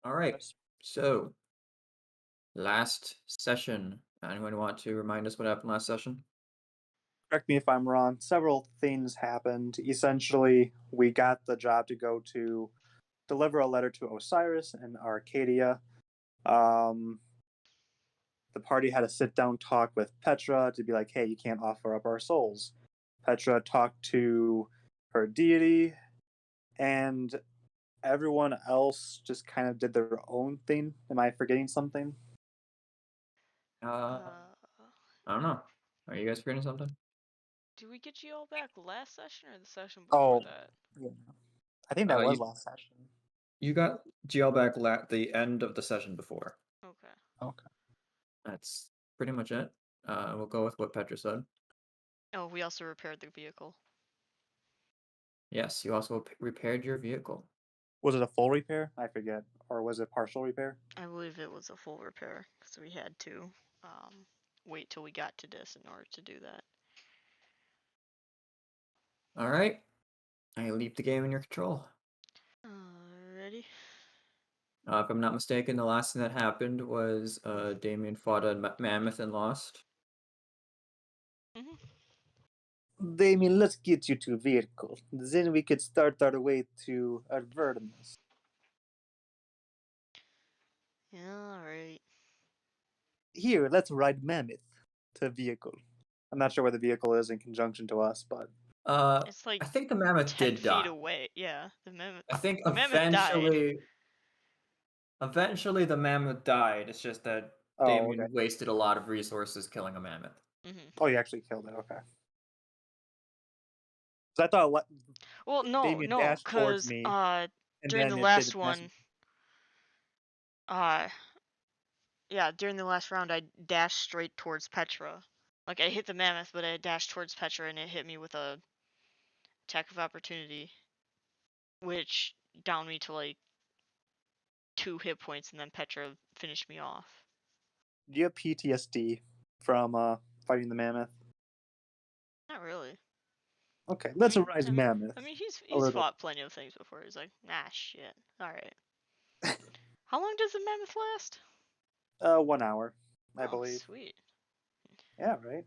All right. So, last session. Anyone want to remind us what happened last session? Correct me if I'm wrong. Several things happened. Essentially, we got the job to go to deliver a letter to Osiris in Arcadia. Um, the party had a sit down talk with Petra to be like, hey, you can't offer up our souls. Petra talked to her deity, and everyone else just kind of did their own thing. Am I forgetting something? Uh, Uh, I don't know. Are you guys forgetting something? did we get you all back last session or the session before Oh, that? yeah. I think that Uh, was you last session. you got GL back the end of the session before. Okay. Okay. That's pretty much it. We'll go with what Petra said. Oh, we also repaired the vehicle. Yes, you also repaired your vehicle. Was it a full repair? I forget. Or was it partial repair? I believe it was a full repair because we had to wait till we got to this in order to do that. All right. I leave the game in your control. Ready? If I'm not mistaken, the last thing that happened was Damien fought a mammoth and lost. Mhm. Damien, let's get you to vehicle. Then we could start our way to Avernus. Yeah, all right. Here, let's ride Mammoth to vehicle. I'm not sure where the vehicle is in conjunction to us, but It's like I think the mammoth 10 did feet die. away. Yeah, the mammoth. I think The mammoth died. eventually the mammoth died. It's just that oh, okay. Damien wasted a lot of resources killing a mammoth. Mhm. Oh, you actually killed it. Okay. So I thought Well, Damien no, dashed towards cause me, and during the then it did last the dash. one, uh yeah, during the last round I dashed straight towards Petra. Like I hit the mammoth, but I dashed towards Petra and it hit me with a attack of opportunity, which downed me to like 2 hit points, and then Petra finished me off. Do you have PTSD from fighting the mammoth? Not really. Okay, I let's mean, rise I mean, Mammoth I mean, he's a he's little. fought plenty of things before. He's like, nah, shit. All right. How long does the mammoth last? 1 hour, I Oh, believe. sweet. Yeah, right.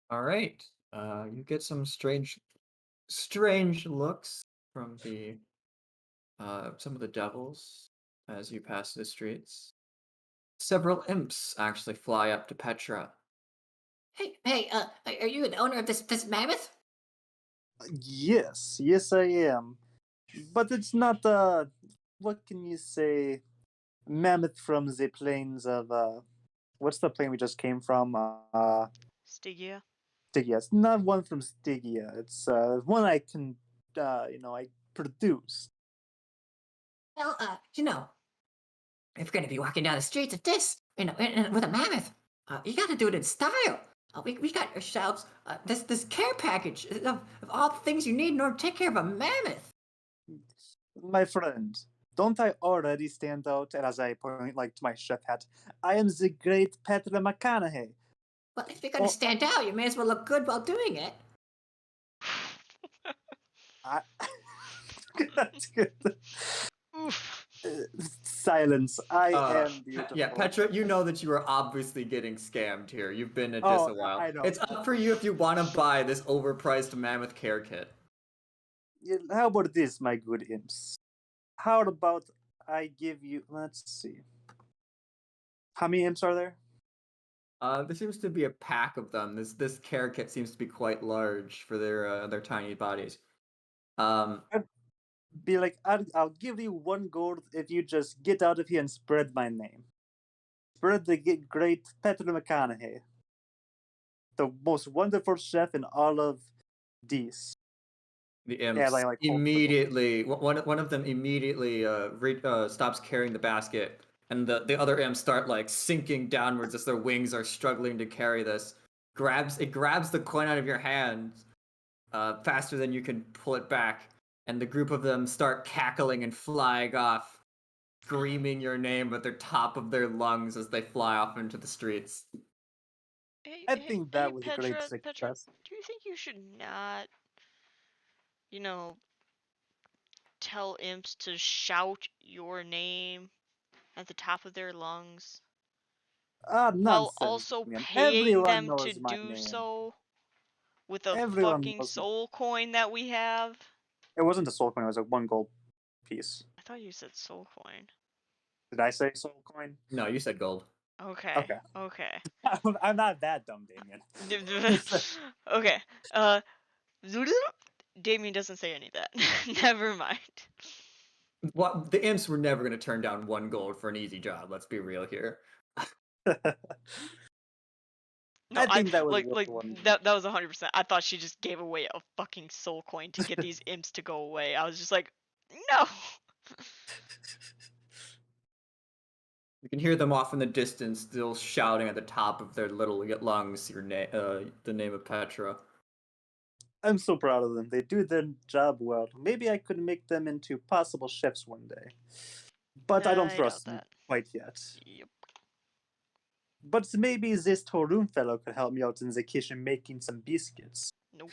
All right. You get some strange looks from the some of the devils as you pass the streets. Several imps actually fly up to Petra. Are you an owner of this mammoth? Yes, I am. But it's not what can you say? Mammoth from the plains of what's the plane we just came from? Stygia. Stygia. It's not one from Stygia. It's one I can I produce. Well, if you're going to be walking down the streets of this, with a mammoth, you got to do it in style. We got ourselves this care package of all the things you need in order to take care of a mammoth. My friend, don't I already stand out? And as I point like to my chef hat, I am the great Petra McConaughey. Well, if you're going to Oh, stand out, you may as well look good while doing it. I, that's good. Oof. Silence. I am Yeah, beautiful. Petra, you know that you are obviously getting scammed here. You've been at this Oh, a while. I know. It's up for you if you want to buy this overpriced mammoth care kit. How about this, my good imps? How about I give you? Let's see. How many imps are there? There seems to be a pack of them. This care kit seems to be quite large for their tiny bodies. I'd be like, I'll give you 1 gold if you just get out of here and spread my name. Spread the great Petra McConaughey, the most wonderful chef in all of D's. The As imps I like hold the gold. immediately one of them immediately stops carrying the basket, and the other imps start like sinking downwards as their wings are struggling to carry this. Grabs the coin out of your hand faster than you can pull it back, and the group of them start cackling and flying off, screaming your name at the top of their lungs as they fly off into the streets. Hey, I hey, think hey, that was a great Petra. success. Do you think you should not, you know, tell imps to shout your name at the top of their lungs while Nonsense, also Damien. paying Everyone them to knows my do name. so with a Everyone fucking knows. soul coin that we have? It wasn't a soul coin. It was a 1 gold piece. I thought you said soul coin. Did I say soul coin? No, you said gold. Okay. Okay. Okay. I'm not that dumb, Damien. Okay. Damien doesn't say any of that. Never mind. What the imps were never going to turn down 1 gold for an easy job. Let's be real here. No, I think that was like worth one. that was 100%. I thought she just gave away a fucking soul coin to get these imps to go away. I was just like, no. You can hear them off in the distance, still shouting at the top of their little lungs the name of Petra. I'm so proud of them. They do their job well. Maybe I could make them into possible chefs one day. But I don't I doubt trust them that. quite yet. Yep. But maybe this Torun fellow could help me out in the kitchen making some biscuits. Nope.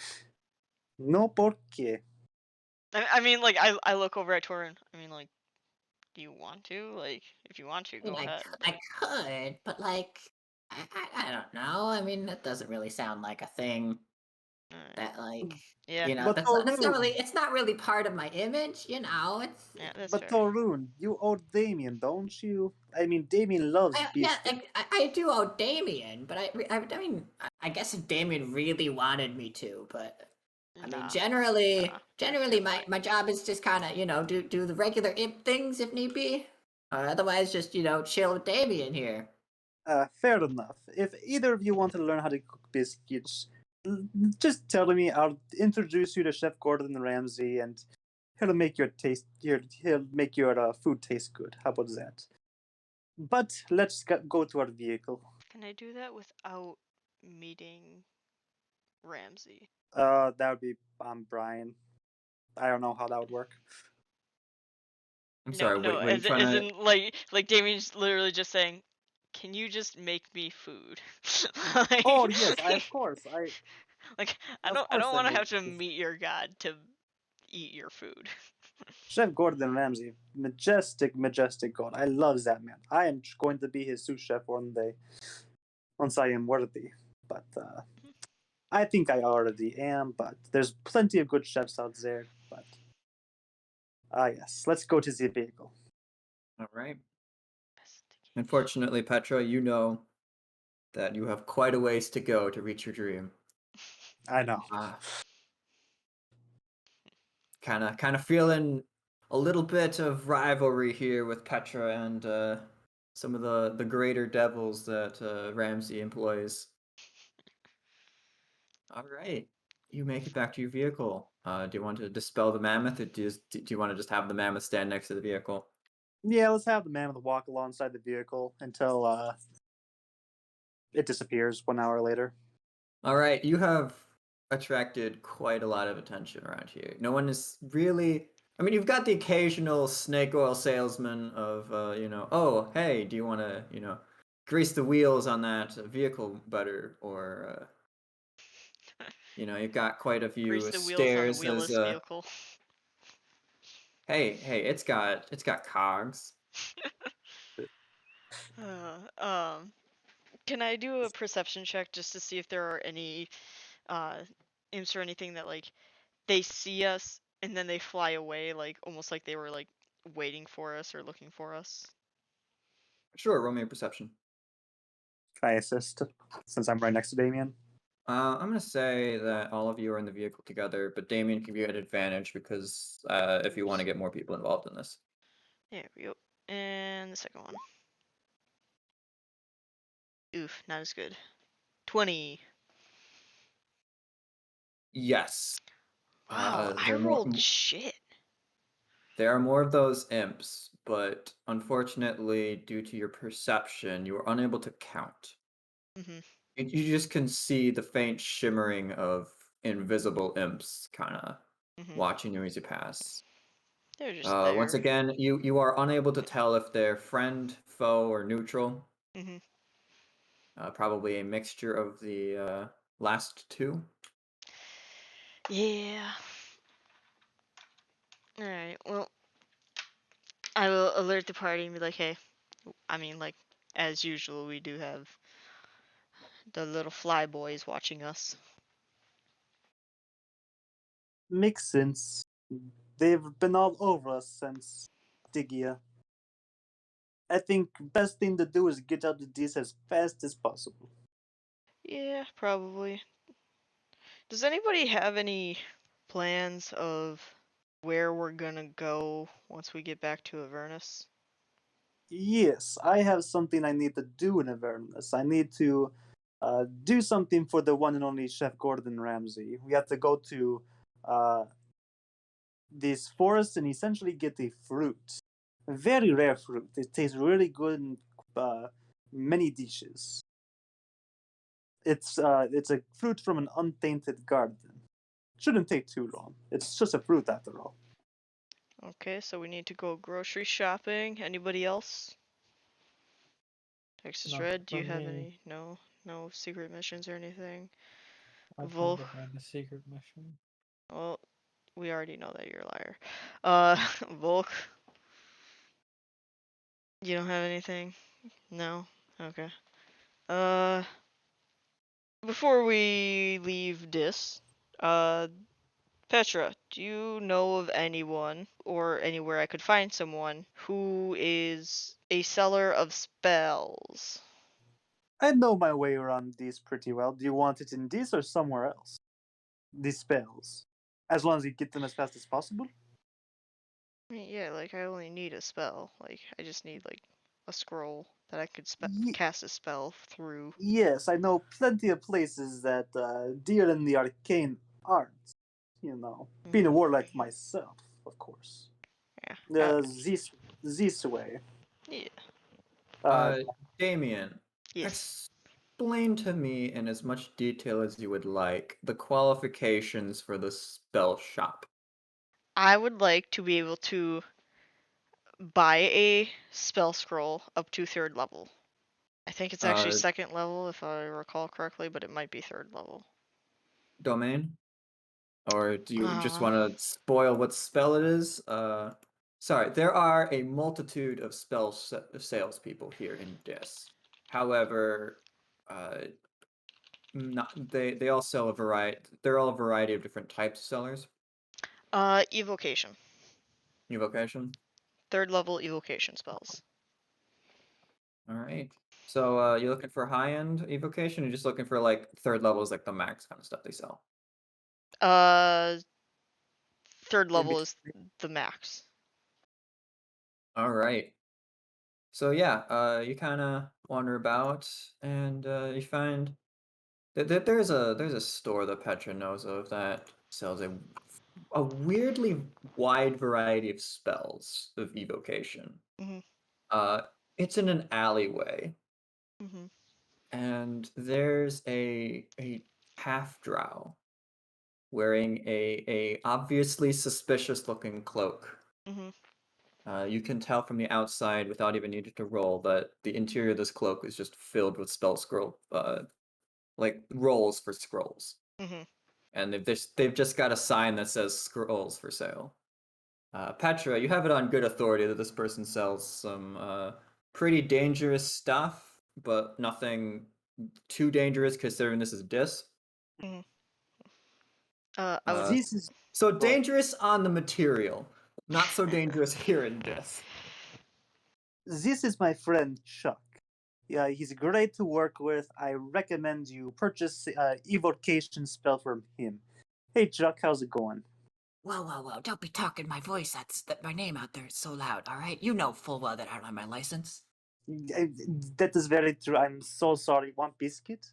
No porque. I mean, like, I look over at Torun. I mean, like, do you want to? Like, if you want to, I mean, go ahead. I could, but like, I don't know. I mean, that doesn't really sound like a thing Alright. that like, Yeah. you know, But that's not Torun, really, it's not really part of my image, you know. Yeah, that's but fair. Torun, you owe Damien, don't you? I mean, Damien loves Yeah, biscuits. I do owe Damien, but I mean, I guess if Damien really wanted me to, but I mean, Nah. generally, You're my, fine. my job is just kind of, you know, do the regular imp things if need be. Otherwise, just, you know, chill with Damien here. Fair enough. If either of you want to learn how to cook biscuits, just tell me. I'll introduce you to Chef Gordon Ramsay, and he'll make your food taste good. How about that? But let's go to our vehicle. Can I do that without meeting Ramsey? That would be Brian. I don't know how that would work. I'm sorry, No, wait, you trying as to... in like Damien's literally just saying, "Can you just make me food?" Like, Oh yes, of course. like I Of don't course I want to make have to food. meet your god to eat your food. Chef Gordon Ramsay, majestic god. I love that man. I am going to be his sous chef one day, once I am worthy. But I think I already am. But there's plenty of good chefs out there. But yes, let's go to the vehicle. All right. Unfortunately, Petra, you know that you have quite a ways to go to reach your dream. I know. Kind of feeling a little bit of rivalry here with Petra and some of the greater devils that Ramsey employs. All right, you make it back to your vehicle. Do you want to dispel the mammoth, or do you want to just have the mammoth stand next to the vehicle? Yeah, let's have the man with the walk alongside the vehicle until it disappears 1 hour later. All right, you have attracted quite a lot of attention around here. No one is really. I mean, you've got the occasional snake oil salesman of, oh, hey, do you want to, grease the wheels on that vehicle better? Or, you've got quite a few Grease the wheels on a stares wheelless as, vehicle. hey, it's got cogs. Can I do a perception check just to see if there are any imps or anything that like they see us and then they fly away, like almost like they were like waiting for us or looking for us? Sure, roll me a perception. Can I assist since I'm right next to Damien? I'm gonna say that all of you are in the vehicle together, but Damien can be at advantage because if you want to get more people involved in this. There we go. And the second one. Oof, not as good. 20. Yes. Wow, I there are rolled shit. there are more of those imps, but unfortunately, due to your perception, you are unable to count. Mm-hmm. You just can see the faint shimmering of invisible imps kind of watching you as you pass. They're just there. Once again, you are unable to tell if they're friend, foe, or neutral. Mm-hmm. Probably a mixture of the last two. Yeah. Alright, well, I will alert the party and be like, hey, I mean, like, as usual, we do have the little fly boys watching us. Makes sense. They've been all over us since Digia. I think best thing to do is get out of this as fast as possible. Yeah, probably. Does anybody have any plans of where we're gonna go once we get back to Avernus? Yes, I have something I need to do in Avernus. I need to do something for the one and only Chef Gordon Ramsay. We have to go to uh, this forest and essentially get a fruit. A very rare fruit. It tastes really good in many dishes. It's a fruit from an untainted garden. Shouldn't take too long. It's just a fruit after all. Okay, so we need to go grocery shopping. Anybody else? Texas Not Red, do you for have me. any? No secret missions or anything? I Volk. think I had a secret mission. Well, we already know that you're a liar. Volk, you don't have anything? No? Okay. Uh, before we leave this, Petra, do you know of anyone or anywhere I could find someone who is a seller of spells? I know my way around these pretty well. Do you want it in this or somewhere else? These spells. As long as you get them as fast as possible? I mean, yeah, like I only need a spell. Like I just need like a scroll that I could Ye- cast a spell through. yes, I know plenty of places that deal in the arcane arts. You know, being a Mhm. warlock myself, of course. Yeah. This way. Yeah. Uh, Damien, Yes. explain to me in as much detail as you would like the qualifications for the spell shop. I would like to be able to buy a spell scroll up to 3rd level. I think it's actually Uh, 2nd level if I recall correctly, but it might be 3rd level. domain? Or do you just Uh, want to spoil what spell it is? Sorry, there are a multitude of salespeople here in Dis. However, uh, not they all sell a variety. They're all a variety of different types of sellers. evocation. Evocation. 3rd level evocation spells. All right. So you're looking for high-end evocation, or just looking for like third levels, like the max kind of stuff they sell? Uh, 3rd in level is between. the max. All right. So yeah, you kind of wander about, and you find that there's a store that Petra knows of that sells a weirdly wide variety of spells of evocation. Mhm. Uh, it's in an alleyway, Mhm. and there's a half drow wearing a obviously suspicious looking cloak. Mhm. You can tell from the outside without even needing to roll that the interior of this cloak is just filled with spell scroll, like rolls for scrolls, Mhm. and they've just got a sign that says scrolls for sale. Petra, you have it on good authority that this person sells some pretty dangerous stuff, but nothing too dangerous considering this is Dis. Mhm. I would. Uh, This is so go ahead. dangerous on the material, not so dangerous here in Dis. This is my friend Chuck. Yeah, he's great to work with. I recommend you purchase evocation spell from him. Hey Chuck, how's it going? Whoa, whoa, whoa. Don't be talking my voice. That my name out there is so loud, all right? You know full well that I don't have my license. Uh, That is very true. I'm so sorry. Want biscuit?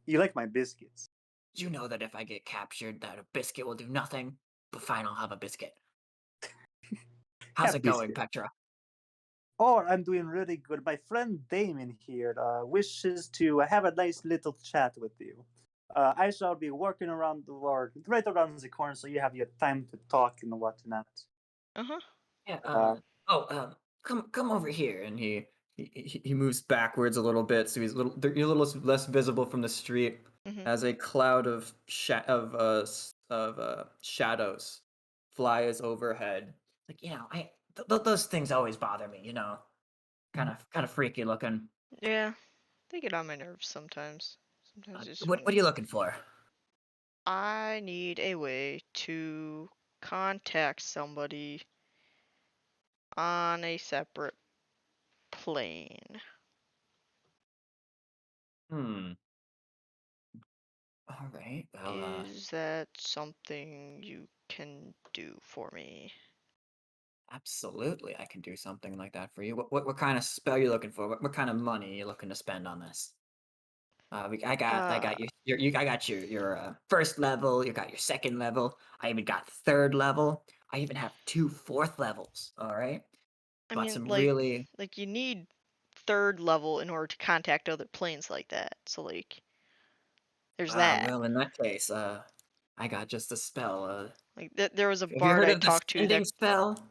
You like my biscuits? You know that if I get captured, that a biscuit will do nothing. But fine, I'll have a biscuit. How's Have it going, biscuit. Petra? Oh, I'm doing really good. My friend Damon here wishes to have a nice little chat with you. I shall be working around the world, right around the corner, so you have your time to talk and whatnot. Uh-huh. Yeah. Uh, Come over here. And he moves backwards a little bit, so you're a little less visible from the street Mhm. as a cloud of shadows flies overhead. Like, those things always bother me, kind of freaky looking. Yeah, they get on my nerves sometimes. Sometimes it's What are you looking for? I need a way to contact somebody on a separate plane. Hmm. All right. Well, Is that something you can do for me? absolutely, I can do something like that for you. What kind of spell you looking for? What kind of money are you looking to spend on this? I got I got your first level. You got your second level. I even got third level. I even have 2 fourth levels. All right, I but mean, some really like you need third level in order to contact other planes like that. So like, there's that. well in that case, I got just a spell. Like there was a Have you bard heard I of the talked to sending that. spell?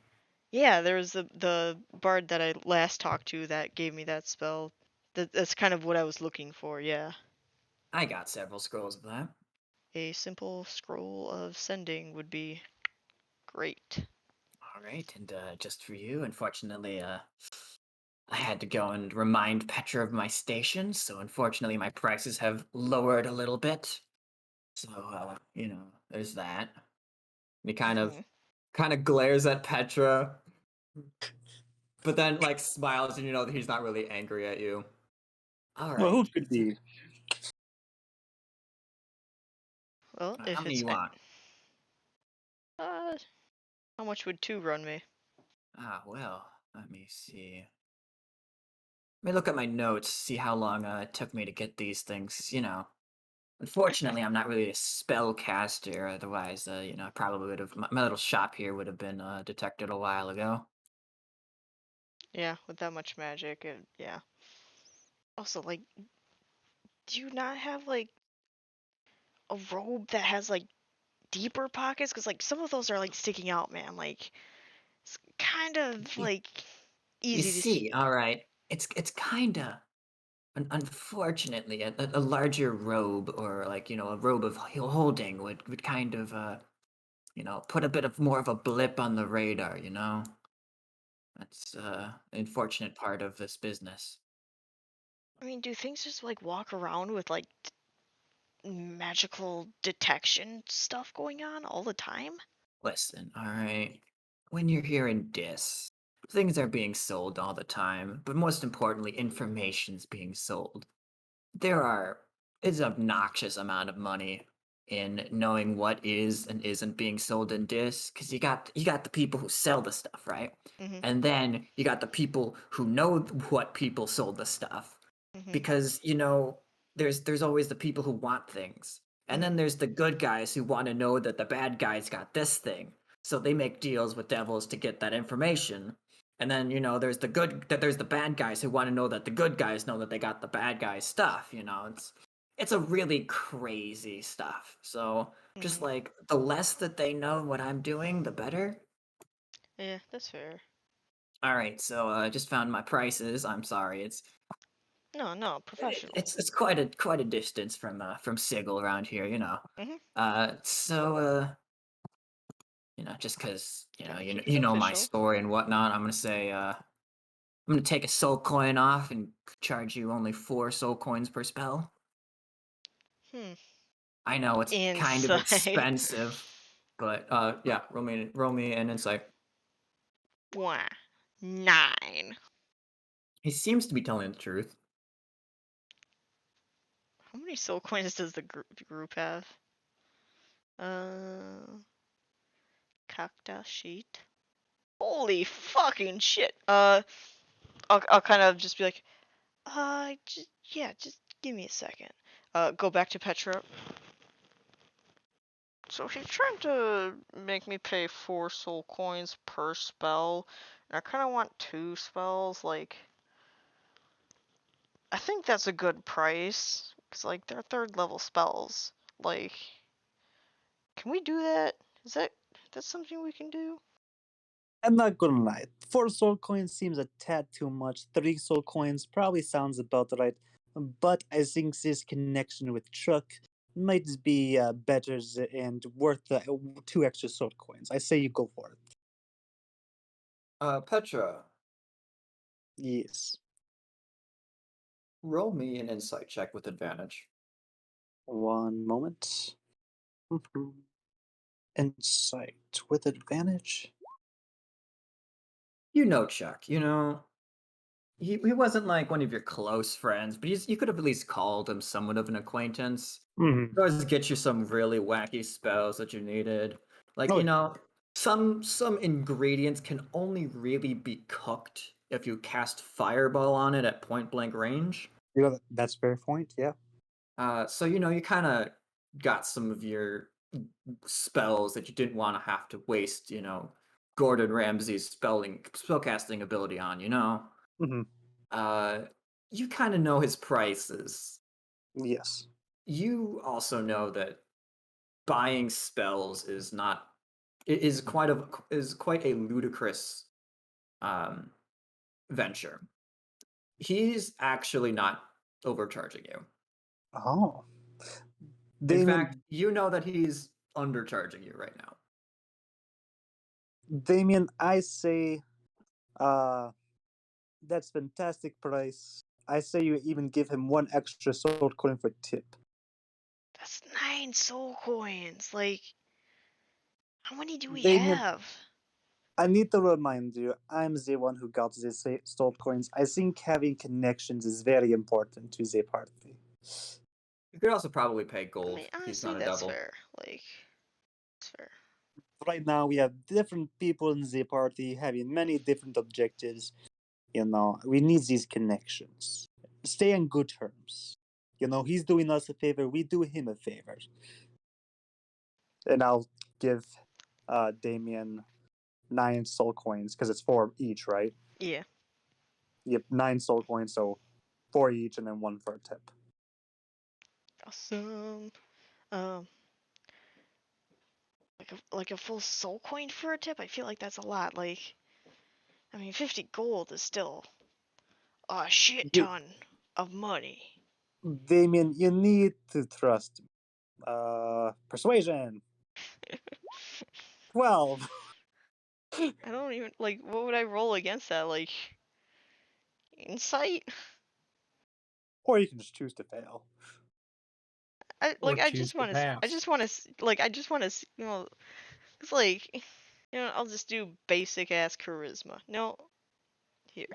Yeah, there was the bard that I last talked to that gave me that spell. That's kind of what I was looking for. Yeah, I got several scrolls of that. a simple scroll of sending would be great. All right, and just for you, unfortunately, I had to go and remind Petra of my station, so unfortunately my prices have lowered a little bit. So, there's that. And he kind of Mhm. glares at Petra, but then like smiles, and you know that he's not really angry at you. All Well, who right. could be? Well, How if many it's you want? how much would 2 run me? Well, let me see. Let me look at my notes, see how long it took me to get these things, Unfortunately, I'm not really a spellcaster. Otherwise, I probably would have. My little shop here would have been detected a while ago. Yeah, with that much magic, yeah. Also, like, do you not have like a robe that has like deeper pockets? Because like some of those are like sticking out, man. Like it's kind of You, like you easy to see. see, all right. It's kinda. Unfortunately, a larger robe or like a robe of holding would kind of put a bit of more of a blip on the radar. That's the unfortunate part of this business. I mean, do things just like walk around with like magical detection stuff going on all the time? Listen, all right. When you're here in Dis, things are being sold all the time, but most importantly, information's being sold. There are is an obnoxious amount of money in knowing what is and isn't being sold in Dis, because you got the people who sell the stuff, right? Mhm. And then you got the people who know what people sold the stuff, Mhm. because there's always the people who want things, and then Mhm. there's the good guys who want to know that the bad guys got this thing, so they make deals with devils to get that information. And then there's the bad guys who want to know that the good guys know that they got the bad guys stuff. It's a really crazy stuff. So just Mhm. like the less that they know what I'm doing, the better. Yeah, that's fair. All right, so I just found my prices. I'm sorry, No, professional. it's quite a distance from Sigil around here. Mhm. So just because Gotta you know, keep it you know my official. story and whatnot, I'm gonna take a soul coin off and charge you only 4 soul coins per spell. Hmm. I know it's kind of Inside. expensive, but yeah, roll me an insight. Wah. 9. He seems to be telling the truth. How many soul coins does the group have? Uh, Cacta sheet. Holy fucking shit. I'll kind of just be like, just give me a second. Go back to Petra. So he's trying to make me pay 4 soul coins per spell, and I kind of want 2 spells. Like, I think that's a good price, because like they're 3rd level spells. Like, can we do that? Is that's something we can do? I'm not gonna lie. 4 soul coins seems a tad too much. 3 soul coins probably sounds about right. But I think this connection with Chuck might be better and worth 2 extra soul coins. I say you go for it. Petra, Yes. roll me an insight check with advantage. One moment. Insight with advantage. You know Chuck, you know, he wasn't like one of your close friends, but you could have at least called him somewhat of an acquaintance. Mm-hmm. Could always get you some really wacky spells that you needed. Like, Oh, you know, some ingredients can only really be cooked if you cast fireball on it at point blank range. you know that's fair point. Yeah. So you know, you kind of got some of your spells that you didn't want to have to waste, you know, Gordon Ramsay's spellcasting ability on, you know. Mm-hmm. You kind of know his prices. Yes. You also know that buying spells is quite a ludicrous um venture. He's actually not overcharging you. Oh. In Damien, fact, you know that he's undercharging you right now. I say, that's fantastic price. I say you even give him 1 extra soul coin for tip. That's 9 soul coins. Like, how many do we Damien, have? I need to remind you, I'm the one who got these soul coins. I think having connections is very important to the party. You could also probably pay I gold. mean, He's honestly, not a that's devil. fair. Like, it's fair. Right now, we have different people in the party having many different objectives. You know, we need these connections. Stay on good terms. You know, he's doing us a favor, we do him a favor. And I'll give Damien 9 soul coins because it's 4 each, right? Yeah. Yep, 9 soul coins, so 4 each, and then 1 for a tip. Awesome. Um, like a full soul coin for a tip. I feel like that's a lot. Like, I mean, 50 gold is still a shit You, ton of money. Damien, you need to trust. Persuasion 12. I don't even like. What would I roll against that? Like, insight? Or you can just choose to fail. Or I choose just to want to. pass. I just want to. Like, I just want to. You know, it's like, you know, I'll just do basic ass charisma. No, here.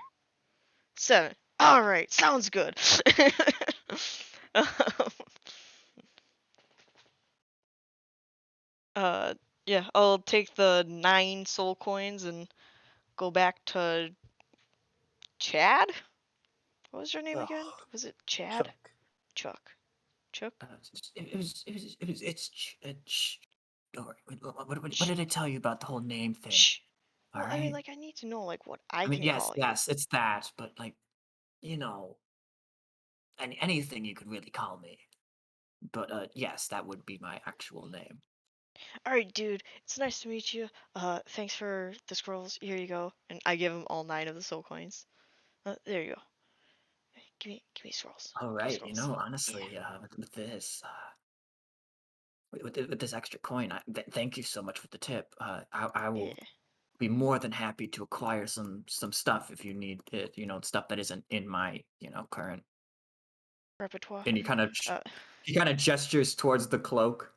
7. All right, sounds good. Um, uh, yeah, I'll take the 9 soul coins and go back to Chad. What was your name again? Ugh, Was it Chad? Chuck. Chuck. Chuck. What did I tell you about the whole name thing? Shh. All Well, I mean, right. like, I need to know, like, what I I mean, can yes, call you. yes, it's that, but like, you know, anything you could really call me. But yes, that would be my actual name. All right, dude. It's nice to meet you. Thanks for the scrolls. Here you go. And I give him all 9 of the soul coins. There you go. Give me scrolls. All Give me right, you scrolls. know, Yeah. honestly, with this, with this extra coin, thank you so much for the tip. I will Yeah. be more than happy to acquire some stuff if you need it. You know, stuff that isn't in my current. Repertoire. And Uh, he kind of gestures towards the cloak.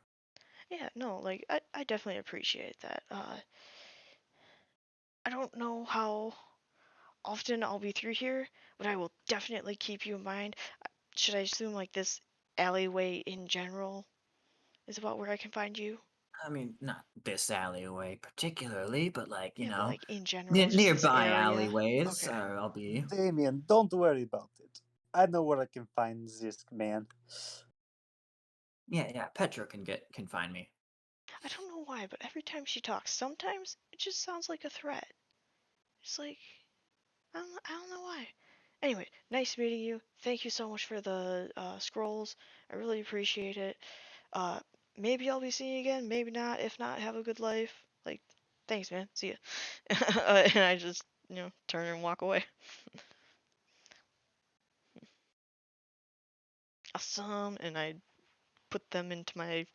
yeah. No, like, I definitely appreciate that. I don't know how often I'll be through here, but I will definitely keep you in mind. Should I assume like this alleyway in general is about where I can find you? I mean, not this alleyway particularly, but like Yeah, but like in general, just this nearby area. alleyways. Okay. I'll be. Damien, don't worry about it. I know where I can find this man. Yeah. Petra can find me. I don't know why, but every time she talks, sometimes it just sounds like a threat. It's like I don't know why. Anyway, nice meeting you. Thank you so much for the scrolls. I really appreciate it. Uh, maybe I'll be seeing you again. Maybe not. If not, have a good life. Like, thanks, man. See ya. And I just turn and walk away. Awesome. And I put them into my,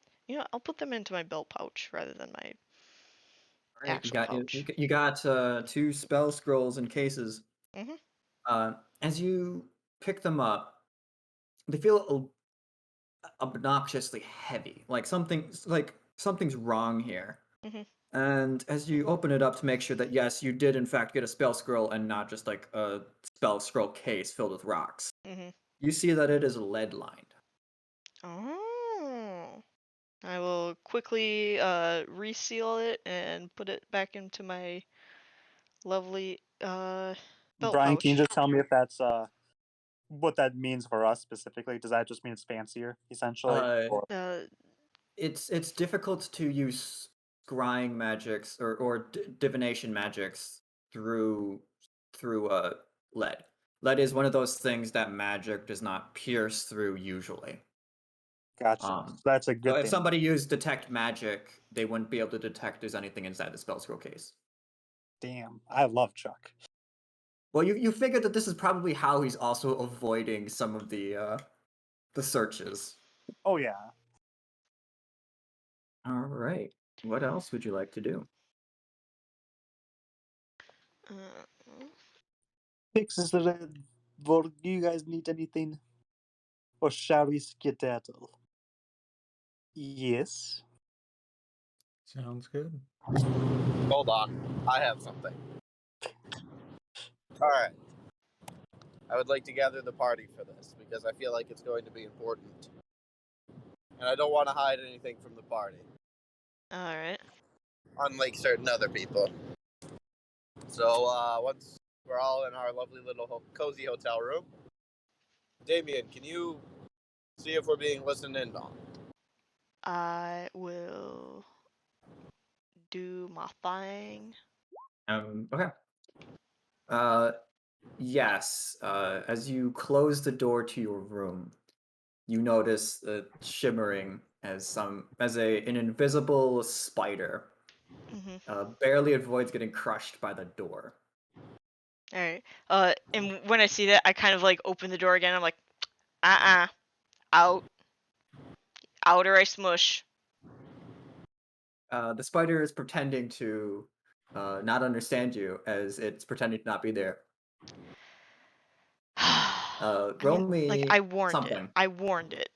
I'll put them into my belt pouch rather than my All right, actual pouch. you got 2 spell scrolls in cases. Mhm. As you pick them up, they feel obnoxiously heavy, like something's wrong here. Mhm. And as you open it up to make sure that yes, you did in fact get a spell scroll and not just like a spell scroll case filled with rocks, Mhm. you see that it is lead lined. Oh. I will quickly reseal it and put it back into my lovely belt Brian, pouch. can you just tell me if that's what that means for us specifically? Does that just mean it's fancier, essentially? Or... It's difficult to use scrying magics or divination magics through lead. Lead is one of those things that magic does not pierce through usually. Gotcha. So that's a So good if thing. somebody used detect magic, they wouldn't be able to detect there's anything inside the spell scroll case. Damn, I love Chuck. Well, you figured that this is probably how he's also avoiding some of the searches. Oh yeah. All right. What else would you like to do? Fixes the red. Well, do you guys need anything? Or shall we skedaddle? Yes. Sounds good. Hold on. I have something. Alright. I would like to gather the party for this because I feel like it's going to be important. And I don't want to hide anything from the party. Alright. Unlike certain other people. So, once we're all in our lovely little cozy hotel room, Damien, can you see if we're being listened in on? I will do my thing. Okay. Yes. As you close the door to your room, you notice shimmering as an invisible spider barely avoids getting crushed by the door. Alright. And when I see that, I kind of like open the door again. I'm like, out. Out or I smush. The spider is pretending to not understand you as it's pretending to not be there. Roll me I warned something. it. I warned it.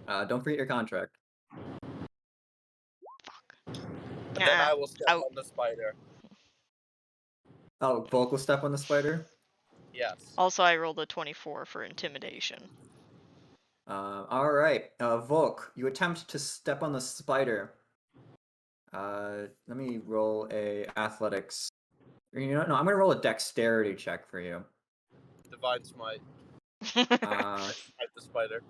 Don't forget your contract. Fuck. And then I will step Out. on the spider. Oh, Volk will step on the spider? Yes. Also, I rolled a 24 for intimidation. All right, Volk, you attempt to step on the spider. Let me roll a athletics. You know, no, I'm gonna roll a dexterity check for you. Divine smite. Uh, Smite the spider.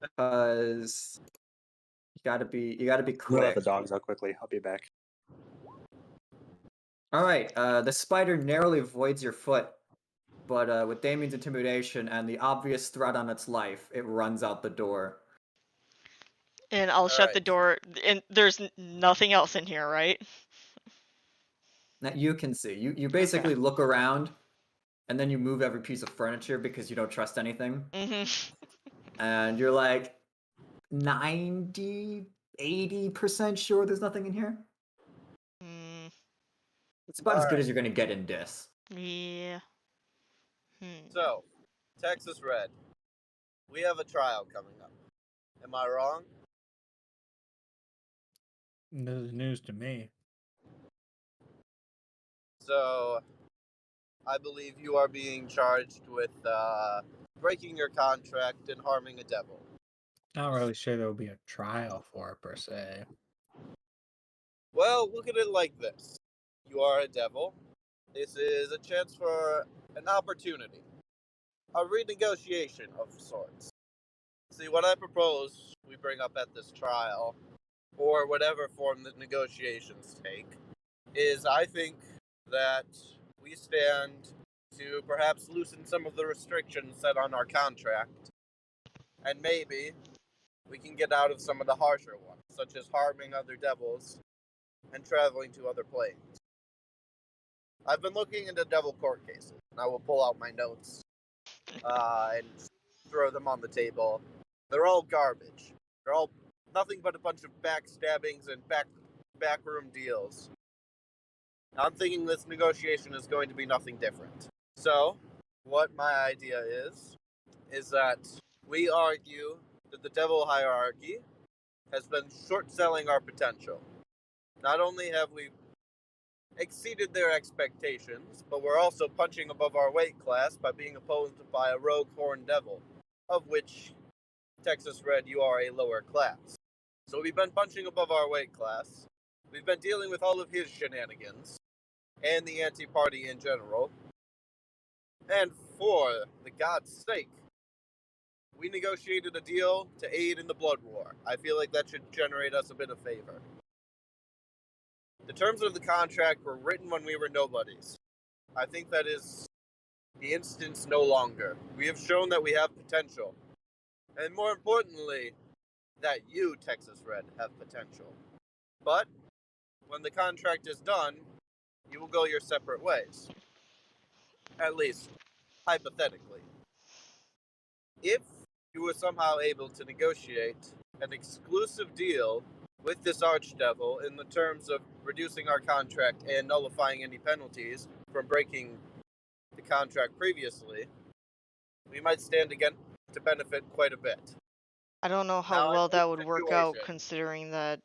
Because you gotta be We'll let quick. the dogs out quickly. I'll be back. All right, the spider narrowly avoids your foot, but with Damien's intimidation and the obvious threat on its life, it runs out the door. And I'll shut the door. And there's nothing else in here, right? That you can see. You basically look around, and then you move every piece of furniture because you don't trust anything. And you're like 90, 80% sure there's nothing in here. It's about as good as you're gonna get in this. Yeah. So, Texas Red. We have a trial coming up. Am I wrong? This is news to me. So, I believe you are being charged with breaking your contract and harming a devil. Not really sure there will be a trial for it per se. Well, look at it like this. You are a devil. This is a chance for an opportunity. A renegotiation of sorts. See, what I propose we bring up at this trial, or whatever form the negotiations take, is I think that we stand to perhaps loosen some of the restrictions set on our contract, and maybe we can get out of some of the harsher ones, such as harming other devils and traveling to other planes. I've been looking into devil court cases, and I will pull out my notes and throw them on the table. They're all garbage. They're all nothing but a bunch of backstabbings and backroom deals. I'm thinking this negotiation is going to be nothing different. So, what my idea is that we argue that the devil hierarchy has been short-selling our potential. Not only have we exceeded their expectations, but we're also punching above our weight class by being opposed by a rogue horned devil, of which, Texas Red, you are a lower class. So we've been punching above our weight class. We've been dealing with all of his shenanigans, and the anti-party in general. And for the God's sake, we negotiated a deal to aid in the blood war. I feel like that should generate us a bit of favor. The terms of the contract were written when we were nobodies. I think that is the instance no longer. We have shown that we have potential. And more importantly, that you, Texas Red, have potential. But when the contract is done, you will go your separate ways. At least, hypothetically. If you were somehow able to negotiate an exclusive deal with this archdevil in the terms of reducing our contract and nullifying any penalties from breaking the contract previously, we might stand again to benefit quite a bit. I don't know how Now, well in that this would work out, situation, considering that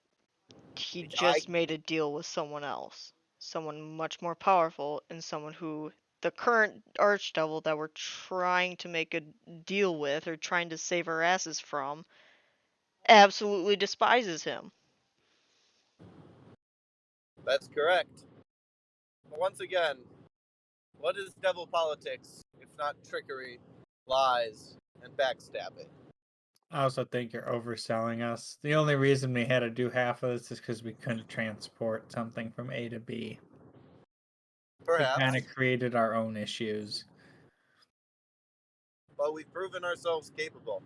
he I- just made a deal with someone else, someone much more powerful, and someone who the current archdevil that we're trying to make a deal with or trying to save our asses from absolutely despises him. That's correct. But once again, what is devil politics if not trickery, lies, and backstabbing? I also think you're overselling us. The only reason we had to do half of this is because we couldn't transport something from A to B. We kind Perhaps, of created our own issues. but we've proven ourselves capable.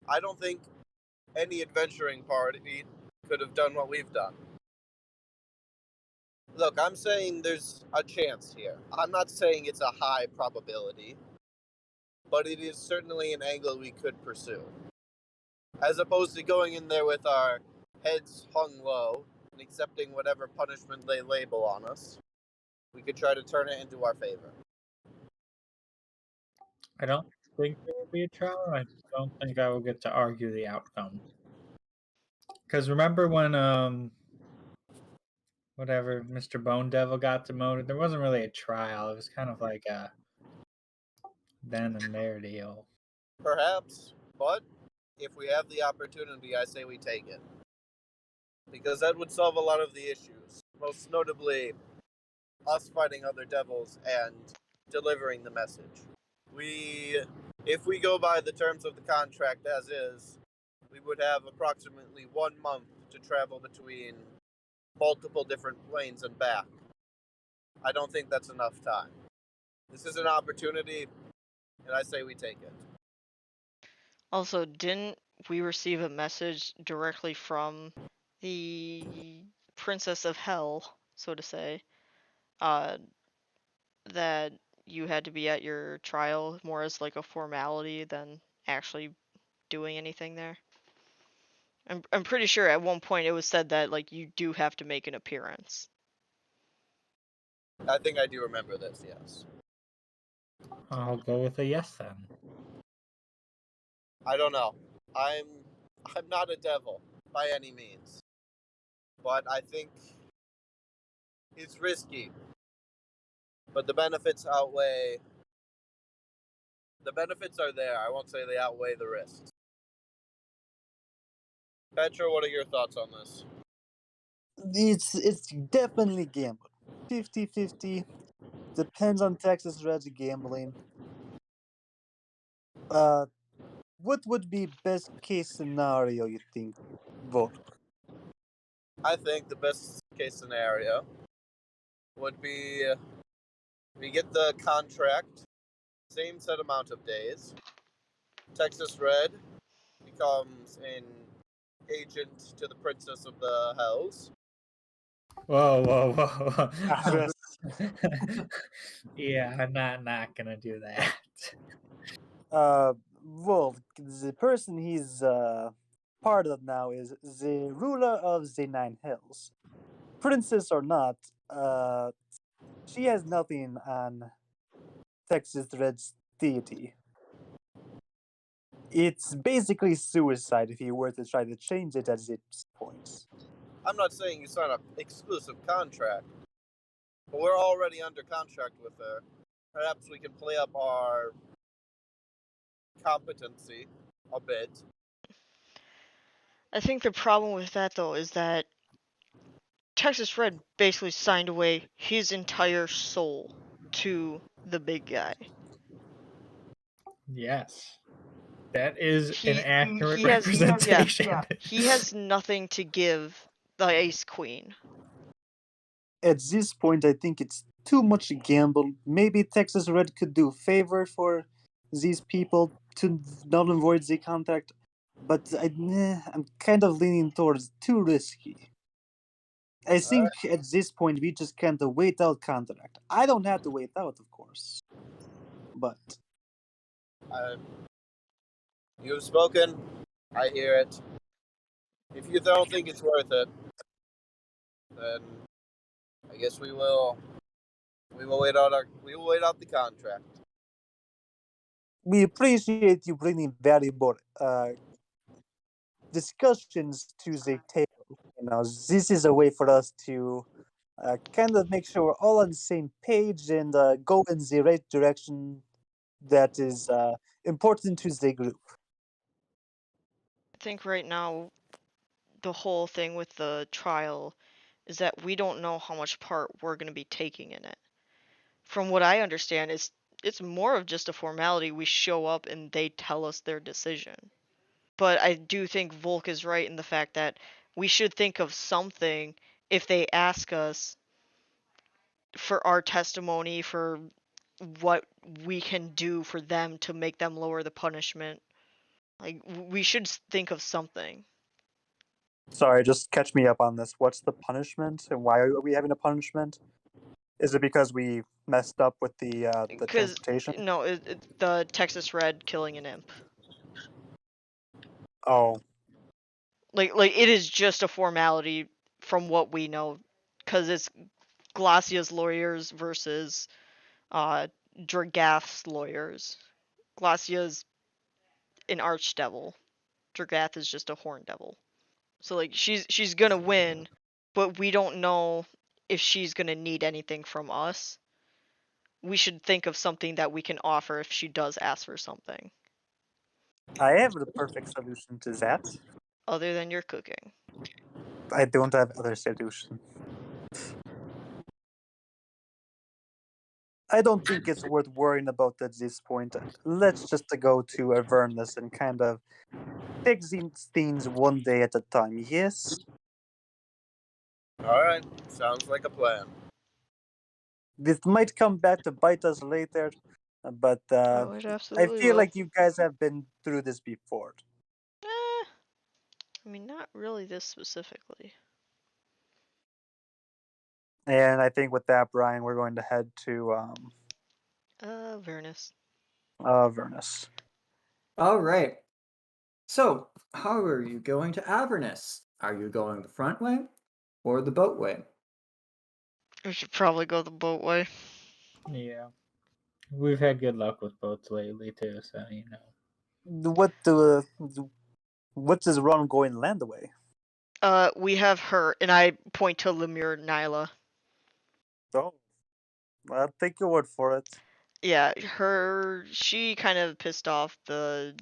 I don't think any adventuring party could have done what we've done. Look, I'm saying there's a chance here. I'm not saying it's a high probability, but it is certainly an angle we could pursue. As opposed to going in there with our heads hung low and accepting whatever punishment they label on us, we could try to turn it into our favor. I don't think there will be a trial. I don't think I will get to argue the outcome. Because remember when whatever Mr. Bone Devil got demoted, there wasn't really a trial. It was kind of like a then and there deal. Perhaps, but if we have the opportunity, I say we take it. Because that would solve a lot of the issues. Most notably, us fighting other devils and delivering the message. If we go by the terms of the contract as is, we would have approximately 1 month to travel between multiple different planes and back. I don't think that's enough time. This is an opportunity, and I say we take it. Also, didn't we receive a message directly from the Princess of Hell, so to say, that you had to be at your trial more as like a formality than actually doing anything there? I'm pretty sure at one point it was said that like you do have to make an appearance. I think I do remember this, yes. I'll go with a yes then. I don't know. I'm not a devil by any means. But I think it's risky. But the benefits are there. I won't say they outweigh the risks. Petra, what are your thoughts on this? It's definitely gamble. 50-50. Depends on Texas Red's gambling. What would be best case scenario you think, Volk? I think the best case scenario would be we get the contract, same set amount of days. Texas Red becomes an agent to the Princess of the Hells. Whoa. Yes. Yeah, I'm not gonna do that. Well, the person he's part of now is the ruler of the Nine Hills. Princess or not, she has nothing on Texas Red's deity. It's basically suicide if you were to try to change it at this point. I'm not saying you sign an exclusive contract, but we're already under contract with her. Perhaps we can play up our competency a bit. I think the problem with that though is that Texas Red basically signed away his entire soul to the big guy. Yes. That is an He accurate he has representation. he has nothing to give the Ice Queen. At this point, I think it's too much a gamble. Maybe Texas Red could do a favor for these people to not avoid the contract, but I'm kind of leaning towards too risky. I think at this point we just can't wait out contract. I don't have to wait out, of course, but You've spoken. I hear it. If you don't think it's worth it, then I guess we will wait out the contract. we appreciate you bringing valuable discussions to the table. This is a way for us to kind of make sure we're all on the same page and go in the right direction that is important to the group. I think right now the whole thing with the trial is that we don't know how much part we're going to be taking in it. From what I understand, it's more of just a formality. We show up and they tell us their decision. But I do think Volk is right in the fact that we should think of something if they ask us for our testimony, for what we can do for them to make them lower the punishment. Like, we should think of something. Sorry, just catch me up on this. What's the punishment, and why are we having a punishment? Is it because we messed up with the transportation? No, the Texas Red killing an imp. Oh, Like it is just a formality from what we know, because it's Glacia's lawyers versus Dragath's lawyers. Glacia's an archdevil. Dragath is just a horn devil. So like she's gonna win, but we don't know if she's gonna need anything from us. We should think of something that we can offer if she does ask for something, I have the perfect solution to that. other than your cooking. I don't have other solution. I don't think it's worth worrying about at this point. Let's just go to Avernus and kind of fix these things one day at a time, yes? Alright, sounds like a plan. This might come back to bite us later, but Oh, it I absolutely feel will. like you guys have been through this before. I mean, not really this specifically. And I think with that, Brian, we're going to head to Vernus. Avernus. All right. So, how are you going to Avernus? Are you going the front way or the boat way? We should probably go the boat way. Yeah. We've had good luck with boats lately too, so you know. What does Ron going land away? We have her, and I point to Lemure Nyla. So, I'll take your word for it. Yeah, she kind of pissed off the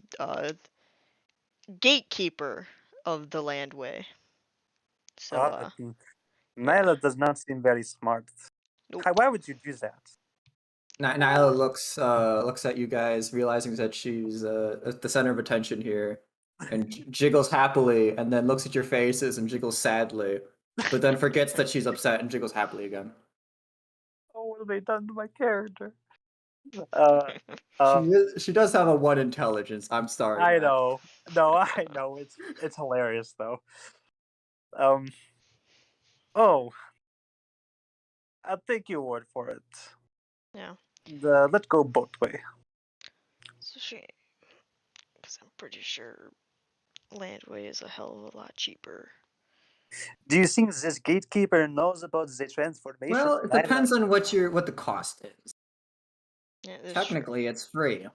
gatekeeper of the landway. So, Nyla does not seem very smart. nope. Why would you do that? Nyla looks at you guys, realizing that she's at the center of attention here, and jiggles happily, and then looks at your faces and jiggles sadly, but then forgets that she's upset and jiggles happily again. Oh, what have they done to my character? She does have a 1 intelligence. I'm sorry. I Matt. know. No, I know. It's hilarious though. Oh, I'll take your word for it. Yeah. Let's go both way. So Because I'm pretty sure Landway is a hell of a lot cheaper. Do you think this gatekeeper knows about the transformation? Well, it depends on what the cost is. Yeah, that's Technically, it's free.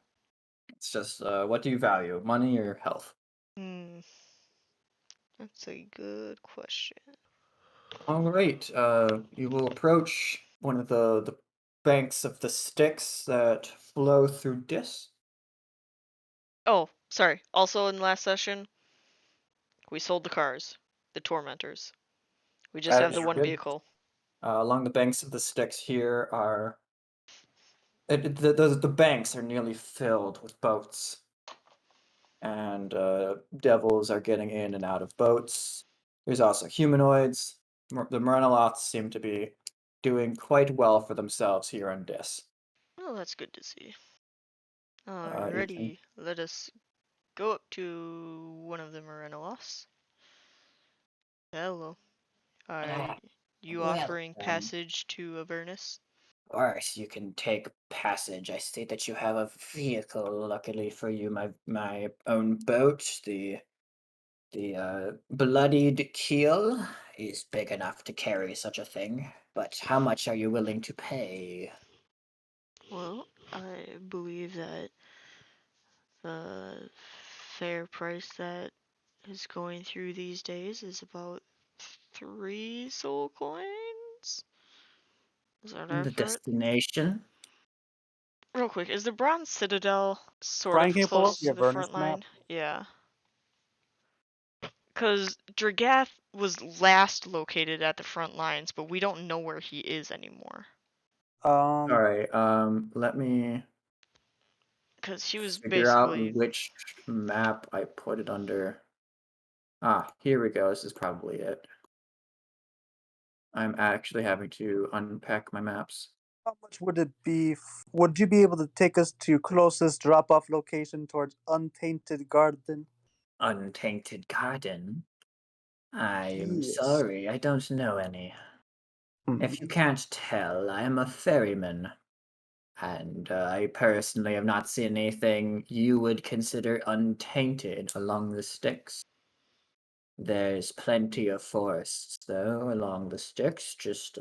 It's just what do you value, money or health? true. That's a good question. All right. You will approach one of the banks of the Styx that flow through Dis. Oh, sorry. Also in last session, we sold the cars, the Tormentors. We just That have is the one good. vehicle. Along the banks of the Styx here are the banks are nearly filled with boats, and devils are getting in and out of boats. There's also humanoids. The Morenoloths seem to be doing quite well for themselves here on Dis. Oh, that's good to see. you Alrighty, let us go up to one of the Morenoloths. Hello. Are Ah, you well, offering passage to Avernus? Of course, you can take passage. I see that you have a vehicle. Luckily for you, my own boat, the bloodied keel, is big enough to carry such a thing. But how much are you willing to pay? Well, I believe that the fair price that is going through these days is about 3 soul coins. Is that The accurate? destination? Real quick, is the Bronze Citadel sort Brian, of can you pull up close the to the Avernus front map? line? Yeah. Because Dragath was last located at the front lines, but we don't know where he is anymore. All right. Let me Because he was figure out basically. which map I put it under. Ah, here we go. This is probably it. I'm actually having to unpack my maps. How much would it be? Would you be able to take us to closest drop-off location towards Untainted Garden? Untainted Garden? I am Yes. sorry, I don't know any. If you can't tell, I am a ferryman. And I personally have not seen anything you would consider untainted along the Styx. There's plenty of forests, though, along the Styx. Just,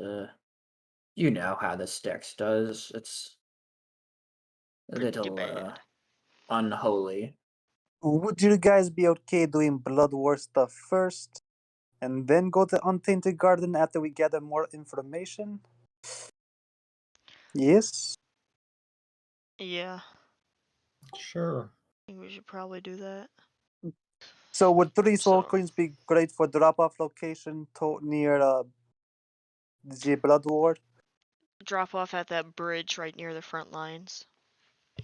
you know how the Styx does. It's a Pretty little, bad. unholy. Would you guys be okay doing Blood War stuff first, and then go to Untainted Garden after we gather more information? Yes. Yeah, Sure. I think we should probably do that. So would 3 soul So- coins be great for drop-off location near the Blood War? Drop off at that bridge right near the front lines.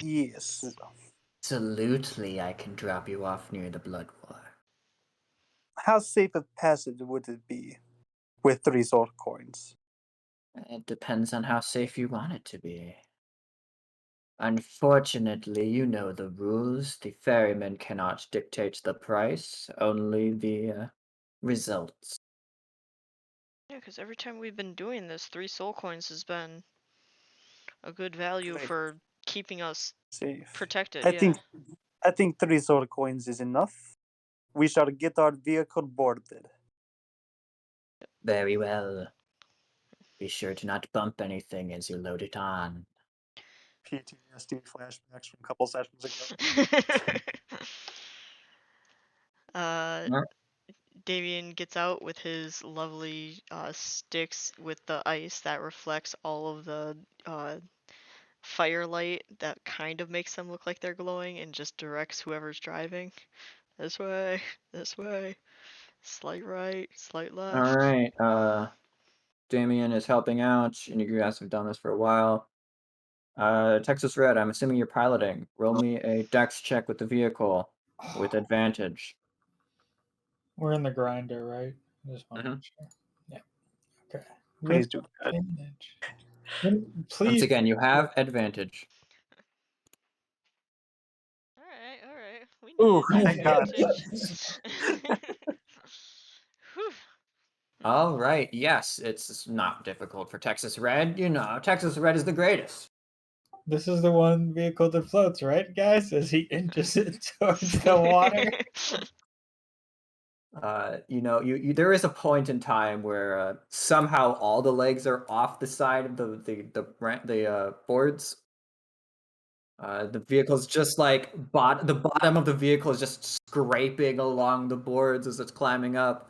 Yes. Absolutely, I can drop you off near the Blood War. How safe a passage would it be with 3 soul coins? It depends on how safe you want it to be. Unfortunately, you know the rules. The ferryman cannot dictate the price, only the results. Yeah, because every time we've been doing this, 3 soul coins has been a good value Great. for keeping us Safe. protected. I think 3 soul coins is enough. We shall get our vehicle boarded. Very well. Be sure to not bump anything as you load it on. PTSD flashbacks from a couple sessions ago. Yep. Damien gets out with his lovely sticks with the ice that reflects all of the firelight that kind of makes them look like they're glowing and just directs whoever's driving. This way, this way, slight right, slight left. All right. Damien is helping out, and you guys have done this for a while. Texas Red, I'm assuming you're piloting. Roll me a dex check with the vehicle with advantage. We're in the grinder, right? I just want to Mhm. make sure. Yeah. Okay. Please With do that. advantage. Once Please. again, you have advantage. All right. We Ooh, needed thank God. advantage. Whew. All right. Yes, it's not difficult for Texas Red. You know, Texas Red is the greatest. This is the one vehicle that floats, right, guys? As he inches it towards the water. There is a point in time where somehow all the legs are off the side of the boards. The vehicle's just like the bottom of the vehicle is just scraping along the boards as it's climbing up.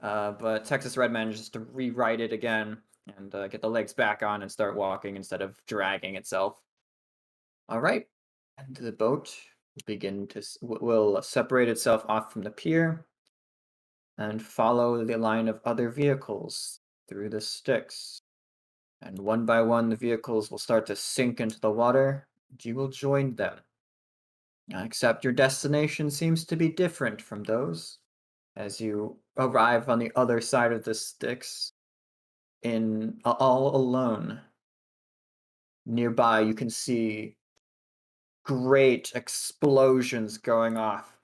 But Texas Red manages to rewrite it again and get the legs back on and start walking instead of dragging itself. All right, and the boat will separate itself off from the pier and follow the line of other vehicles through the sticks. And one by one, the vehicles will start to sink into the water, and you will join them. Except your destination seems to be different from those, as you arrive on the other side of the sticks, all alone. Nearby, you can see great explosions going off.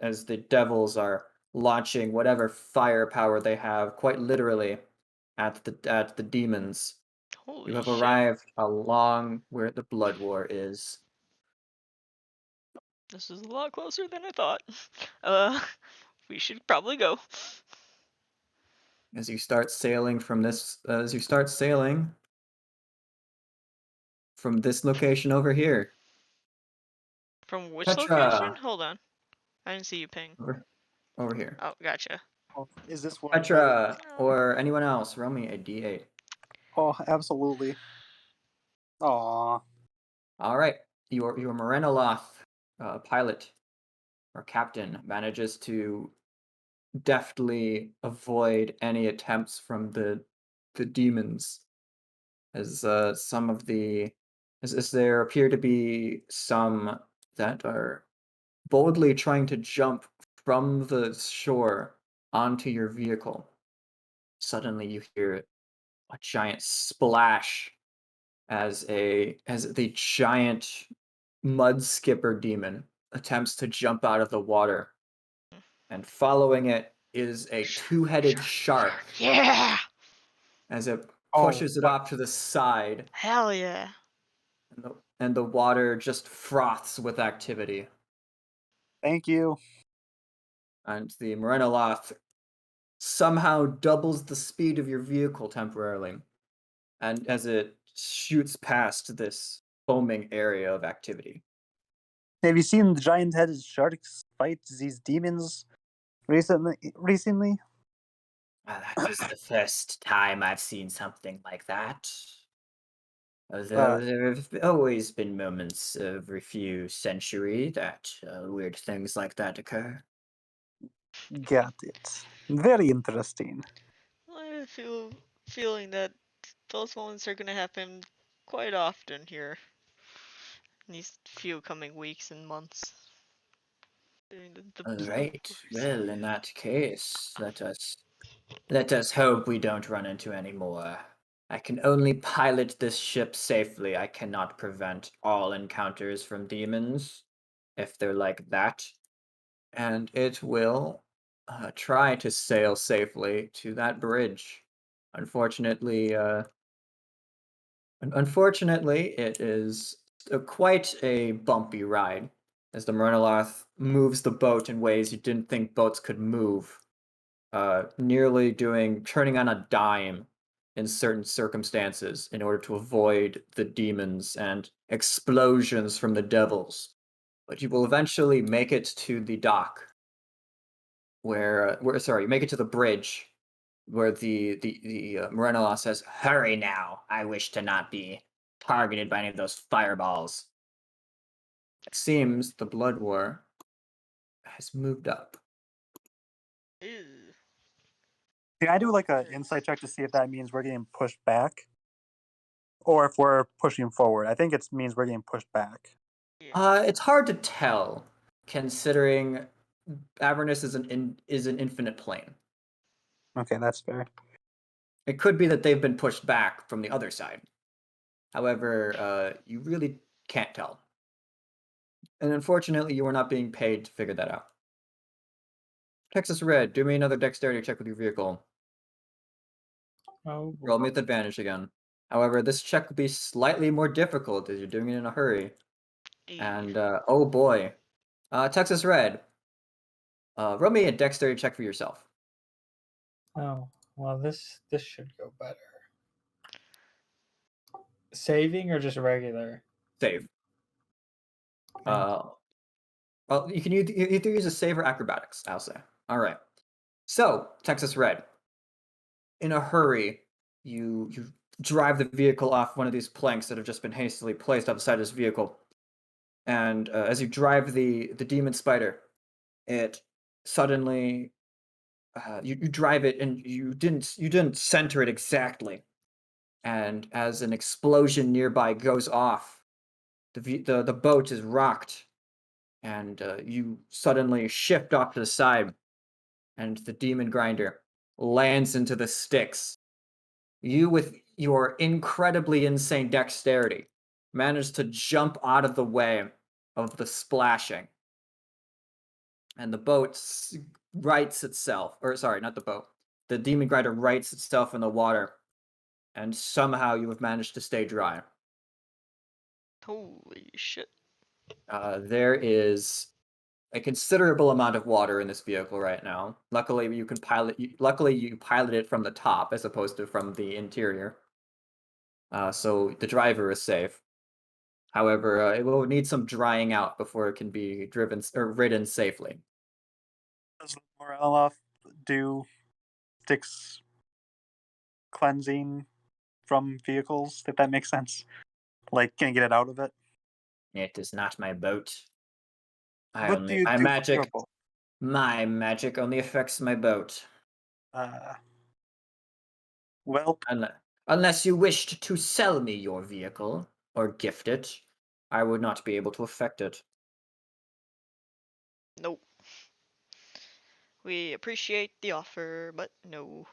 As the devils are launching whatever firepower they have, quite literally, at the demons. Holy You have shit. arrived along where the blood war is. This is a lot closer than I thought. We should probably go. As you start sailing from this location over here. From which Petra. location? Hold on. I didn't see you ping. Over here. Oh, gotcha. Oh, is this one? Petra or anyone else, roll me a d8. Oh, absolutely. Aw. All right, your Morenoloth pilot or captain manages to deftly avoid any attempts from the demons, as as there appear to be some that are boldly trying to jump from the shore onto your vehicle. Suddenly, you hear a giant splash as the giant mud skipper demon attempts to jump out of the water, and following it is a two-headed shark Yeah! as it Oh, pushes it off to the side, Hell yeah. and the water just froths with activity. Thank you. And the Morenoloth somehow doubles the speed of your vehicle temporarily, and as it shoots past this foaming area of activity. Have you seen the giant-headed sharks fight these demons recently? That is the first time I've seen something like that. Uh, There have always been moments every few century that weird things like that occur. Got it. Very interesting. I have a feeling that those moments are gonna happen quite often here. In these few coming weeks and months. During the All blood right. wars. Well, in that case, let us hope we don't run into any more. I can only pilot this ship safely. I cannot prevent all encounters from demons, if they're like that. And it will try to sail safely to that bridge. Unfortunately, it is quite a bumpy ride, as the Myrnaloth moves the boat in ways you didn't think boats could move, nearly turning on a dime in certain circumstances in order to avoid the demons and explosions from the devils. But you will eventually make it to the dock, make it to the bridge, where the Morenola says, "Hurry now! I wish to not be targeted by any of those fireballs." It seems the blood war has moved up. Ew. Can I do like an insight check to see if that means we're getting pushed back, or if we're pushing forward? I think it means we're getting pushed back. Yeah. It's hard to tell, considering Avernus is an infinite plane. Okay, that's fair. It could be that they've been pushed back from the other side. However, you really can't tell. And unfortunately, you are not being paid to figure that out. Texas Red, do me another dexterity check with your vehicle. Oh, Roll me with advantage again. However, this check will be slightly more difficult as you're doing it in a hurry. And Eef. oh boy, Texas Red, roll me a dexterity check for yourself. Oh, well, this should go better. Saving or just regular? Save. Thank Well, you can either use a save or acrobatics. I'll say. All right. So Texas Red, in a hurry, you drive the vehicle off one of these planks that have just been hastily placed up beside this vehicle, and as you drive the demon spider, it suddenly you drive it and you didn't center it exactly, and as an explosion nearby goes off, the boat is rocked, and you suddenly shift off to the side, and the demon grinder lands into the sticks. You, with your incredibly insane dexterity, manage to jump out of the way of the splashing. And the boat rights itself, or sorry, not the boat. The demon grinder rights itself in the water, and somehow you have managed to stay dry. Holy shit. There is a considerable amount of water in this vehicle right now. Luckily, you pilot it from the top as opposed to from the interior. So the driver is safe. However, it will need some drying out before it can be driven or ridden safely. Does Morelloff do Styx cleansing from vehicles, if that makes sense? Like, can you get it out of it? It is not my boat. What do you My do magic. with your boat? My magic only affects my boat. Well, Unless you wished to sell me your vehicle or gift it, I would not be able to affect it. Nope. We appreciate the offer, but no.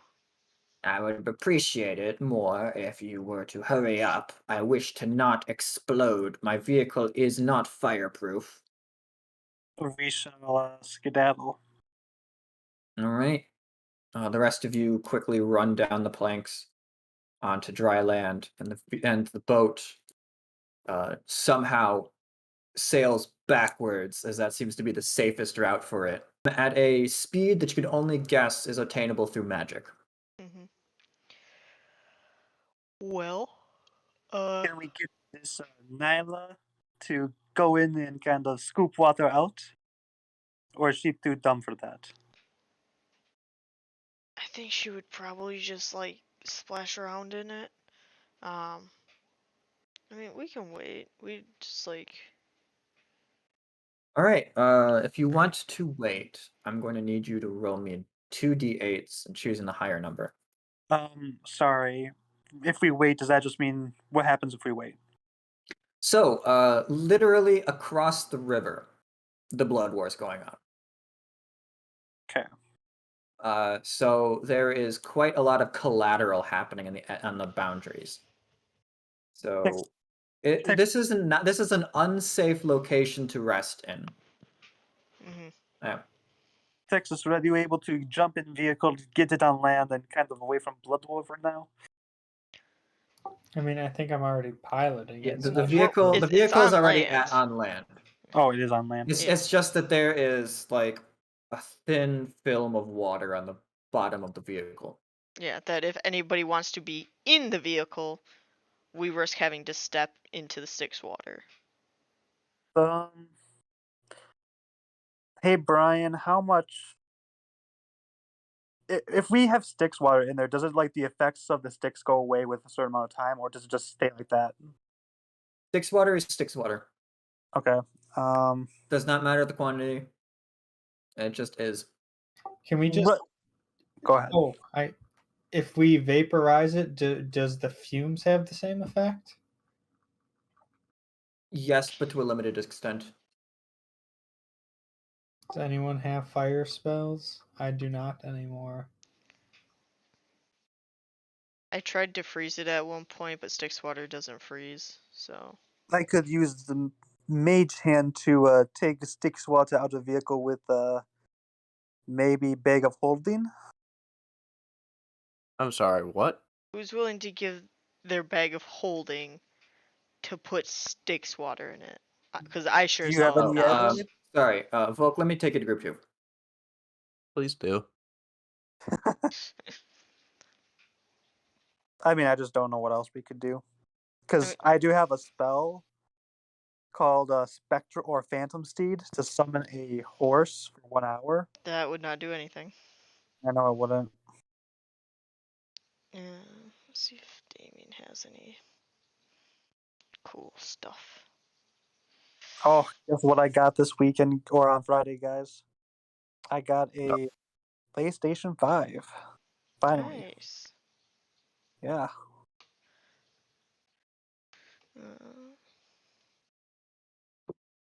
I would appreciate it more if you were to hurry up. I wish to not explode. My vehicle is not fireproof. we shall skedaddle. All right. The rest of you quickly run down the planks onto dry land, and the boat somehow sails backwards, as that seems to be the safest route for it, at a speed that you can only guess is attainable through magic. Mm-hmm. Well, Can we get this Nyla to go in and kind of scoop water out? Or is she too dumb for that? I think she would probably just like splash around in it. I mean, we can wait. We just like. All right. If you want to wait, I'm going to need you to roll me 2d8s and choosing the higher number. Sorry. If we wait, does that just mean what happens if we wait? So, literally across the river, the blood war is going on. Okay. So there is quite a lot of collateral happening on the boundaries. So this is an unsafe location to rest in. Mm-hmm. Yeah. Texas, are you able to jump in vehicle, get it on land, and kind of away from Bloodwolf now? I mean, I think I'm already piloting Yeah, it. the so I should vehicle be- the It's vehicle is on already land. on land. Oh, it is on land. Yeah. It's just that there is like a thin film of water on the bottom of the vehicle. Yeah, that if anybody wants to be in the vehicle, we risk having to step into the Styx water. Hey Brian, how much? If we have Styx water in there, does it like the effects of the Styx go away with a certain amount of time, or does it just stay like that? Styx water is Styx water. Okay. Does not matter the quantity. It just is. Can we just? Go ahead. Oh, if we vaporize it, does the fumes have the same effect? Yes, but to a limited extent. Does anyone have fire spells? I do not anymore. I tried to freeze it at one point, but Styx water doesn't freeze, so. I could use the mage hand to take Styx water out of the vehicle with maybe bag of holding. I'm sorry, what? Who's willing to give their bag of holding to put Styx water in it. Because I sure Do as you have hell any don't. Adelaide? Sorry, Volk, let me take you to group 2. Please do. I mean, I just don't know what else we could do. Because mean- I do have a spell called Spectre or Phantom Steed to summon a horse for 1 hour. That would not do anything. I know it wouldn't. Let's see if Damien has any cool stuff. Oh, guess what I got this weekend or on Friday, guys? I got a PlayStation 5. Finally. Nice. Yeah. Uh,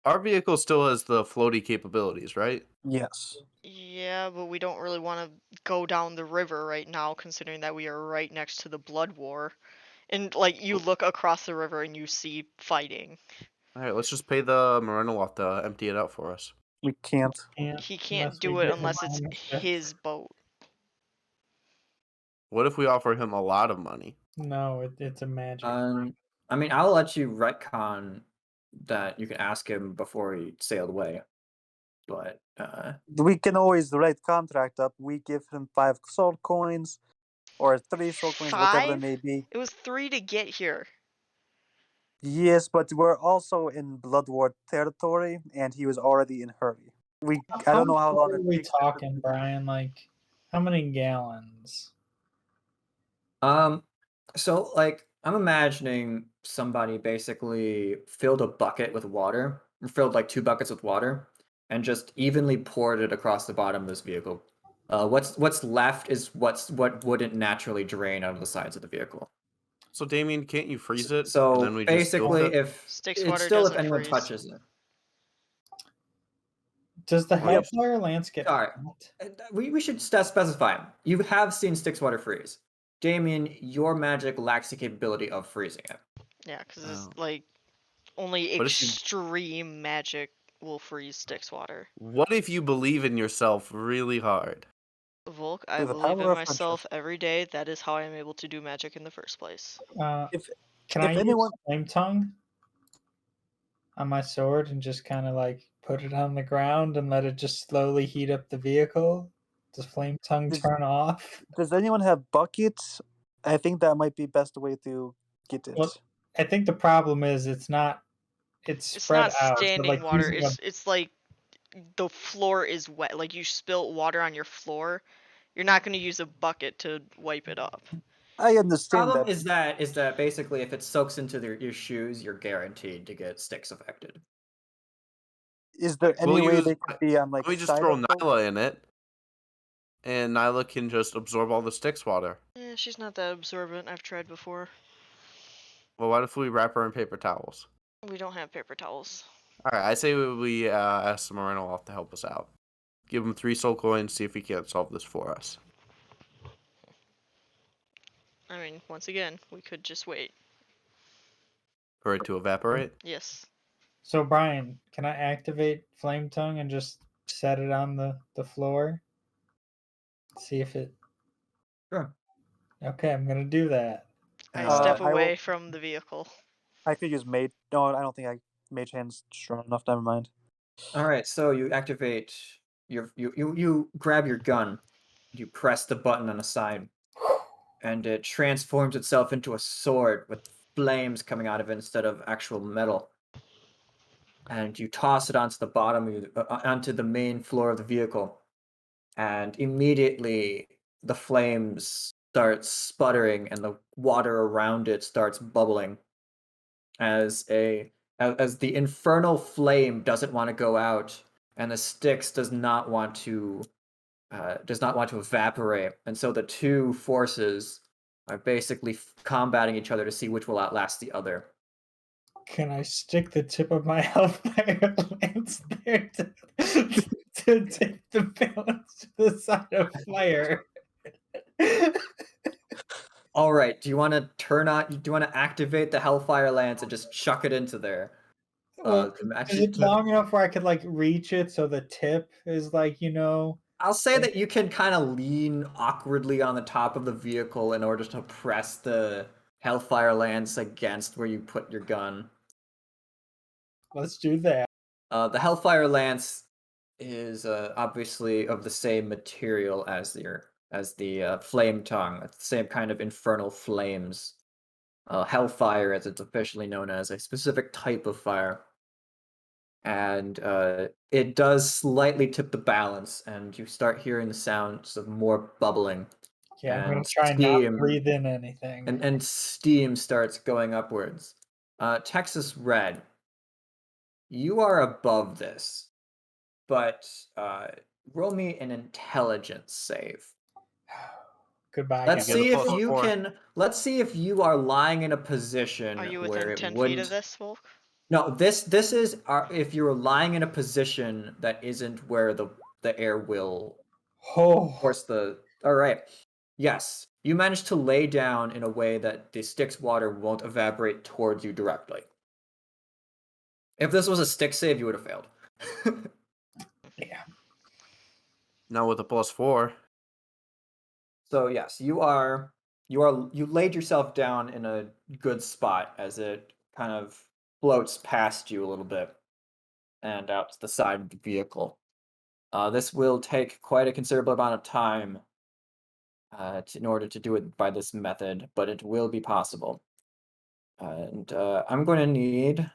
Our vehicle still has the floaty capabilities, right? Yes. yeah, but we don't really want to go down the river right now, considering that we are right next to the Blood War. And, like, you look across the river and you see fighting. All right, let's just pay the Marinoff to empty it out for us. We can't. He can't unless we do it give him unless it's ownership. his boat. What if we offer him a lot of money? No, it's a magic. I mean, I'll let you retcon that you can ask him before he sailed away. But We can always write contract up. We give him 5 soul coins or 3 soul coins, whatever it 5? may be. It was 3 to get here. Yes, but we're also in Blood War territory, and he was already in hurry. I don't know how long are it we takes. talking, Brian? Like, how many gallons? so like I'm imagining somebody basically filled a bucket with water, or filled like 2 buckets with water, and just evenly poured it across the bottom of this vehicle. What's left is what wouldn't naturally drain out of the sides of the vehicle. So, Damien, can't you freeze it? So and then we basically, just if Styx it's water still if doesn't anyone freeze. touches it. Does the Yep. Hellfire lance get Sorry. hot? We should specify. You have seen Styxwater freeze. Damien, your magic lacks the capability of freezing it. Yeah, because it's Oh. like only What if you- extreme magic will freeze Styx water. What if you believe in yourself really hard? Volk, I Through the believe power in of friendship. myself every day. That is how I am able to do magic in the first place. If Can if I anyone- use Flame Tongue on my sword and just kind of like put it on the ground and let it just slowly heat up the vehicle? Does Flame Tongue Does- turn off? Does anyone have buckets? I think that might be best way to get it. Well, I think the problem is it's not. It's It's spread not out. so, standing like, water. using a- It's like the floor is wet. Like you spilt water on your floor. You're not going to use a bucket to wipe it up. I understand Problem that. is that basically if it soaks into your shoes, you're guaranteed to get Styx affected. Is there any We'll way use- they could be on like Let me just side throw of boat? Nyla in it, and Nyla can just absorb all the Styx water. Eh, she's not that absorbent. I've tried before. Well, what if we wrap her in paper towels? We don't have paper towels. All right, I say we ask the Marinoff to help us out. Give him 3 soul coins, see if he can't solve this for us. I mean, once again, we could just wait. For it to evaporate? Yes. So Brian, can I activate Flame Tongue and just set it on the floor? See if it. Sure. Okay, I'm gonna do that. I Uh, step I will- away from the vehicle. I could use mage. No, I don't think mage hand's strong enough. Never mind. All right, so you activate you grab your gun, you press the button on the side, and it transforms itself into a sword with flames coming out of it instead of actual metal. And you toss it onto the bottom, onto the main floor of the vehicle, and immediately the flames start sputtering and the water around it starts bubbling as the infernal flame doesn't want to go out and the Styx does not want to evaporate, and so the two forces are basically combating each other to see which will outlast the other. Can I stick the tip of my Hellfire lance there to tip the balance to the side of fire? All right, do you want to activate the Hellfire Lance and just chuck it into there? Well, To match is it it to- long enough where I could like reach it so the tip is like, you know? I'll say that you can kind of lean awkwardly on the top of the vehicle in order to press the Hellfire Lance against where you put your gun. Let's do that. The Hellfire Lance is obviously of the same material as the Flame Tongue. It's the same kind of infernal flames. Hellfire, as it's officially known as, a specific type of fire. And it does slightly tip the balance, and you start hearing the sounds of more bubbling. Yeah, I'm gonna And try not steam. to breathe in anything. And steam starts going upwards. Texas Red, you are above this, but roll me an intelligence save. Goodbye, Let's guys. see if +4. you can. Let's see if you are lying in a position Are you where within it 10 feet wouldn't. of this, Volk? No, this is if you're lying in a position that isn't where the air will Oh, force the. All right. Yes, you managed to lay down in a way that the stick's water won't evaporate towards you directly. If this was a stick save, you would have failed. yeah. Now with a +4. So yes, you laid yourself down in a good spot as it kind of floats past you a little bit and out to the side of the vehicle. This will take quite a considerable amount of time in order to do it by this method, but it will be possible. And I'm going to need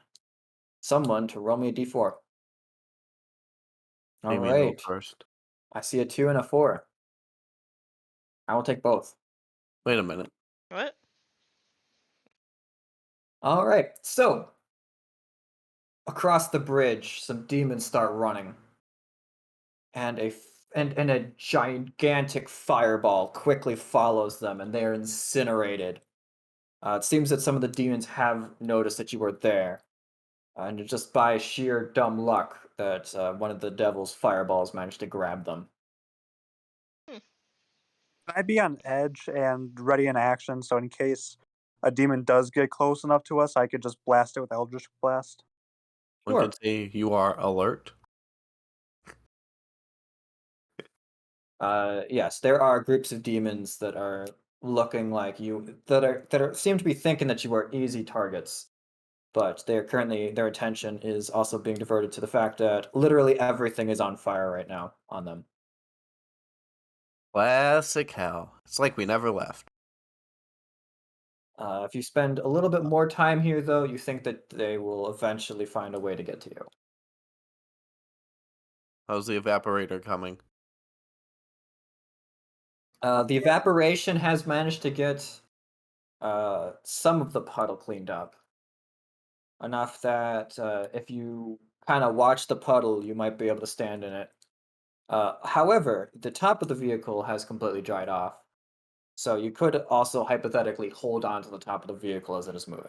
someone to roll me a d4. All Leave me go right. first. I see a 2 and a 4. I will take both. Wait a minute. What? All right. So, across the bridge, some demons start running. And a gigantic fireball quickly follows them, and they are incinerated. It seems that some of the demons have noticed that you were there. And just by sheer dumb luck that one of the devil's fireballs managed to grab them. Can I be on edge and ready in action, so in case a demon does get close enough to us, I could just blast it with Eldritch Blast? One Sure. could say you are alert. Yes, there are groups of demons that are looking like you, that seem to be thinking that you are easy targets. But they're currently, their attention is also being diverted to the fact that literally everything is on fire right now on them. Classic hell. It's like we never left. If you spend a little bit more time here, though, you think that they will eventually find a way to get to you. How's the evaporator coming? The evaporation has managed to get some of the puddle cleaned up. Enough that if you kind of watch the puddle, you might be able to stand in it. However, the top of the vehicle has completely dried off. So you could also hypothetically hold on to the top of the vehicle as it is moving.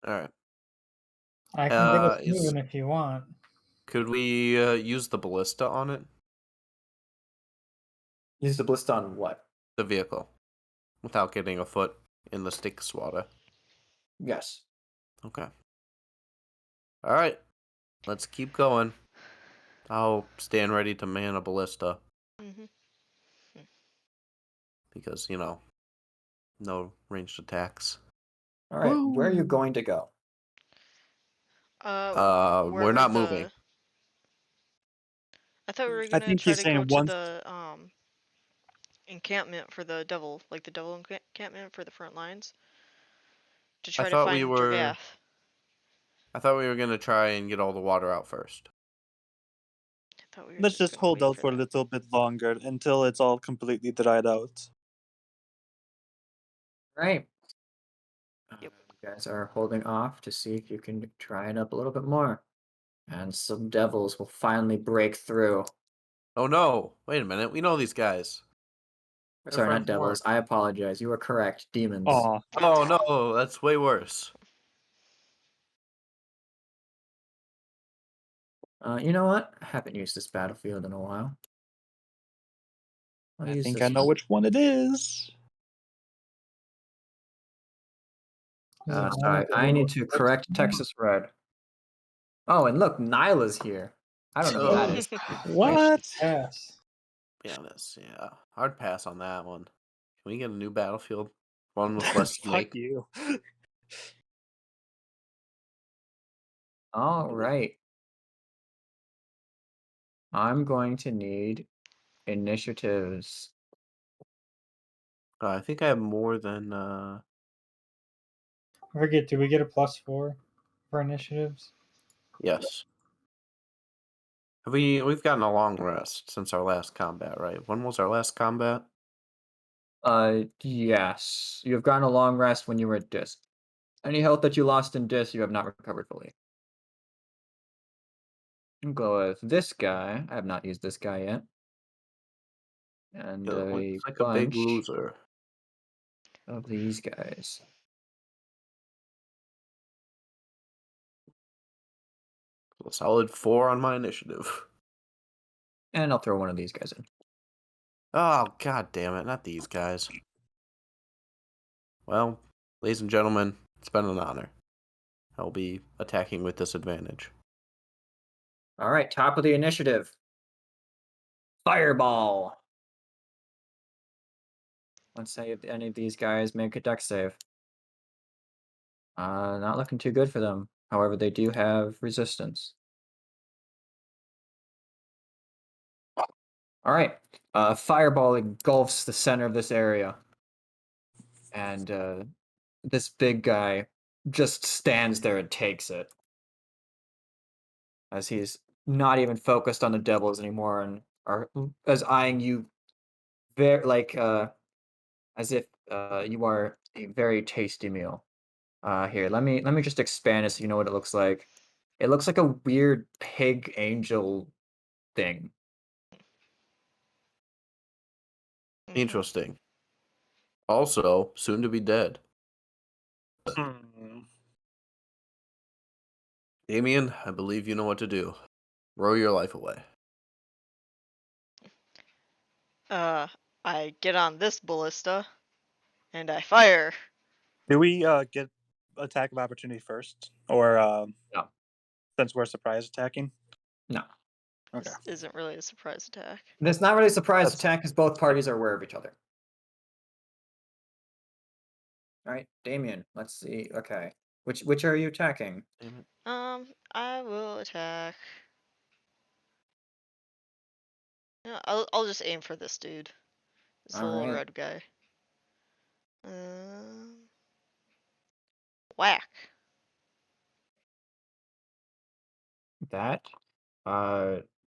All right. I can get us is- moving if you want. Could we use the ballista on it? Use the ballista on what? The vehicle. Without getting a foot in the stick's water. Yes. Okay. All right. Let's keep going. I'll stand ready to man a ballista. Mm-hmm. Because, no ranged attacks. All right. Where are you going to go? We're wherever not moving. I thought we were I gonna think try he's to go saying to once- the encampment for the devil, like the devil encampment for the front lines, to try to thought find we were- Dragath. I thought we were going to try and get all the water out first. I thought we were Let's just gonna hold wait out for a that. little bit longer until it's all completely dried out. Right. Yep. You guys are holding off to see if you can dry it up a little bit more. And some devils will finally break through. Oh no! Wait a minute. We know these guys. They're Sorry, from not devils. Mark. I apologize. You are correct. Demons. Aw. Oh no! That's way worse. You know what? I haven't used this battlefield in a while. I'll I use think this I know one. which one it is. Sorry, I need to correct Texas Red. Oh, and look, Nyla's here. I don't know who that is. What? Yes. Be honest, yeah. Hard pass on that one. Can we get a new battlefield? One with less Fuck snake. you. All right. I'm going to need initiatives. I think I have more than. I forget, do we get a +4 for initiatives? Yes. We've gotten a long rest since our last combat, right? When was our last combat? Yes. You have gotten a long rest when you were at Disc. Any health that you lost in Disc, you have not recovered fully. I'll go with this guy. I have not used this guy yet. And Yeah, a looks like a big bunch loser. of these guys. A solid 4 on my initiative. And I'll throw one of these guys in. Oh, god damn it, not these guys. Well, ladies and gentlemen, it's been an honor. I'll be attacking with disadvantage. All right, top of the initiative. Fireball. Let's say if any of these guys make a dex save. Not looking too good for them. However, they do have resistance. All right. Fireball engulfs the center of this area. And this big guy just stands there and takes it. As he's not even focused on the devils anymore and as eyeing you very as if you are a very tasty meal. Here, let me just expand it so you know what it looks like. It looks like a weird pig angel thing. Mhm. Interesting. Also, soon to be dead. Hmm. Damien, I believe you know what to do. Row your life away. I get on this ballista and I fire. Do we get attack of opportunity first, or No. since we're surprise attacking? No. Okay. This isn't really a surprise attack. That's not really a surprise That's- attack because both parties are aware of each other. All right, Damien, let's see. Okay. Which are you attacking? Damn it. I will attack. Yeah, I'll just aim for this dude. This All little right. red guy. Whack. That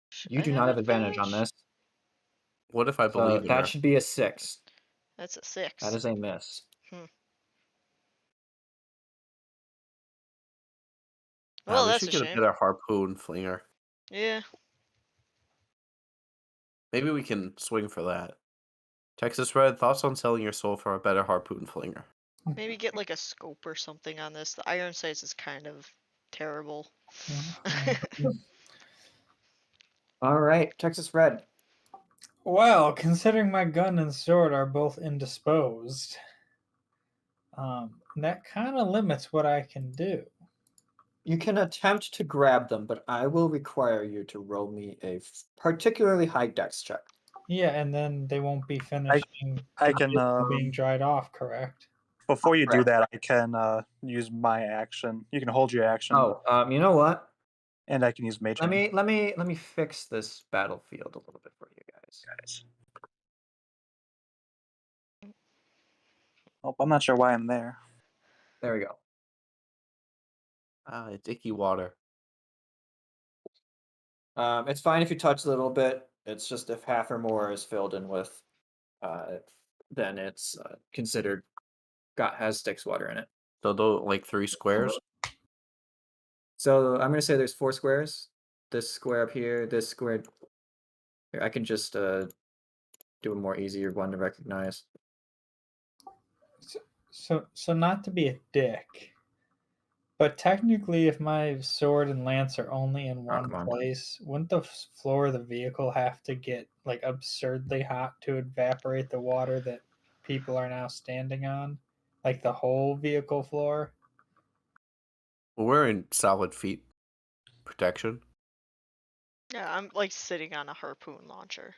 Should you I do not have advantage on advantage? this. What if I So believe in that her? should be a 6. That's a 6. That is a miss. Well, we that's should a get a shame. better harpoon flinger. Yeah. Maybe we can swing for that. Texas Red, thoughts on selling your soul for a better harpoon flinger? Maybe get like a scope or something on this. The iron sights is kind of terrible. All right, Texas Red. Well, considering my gun and sword are both indisposed, that kind of limits what I can do. You can attempt to grab them, but I will require you to roll me a particularly high dex check. Yeah, and then they won't be finishing I can being dried off, correct? before you do Correct. that, I can use my action. You can hold your action, Oh, you know what? and I can use mage Let hand. me fix this battlefield a little bit for you guys. Oh, I'm not sure why I'm there. There we go. It's icky water. It's fine if you touch a little bit. It's just if half or more is filled in with, then it's considered has Styx water in it. So those like 3 squares. So I'm gonna say there's 4 squares. This square up here, this square. Here, I can just do a more easier one to recognize. So not to be a dick, but technically, if my sword and lance are only in one come on. place, wouldn't the floor of the vehicle have to get like absurdly hot to evaporate the water that people are now standing on, like the whole vehicle floor? Well, we're in solid feet protection. Yeah, I'm like sitting on a harpoon launcher.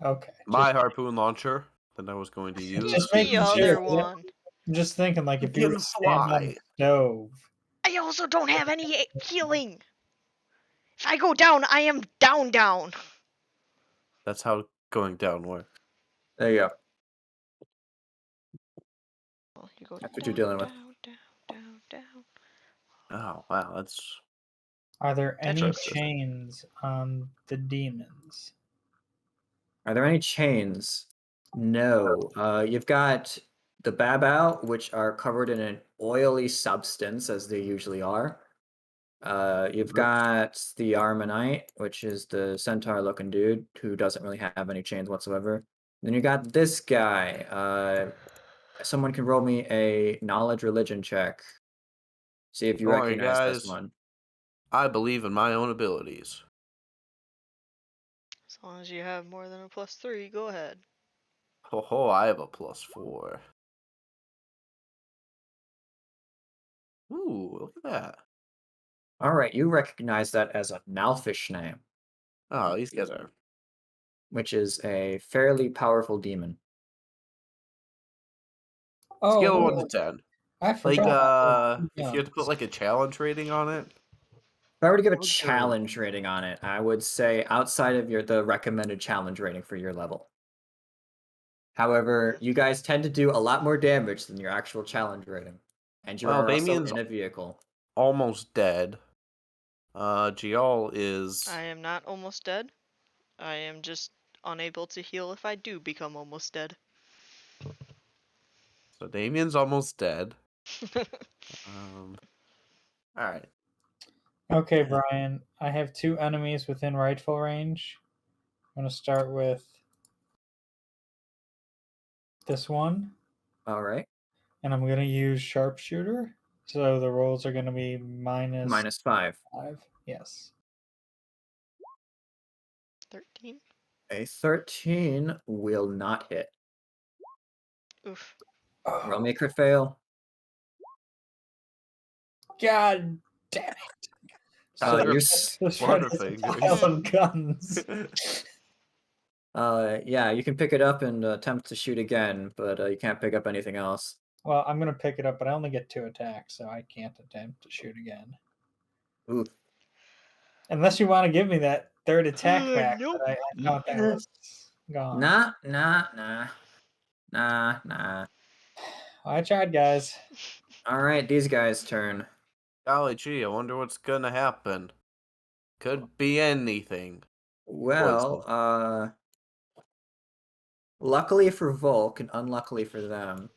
Okay, My just harpoon launcher than I was going to use. Just Get making the sure. other Yeah. one. I'm just thinking, like, You if you were can to stand on fly. the stove. I also don't have any healing. If I go down, I am down. That's how going down works. There you go. Well, you go That's what you're dealing with. down. Oh wow, that's Are there any Interesting. chains on the demons? Are there any chains? No. You've got the Babao, which are covered in an oily substance, as they usually are. You've got the Armanite, which is the centaur-looking dude who doesn't really have any chains whatsoever. Then you got this guy. Someone can roll me a knowledge religion check. See if you Don't worry, recognize this guys. one. I believe in my own abilities. As long as you have more than a +3, go ahead. Ho ho, I have a +4. Ooh, look at that. All right, you recognize that as a Nalfish name, Oh, these guys are. which is a fairly powerful demon. Oh, Scale of 1 to look, 10. I Like, forgot. if you had to put like a challenge rating on it, If I were to give a What would you- challenge rating on it, I would say outside of the recommended challenge rating for your level. However, you guys tend to do a lot more damage than your actual challenge rating, and you Well, are also Damien's- in a vehicle. almost dead. Gial is. I am not almost dead. I am just unable to heal if I do become almost dead. So Damien's almost dead. Alright. Okay, Brian. I have 2 enemies within rifle range. I'm going to start with this one, All right, and I'm going to use sharpshooter. So the rolls are going to be -5. -5. Yes. 13. A 13 will not hit. Oof. Roll me a crit fail. God damn it. Uh, So you're let's try this Butterfingers. pile of guns. Yeah, you can pick it up and attempt to shoot again, but you can't pick up anything else. Well, I'm going to pick it up, but I only get 2 attacks, so I can't attempt to shoot again. Oof. Unless you want to give me that 3rd attack back, Nope. but I thought that was gone. Nah. I tried, guys. All right, these guys' turn. Golly gee, I wonder what's gonna happen. Could be anything. Well, luckily for Volk and unluckily for them,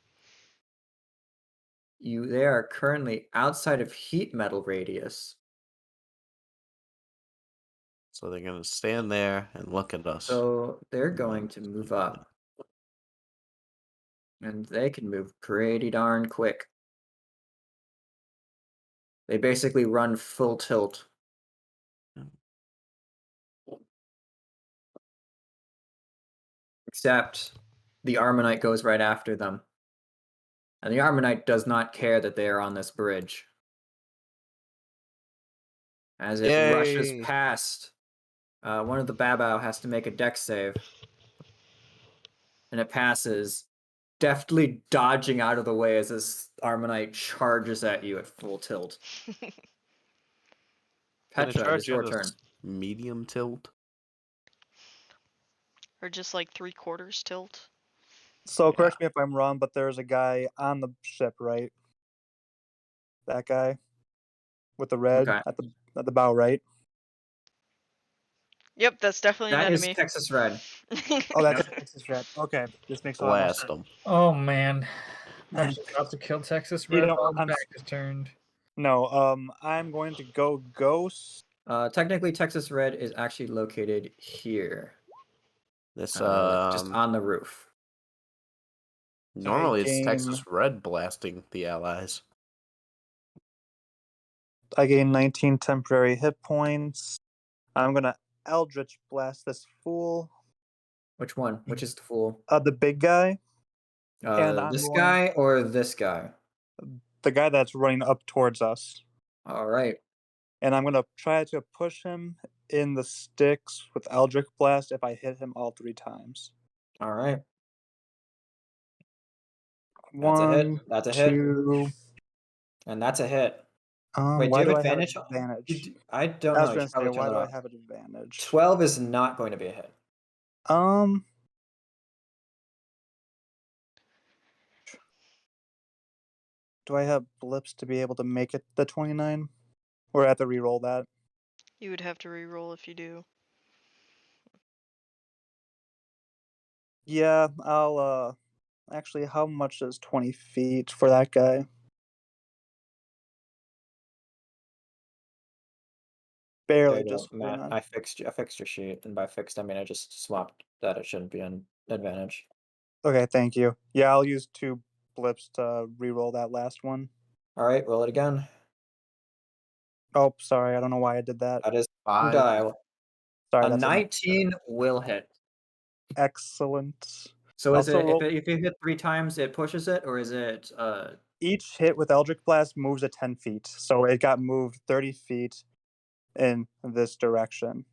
they are currently outside of heat metal radius. So they're gonna stand there and look at us. So they're going to move up. And they can move pretty darn quick. They basically run full tilt. Except the Armanite goes right after them. And the Armanite does not care that they are on this bridge. As it rushes Yay. past, one of the Babao has to make a dex save. And it passes, deftly dodging out of the way as this Armanite charges at you at full tilt. Can I Petra, charge it's you your at a turn. medium tilt? Or just like 3/4 tilt. So correct me if I'm wrong, but there's a guy on the ship, right? That guy with the red Okay. at the bow, right? Yep, that's definitely That an is enemy. Texas Red. Oh, that's Yep. Texas Red. Okay, this makes a lot more Blast sense. them. Oh, man. I was about to kill Texas You Red. know, All the I'm back is turned. No, I'm going to go ghost. Technically, Texas Red is actually located here. This Just on the roof. normally it's gain- Texas Red blasting the allies. I gain 19 temporary hit points. I'm gonna Eldritch blast this fool. Which one? Which is the fool? The big guy, And I'm This going- guy or this guy? the guy that's running up towards us. All right. And I'm gonna try to push him in the sticks with Eldritch blast if I hit him all 3 times. All right. That's a hit. One, That's a hit. 2. And that's a hit. Wait, do Why you do have I have advantage? advantage? I don't I know. was You gonna should say, probably turn why that do I off. have an advantage? 12 is not going to be a hit. Um, do I have blips to be able to make it the 29? Or I have to re-roll that? You would have to re-roll if you do. Yeah, I'll actually, how much is 20 feet for that guy? There Barely you go, just Matt. ran. I fixed your sheet, and by fixed I mean I just swapped that it shouldn't be an advantage. Okay, thank you. Yeah, I'll use 2 blips to re-roll that last one. All right, roll it again. Oh, sorry, I don't know why I did that. That is 5. dial. Sorry, A that's 19 will hit. excellent. So is Also it roll- if you hit 3 times it pushes it, or is it Each hit with Eldritch Blast moves it 10 feet, so it got moved 30 feet in this direction.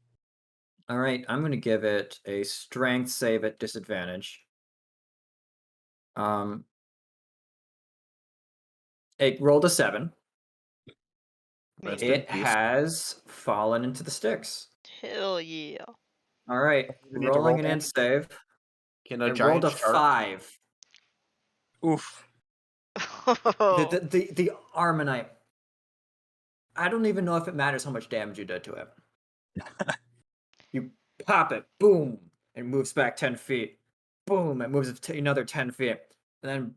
all right, I'm gonna give it a strength save at disadvantage. It rolled a 7. Rest in It peace. has fallen into the sticks. Hell yeah. All right, We need to roll rolling an in damage? save. Can a It rolled giant a shark? 5. Oof. The Armonite. I don't even know if it matters how much damage you did to it. You pop it, boom, it moves back 10 feet. Boom, it moves another 10 feet. And then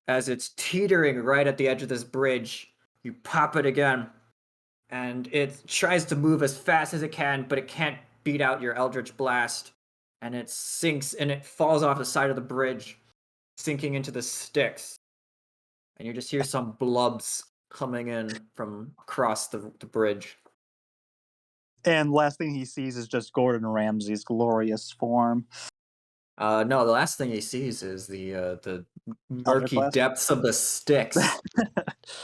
as it's teetering right at the edge of this bridge, you pop it again. And it tries to move as fast as it can, but it can't beat out your Eldritch Blast. And it sinks and it falls off the side of the bridge, sinking into the sticks. And you just hear some blubs coming in from across the bridge. And last thing he sees is just Gordon Ramsay's glorious form. No, the last thing he sees is the murky Blast? depths of the sticks.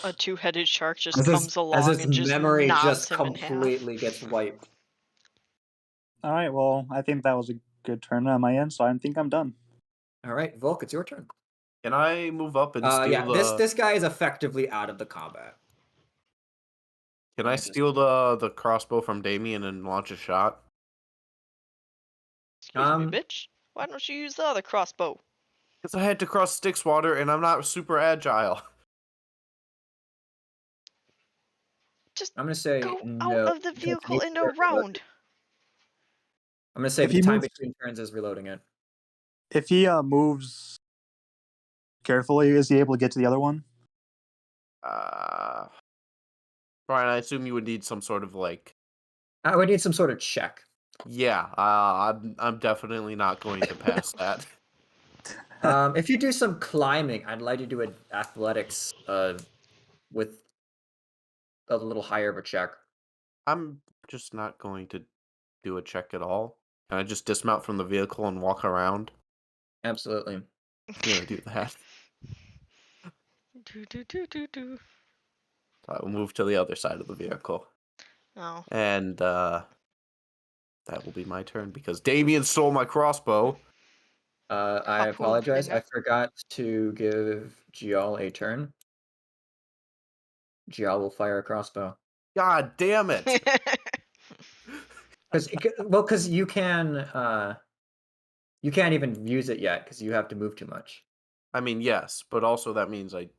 A two-headed shark just as comes his, along as his and just memory knobs just him in half. completely gets wiped. All right, well, I think that was a good turn on my end, so I think I'm done. All right, Volk, it's your turn. Can I move up and steal Yeah, the? this guy is effectively out of the combat. Can I steal the crossbow from Damien and launch a shot? Excuse me, bitch. Why don't you use the other crossbow? Because I had to cross Styx water and I'm not super agile. Just I'm gonna say go no. out of the vehicle and around. I'm gonna say If the he time moves- between turns is reloading it. If he moves carefully, is he able to get to the other one? Brian, I assume you would need some sort of like. I would need some sort of check. Yeah, I'm definitely not going to pass that. If you do some climbing, I'd like to do an athletics with a little higher of a check. I'm just not going to do a check at all. Can I just dismount from the vehicle and walk around? Absolutely. I'm gonna do that. Do. I will move to the other side of the vehicle. Oh. And that will be my turn because Damien stole my crossbow. I apologize. I forgot to give Gial a turn. Gial will fire a crossbow. God damn it! Because you can't even use it yet because you have to move too much. I mean, yes, but also that means I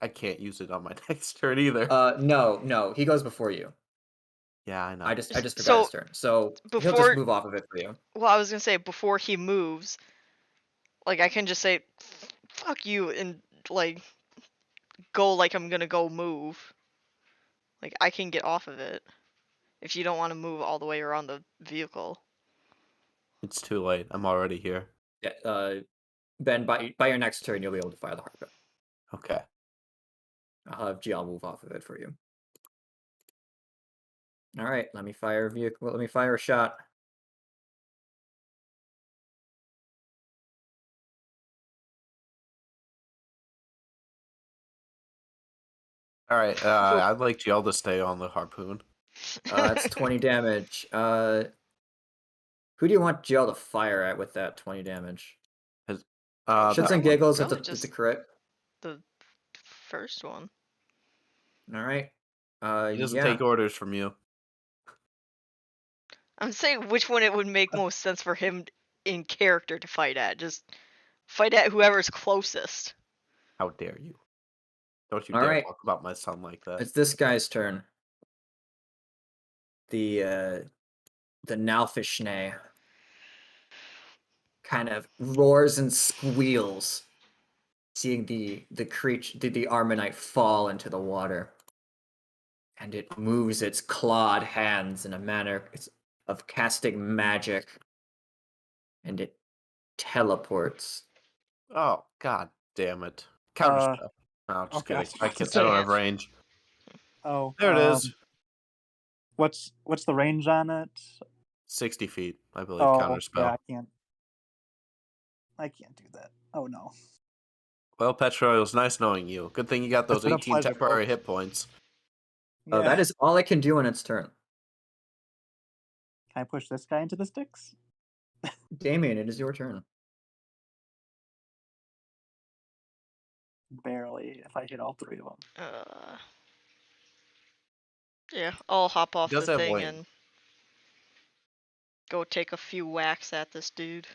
can't use it on my next turn either. No, he goes before you. Yeah, I know. I just forgot his turn, so he'll just move off of it for you. Well, I was gonna say before he moves, like I can just say, "Fuck you," and like go like I'm gonna go move. Like I can get off of it if you don't want to move all the way around the vehicle. It's too late. I'm already here. Yeah. Ben, by your next turn, you'll be able to fire the harpoon. Okay. I'll have Gial move off of it for you. All right, let me fire a vehicle. Let me fire a shot. All right. I'd like Jill to stay on the harpoon. That's 20 damage. Who do you want Jill to fire at with that 20 damage? Shits and giggles. It's a crit. first one. All right. He doesn't Yeah. take orders from you. I'm saying which one it would make most sense for him in character to fight at. Just fight at whoever's closest. How dare you? Don't you All dare right. talk about my son like that. It's this guy's turn. The Nalfishnay kind of roars and squeals, seeing the Armanite fall into the water. And it moves its clawed hands in a manner of casting magic. And it teleports. Oh, god damn it. Counter spell. No, just okay, I was kidding. about to I say. don't have range. Oh, There it is. What's the range on it? 60 feet, I believe. Oh, Counter spell. yeah, I can't do that. Oh no. Well, Petra, it was nice knowing you. Good thing you got those It's been a 18 pleasure, temporary folks. hit points. Yeah. That is all it can do on its turn. Can I push this guy into the sticks? Damien, it is your turn. Barely, if I hit all three of them. Yeah, I'll hop off does the have thing land. and go take a few whacks at this dude.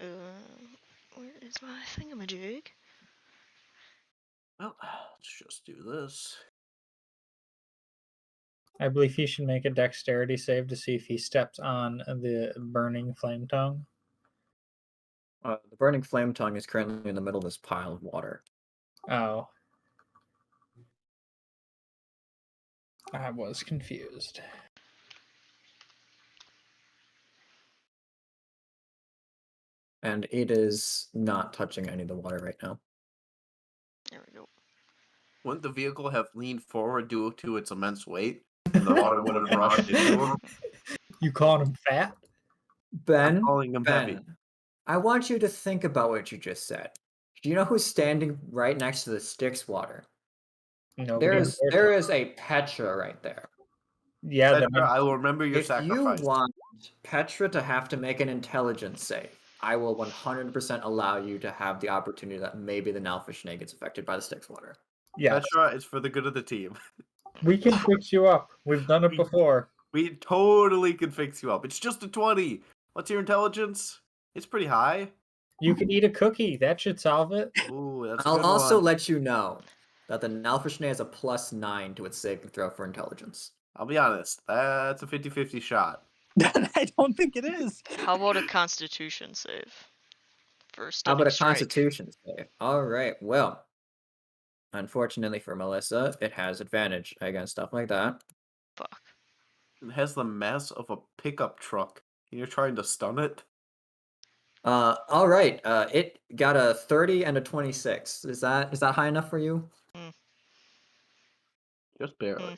Where is my thingamajig? Well, let's just do this. I believe he should make a dexterity save to see if he steps on the burning flame tongue. The burning flame tongue is currently in the middle of this pile of water. Oh. I was confused. And it is not touching any of the water right now. There we go. Wouldn't the vehicle have leaned forward due to its immense weight? And the water would have rushed into him? You calling him fat? Ben, Calling him heavy. I want you to think about what you just said. Do you know who's standing right next to the Styx water? Nobody. There is a Petra right there. Yeah, Petra, I will remember your If sacrifice. you want Petra to have to make an intelligence save, I will 100% allow you to have the opportunity that maybe the Nalfishnay gets affected by the Styx water. yeah. Petra, it's for the good of the team. We can fix you up. We've done it before. We totally can fix you up. It's just a 20. What's your intelligence? It's pretty high. You can eat a cookie. That should solve it. Ooh, that's a I'll good also one. let you know that the Nalfishnay has a +9 to its saving throw for intelligence. I'll be honest. That's a 50-50 shot. I don't think it is. How about a Constitution save? For How stunning about a strike? Constitution save? All right. Well, unfortunately for Melissa, it has advantage against stuff like that. Fuck. It has the mass of a pickup truck. You're trying to stun it? All right. It got a 30 and a 26. Is that high enough for you? Just barely.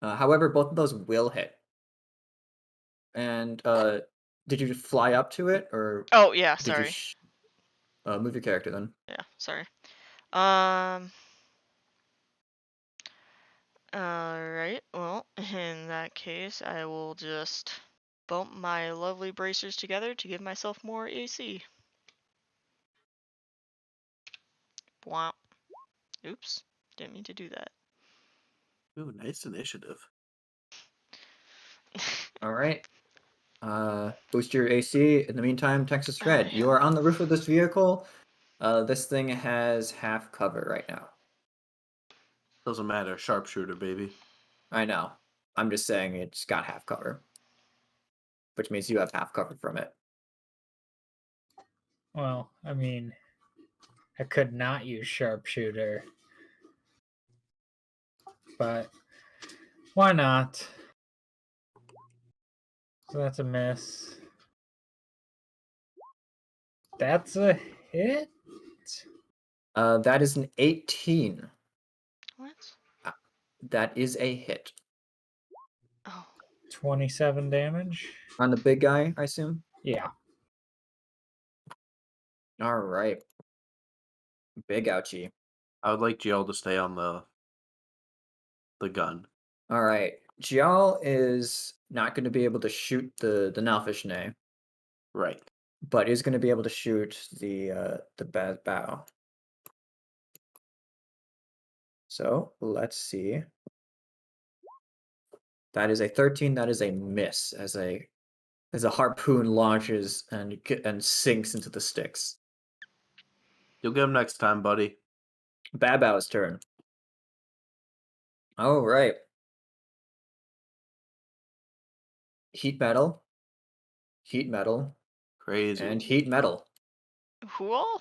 However, both of those will hit. And did you fly up to it, or Oh yeah, did sorry. you move your character then? Yeah, sorry. Alright, well, in that case, I will just bump my lovely bracers together to give myself more AC. Wow. Oops, didn't mean to do that. Ooh, nice initiative. All right. Boost your AC. In the meantime, Texas Red, you are on the roof of this vehicle. This thing has half cover right now. Doesn't matter. Sharpshooter, baby. I know. I'm just saying it's got half cover, which means you have half cover from it. Well, I mean, I could not use sharpshooter, but why not? So that's a miss. That's a hit. That is an 18. What? That is a hit. Oh. 27 damage. On the big guy, I assume? Yeah. All right. Big ouchie. I would like Jill to stay on the gun. All right. Jial is not going to be able to shoot the Nalfishnay. Right. but is going to be able to shoot the bow. So let's see. That is a 13. That is a miss as a harpoon launches and sinks into the sticks. You'll get him next time, buddy. Babow's turn. All right. Heat metal, Crazy. and heat metal. Who all?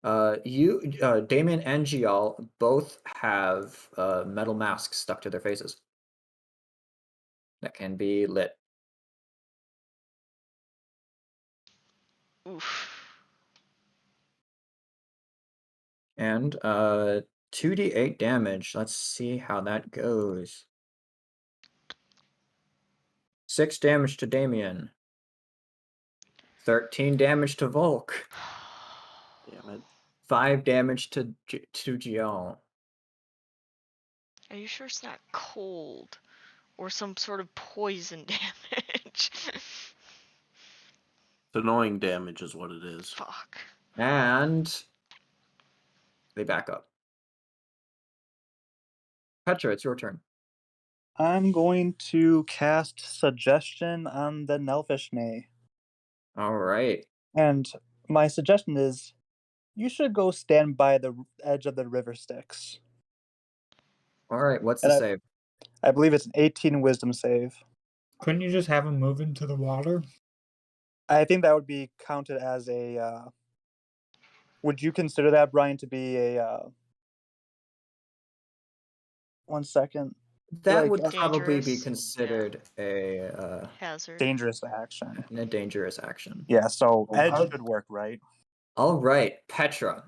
Damien and Gial both have metal masks stuck to their faces that can be lit. Oof. And 2d8 damage. Let's see how that goes. 6 damage to Damien. 13 damage to Volk. Damn it. 5 damage to Gial. Are you sure it's not cold? Or some sort of poison damage? It's annoying damage is what it is. Fuck. And they back up. Petra, it's your turn. I'm going to cast Suggestion on the Nelfishney. All right. And my suggestion is you should go stand by the edge of the river Styx. All right. What's And the save? I believe it's an 18 wisdom save. Couldn't you just have him move into the water? I think that would be counted as a. Would you consider that, Brian, to be a? 1 second. That like, would probably be dangerous, considered a Hazard. Dangerous action. dangerous action. Yeah, so Oh, edge how- should work, right? All right, Petra.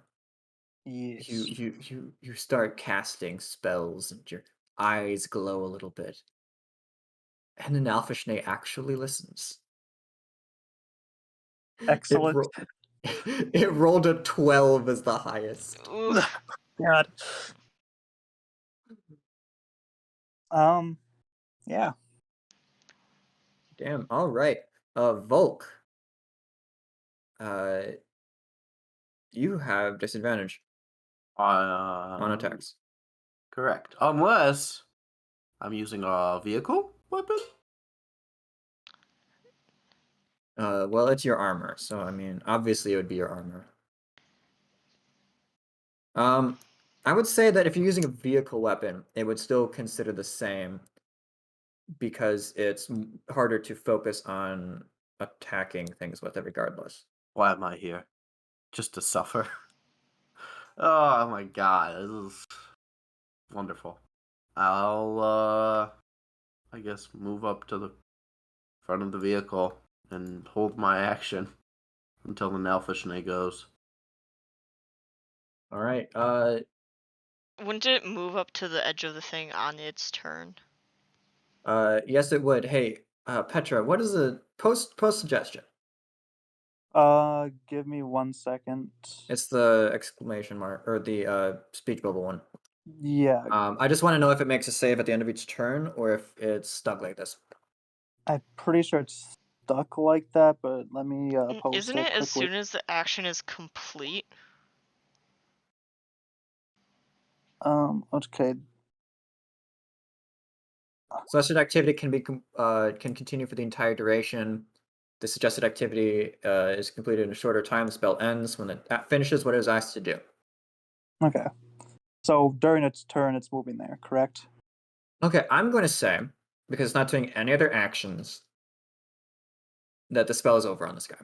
Yes. You start casting spells and your eyes glow a little bit. And an Alphishne actually listens. Excellent. It rolled a 12 as the highest. Oof. God. Yeah. Damn. All right. Volk. You have disadvantage on attacks. Correct. Unless I'm using a vehicle weapon? Well, it's your armor, so I mean, obviously it would be your armor. I would say that if you're using a vehicle weapon, it would still consider the same because it's harder to focus on attacking things with it regardless. Why am I here? Just to suffer? Oh my god, this is wonderful. I'll, I guess move up to the front of the vehicle and hold my action until the Nelfishne goes. All right. Wouldn't it move up to the edge of the thing on its turn? Yes, it would. Hey, Petra, what is a post suggestion? Give me 1 second. It's the exclamation mark or the speech bubble one. Yeah, I just want to know if it makes a save at the end of each turn or if it's stuck like this. I'm pretty sure it's stuck like that, but let me post Isn't it it as quickly. soon as the action is complete? Okay. Suggested activity can continue for the entire duration. The suggested activity is completed in a shorter time. The spell ends when it finishes what it was asked to do. Okay. So during its turn, it's moving there, correct? Okay, I'm going to say, because it's not doing any other actions, that the spell is over on this guy.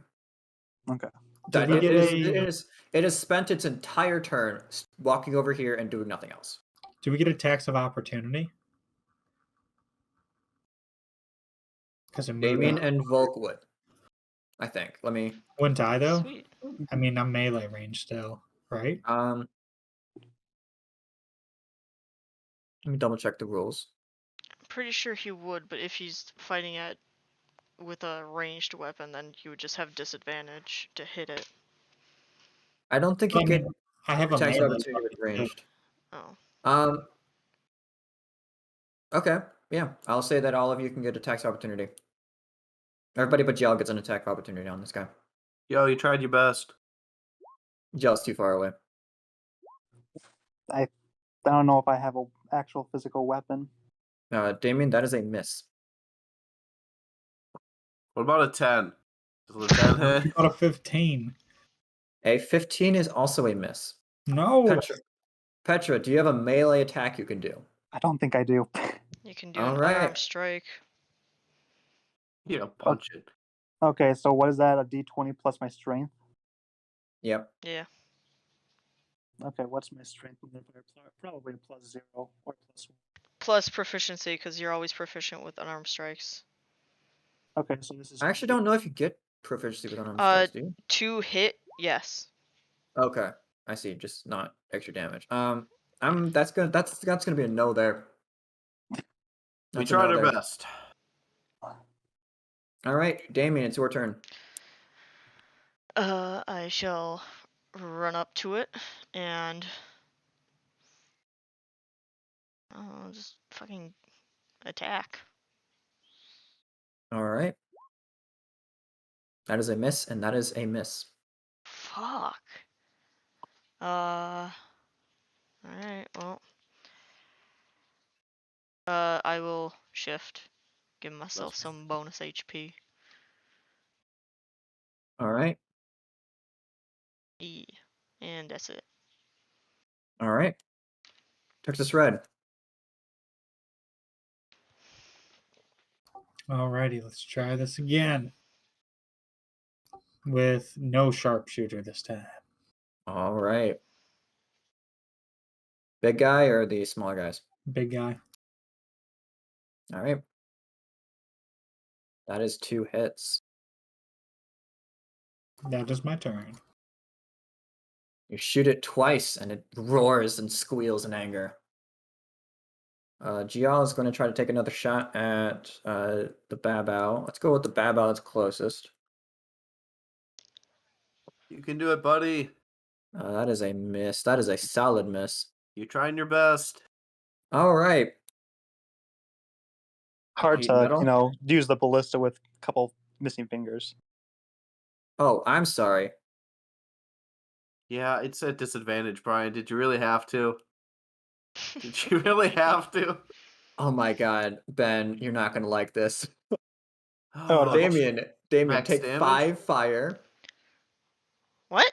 Okay. That we it get it has spent its entire turn walking over here and doing nothing else. Do we get attacks of opportunity? Because it moved Damien up. and Volk would, I think. Let me Wouldn't I though? Sweet. I mean, I'm melee range still, right? let me double check the rules. I'm pretty sure he would, but if he's fighting it with a ranged weapon, then he would just have disadvantage to hit it. I don't think I you get mean, I have a attacks of melee opportunity with weapon, too. ranged. Oh. Okay, yeah, I'll say that all of you can get attacks of opportunity. Everybody but Gel gets an attack of opportunity on this guy. Yo, you tried your best. Gel's too far away. I don't know if I have an actual physical weapon. Damien, that is a miss. What about a 10? Does a 10 hit? What about a 15? A 15 is also a miss. No. Petra, do you have a melee attack you can do? I don't think I do. You can do All an right. unarmed strike. Yeah, punch it. Okay, so what is that? A d20 plus my strength? Yep. Yeah. Okay, what's my strength modifier? Probably a +0 or +1. Plus proficiency, because you're always proficient with unarmed strikes. Okay, so this is. I actually don't know if you get proficiency with unarmed strikes, do you? 2 hit, yes. Okay, I see. Just not extra damage. That's gonna be a no there. We That's a tried no our there. best. All right, Damien, it's your turn. I shall run up to it and just fucking attack. All right. That is a miss, and that is a miss. Fuck. Alright, well. I will shift. Give myself some bonus HP. All right. E. And that's it. All right. Texas Red. Alrighty, let's try this again. With no sharpshooter this time. All right. Big guy or the smaller guys? Big guy. All right. That is 2 hits. That is my turn. You shoot it twice, and it roars and squeals in anger. Gial is going to try to take another shot at the Babao. Let's go with the Babao that's closest. You can do it, buddy. That is a miss. That is a solid miss. You're trying your best. All right. Hard Heat to, metal? use the ballista with a couple missing fingers. Oh, I'm sorry. Yeah, it's at disadvantage, Brian. Did you really have to? Did you really have to? Oh my god, Ben, you're not going to like this. Oh, Damien, Max take damage? 5 fire. What?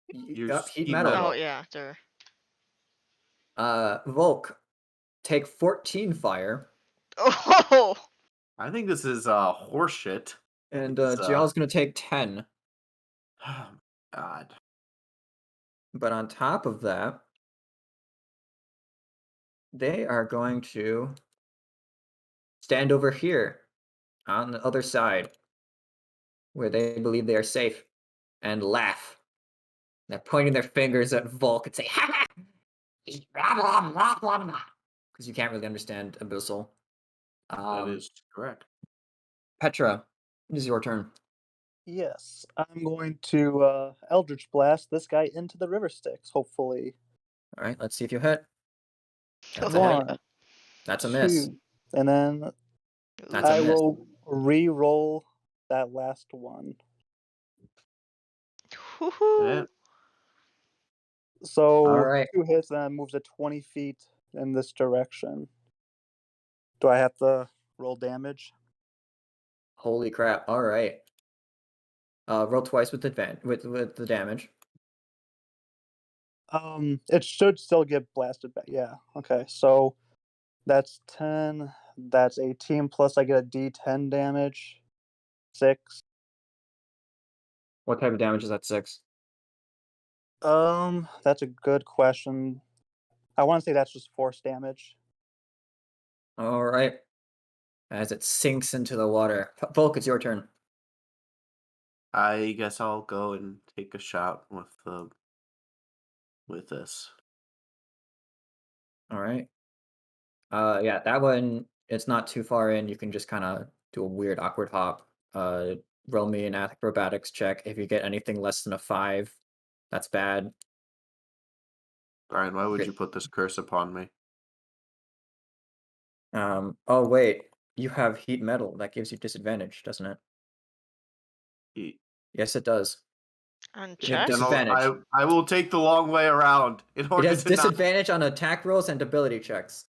You're Heat heat metal. metal. Oh, yeah, there. Volk, take 14 fire. Oh! I think this is horseshit. And It's, Gial's going to take 10. God. But on top of that, they are going to stand over here on the other side where they believe they are safe and laugh. They're pointing their fingers at Volk and say, ha ha! Because you can't really understand Abyssal. That is correct. Petra, it is your turn. Yes, I'm going to Eldritch Blast this guy into the River Styx, hopefully. All right, let's see if you hit. That's a Oh, hit. yeah. That's a miss. 2, and then That's a I miss. will re-roll that last one. Woohoo! Yeah. So All right. 2 hits, and it moves at 20 feet in this direction. Do I have to roll damage? Holy crap! All right. Roll twice with with the damage. It should still get blasted back. Yeah. Okay. So that's 10. That's 18. Plus I get a D10 damage. 6. What type of damage is that? 6. That's a good question. I want to say that's just force damage. All right. As it sinks into the water, Volk, it's your turn. I guess I'll go and take a shot with this. All right. Yeah, that one. It's not too far in. You can just kind of do a weird, awkward hop. Roll me an acrobatics check. If you get anything less than a 5, that's bad. Brian, why would Okay. you put this curse upon me? Oh wait. You have heat metal. That gives you disadvantage, doesn't it? Eat. Yes, it does. On You have checks? disadvantage. I will take the long way around in It order has to not. disadvantage on attack rolls and ability checks.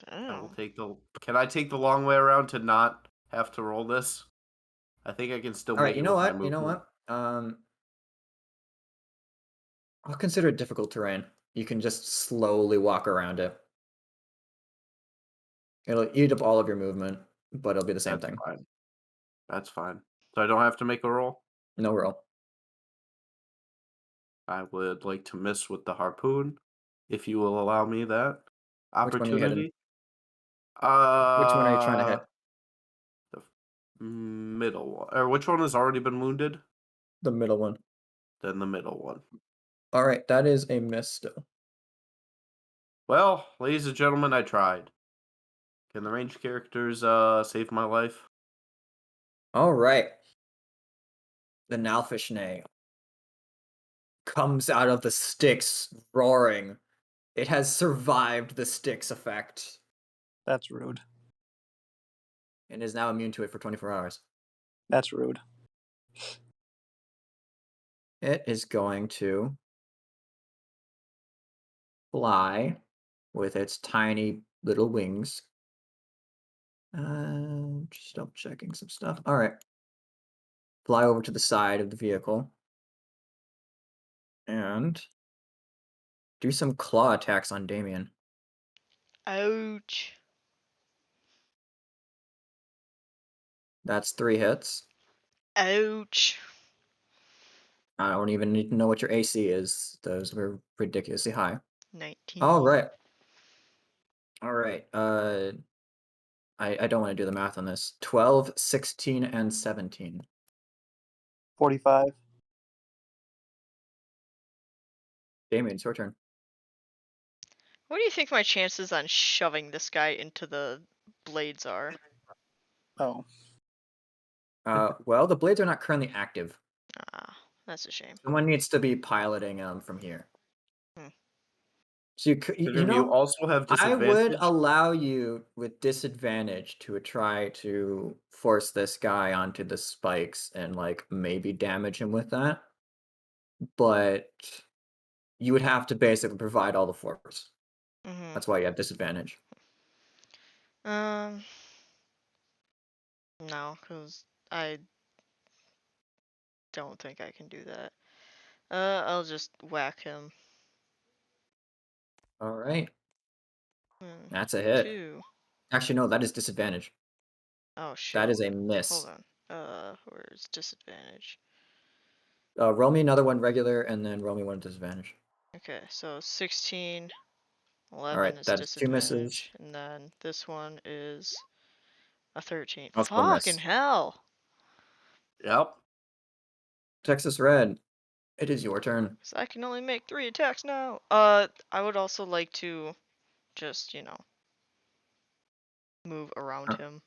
I will Damn. take the. Can I take the long way around to not have to roll this? I think I can still All right, make you it know with my what? You know movement. what? I'll consider it difficult terrain. You can just slowly walk around it. It'll eat up all of your movement, but it'll be the same That's thing. fine. That's fine. So I don't have to make a roll. No roll. I would like to miss with the harpoon, if you will allow me that Which one are you hitting? opportunity. Which one are you trying to hit? The middle one. Or which one has already been wounded? The middle one. Then the middle one. All right, that is a miss still. Well, ladies and gentlemen, I tried. Can the ranged characters save my life? All right. The Nalfishne comes out of the sticks roaring. It has survived the sticks effect That's rude. and is now immune to it for 24 hours. That's rude. It is going to fly with its tiny little wings. Just double checking some stuff. All right. Fly over to the side of the vehicle and do some claw attacks on Damien. Ouch. That's 3 hits. Ouch. I don't even need to know what your AC is. Those were ridiculously high. 19. All right. All right. I don't want to do the math on this. 12, 16, and 17. 45. Damien, it's your turn. What do you think my chances on shoving this guy into the blades are? Oh. Well, the blades are not currently active. Ah, that's a shame. Someone needs to be piloting from here. Hmm. So you know, also have I disadvantage. would allow you with disadvantage to try to force this guy onto the spikes and like maybe damage him with that. But you would have to basically provide all the force. Mm-hmm. That's why you have disadvantage. No, because I don't think I can do that. I'll just whack him. All right. Hmm. That's a hit. 2. Actually, no, that is disadvantage. Oh shit. That is a miss. Hold on. Where's disadvantage? Roll me another one regular, and then roll me one disadvantage. Okay, so 16, 11 Alright, is that is 2 misses. disadvantage, and then this one is a 13. Also a Fucking miss. hell! Yep. Texas Red, it is your turn. 'Cause I can only make 3 attacks now. I would also like to just, move around him.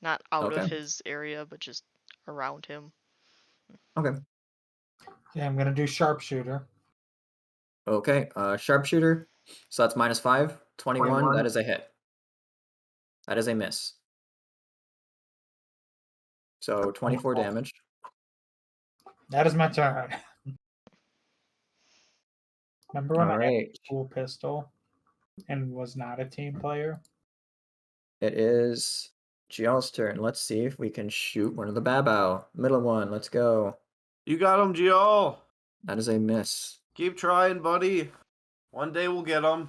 Not out of Okay. his area, but just around him. Okay. Yeah, I'm gonna do sharpshooter. Okay, sharpshooter. So that's -5. 21, that is a hit. That is a miss. So 24 damage. That is my turn. Remember when I had Alright. a cool pistol and was not a team player? It is Giel's turn. Let's see if we can shoot one of the Babao. Middle one, let's go. You got him, Gio. That is a miss. Keep trying, buddy. One day we'll get them.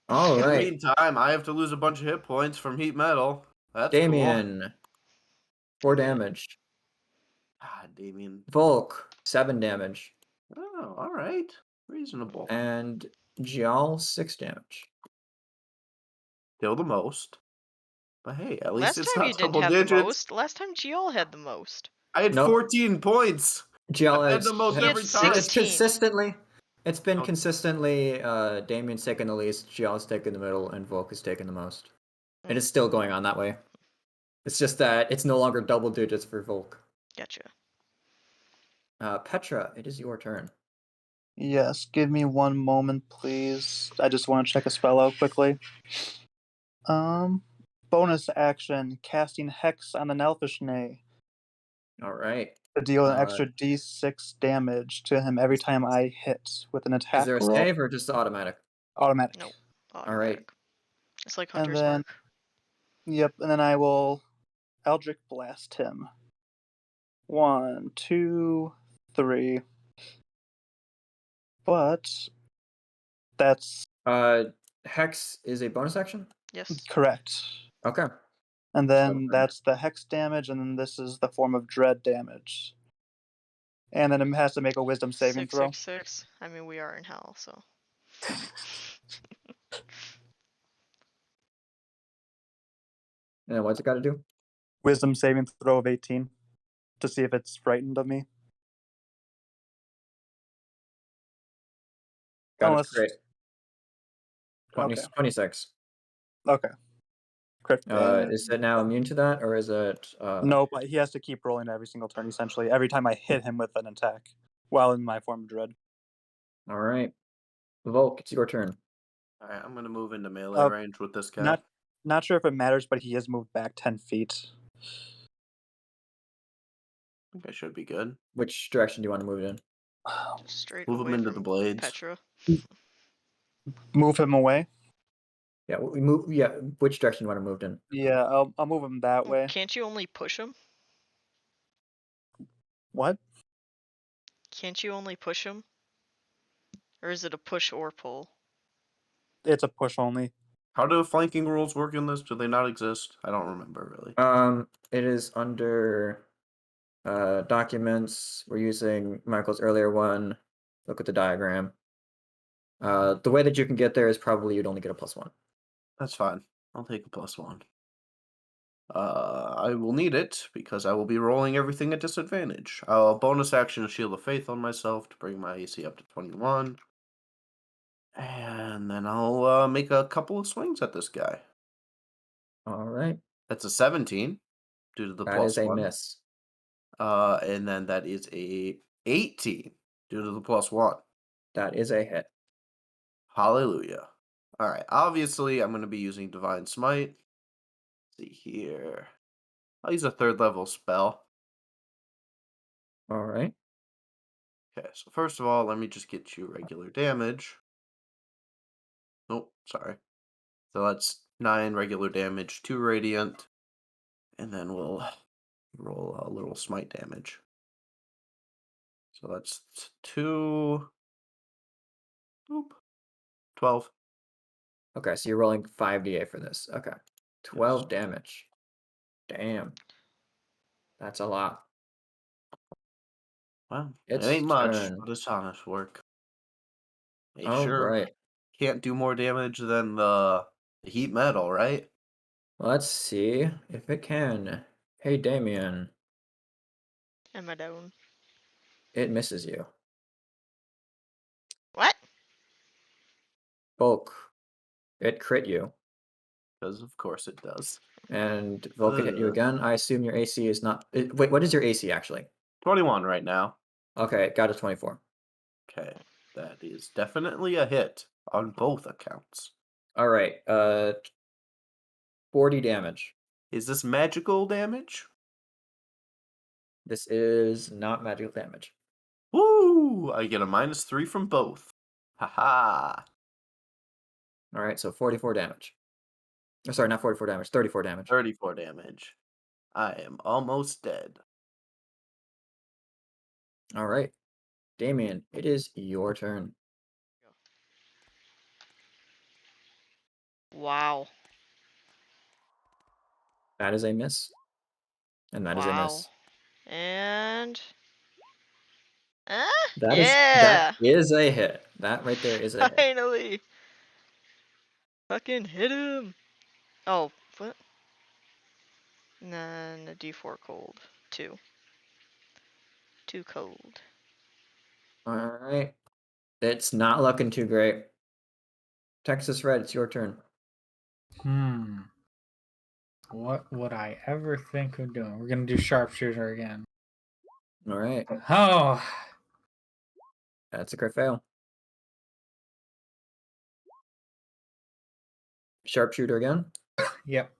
In the Alright, meantime, I have to lose a bunch of hit points from heat metal. That's cool. Damien. 4 Okay. damage. Ah, Damien. Volk, 7 damage. Oh, all right. Reasonable. And Gial, 6 damage. Still the most. But hey, at least Last it's time not you didn't double have digits. the most. Last time Giol had the most. I had Nope. 14 points. Gial I had has the most He had every time. It's 16. consistently. It's been Oh. consistently. Damien's taken the least. Gial's taken the middle, and Volk has taken the most. It is still going on that way. It's just that it's no longer double digits for Volk. Gotcha. Petra, it is your turn. Yes, give me one moment, please. I just want to check a spell out quickly. bonus action, casting Hex on an Elfish Nay All right. to deal an Uh, extra d6 damage to him every time I hit with an attack Is there a roll. save or just automatic? Automatic. Nope. All right. Automatic. It's like And Hunter's then, Mark. yep, and then I will Eldritch Blast him. 1, 2, 3. But that's Hex is a bonus action? Yes. correct. Okay. And So- then that's the Hex damage, and then this is the form of Dread damage. And then it has to make a Wisdom saving throw. 666. I mean, we are in hell, so. And what's it got to do? Wisdom saving throw of 18 to see if it's frightened of me. Got Unless- it. Great. 20, Okay. 26. Okay. Crit fail. Is it now immune to that, or is it? No, but he has to keep rolling every single turn, essentially. Every time I hit him with an attack while in my form of Dread. All right. Volk, it's your turn. All right, I'm gonna move into melee Uh, range with this guy. Not sure if it matters, but he has moved back 10 feet. I think I should be good. Which direction do you want to move it in? Just straight Move him away into from the blades. Petra. Move him away. Yeah, we move. Yeah, which direction do you want to move in? Yeah, I'll move him that way. Can't you only push him? What? Can't you only push him? Or is it a push or pull? It's a push only. How do flanking rules work in this? Do they not exist? I don't remember really. It is under documents. We're using Michael's earlier one. Look at the diagram. The way that you can get there is probably you'd only get a +1. That's fine. I'll take a +1. I will need it because I will be rolling everything at disadvantage. I'll bonus action Shield of Faith on myself to bring my AC up to 21. And then I'll make a couple of swings at this guy. All right. That's a 17 due to the That is a +1. miss. And then that is a 18 due to the +1. That is a hit. Hallelujah. All right. Obviously, I'm going to be using Divine Smite. Let's see here. I'll use a 3rd level spell. All right. Okay, so first of all, let me just get you regular damage. Nope, sorry. So that's 9 regular damage, 2 radiant, and then we'll roll a little smite damage. So that's 2. Oop. 12. Okay, so you're rolling 5d8 for this. Okay. 12 damage. Damn. That's a lot. Well, It's it ain't much, turn. but it's honest work. Hey, All sure. right. Can't do more damage than the heat metal, right? Let's see if it can. Hey, Damien. Am I down? It misses you. What? Bulk. It crit you. Because of course it does. And Vulcan hit you Ugh. again. I assume your AC is not. Wait, what is your AC actually? 21 right now. Okay, got a 24. Okay, that is definitely a hit on both accounts. All right. 40 damage. Is this magical damage? This is not magical damage. Woo! I get a -3 from both. Haha. All right, so 44 damage. Oh, sorry, not 44 damage. 34 damage. 34 damage. I am almost dead. All right, Damien, it is your turn. Wow. That is a miss. And that is a miss. And That yeah. is a hit. That right there is a hit. Finally. Fucking hit him. Oh, what? And then a D4 cold. 2. 2 cold. All right. It's not looking too great. Texas Red, it's your turn. What would I ever think of doing? We're gonna do sharpshooter again. All right. Oh, That's a crit fail. Sharpshooter again. yep.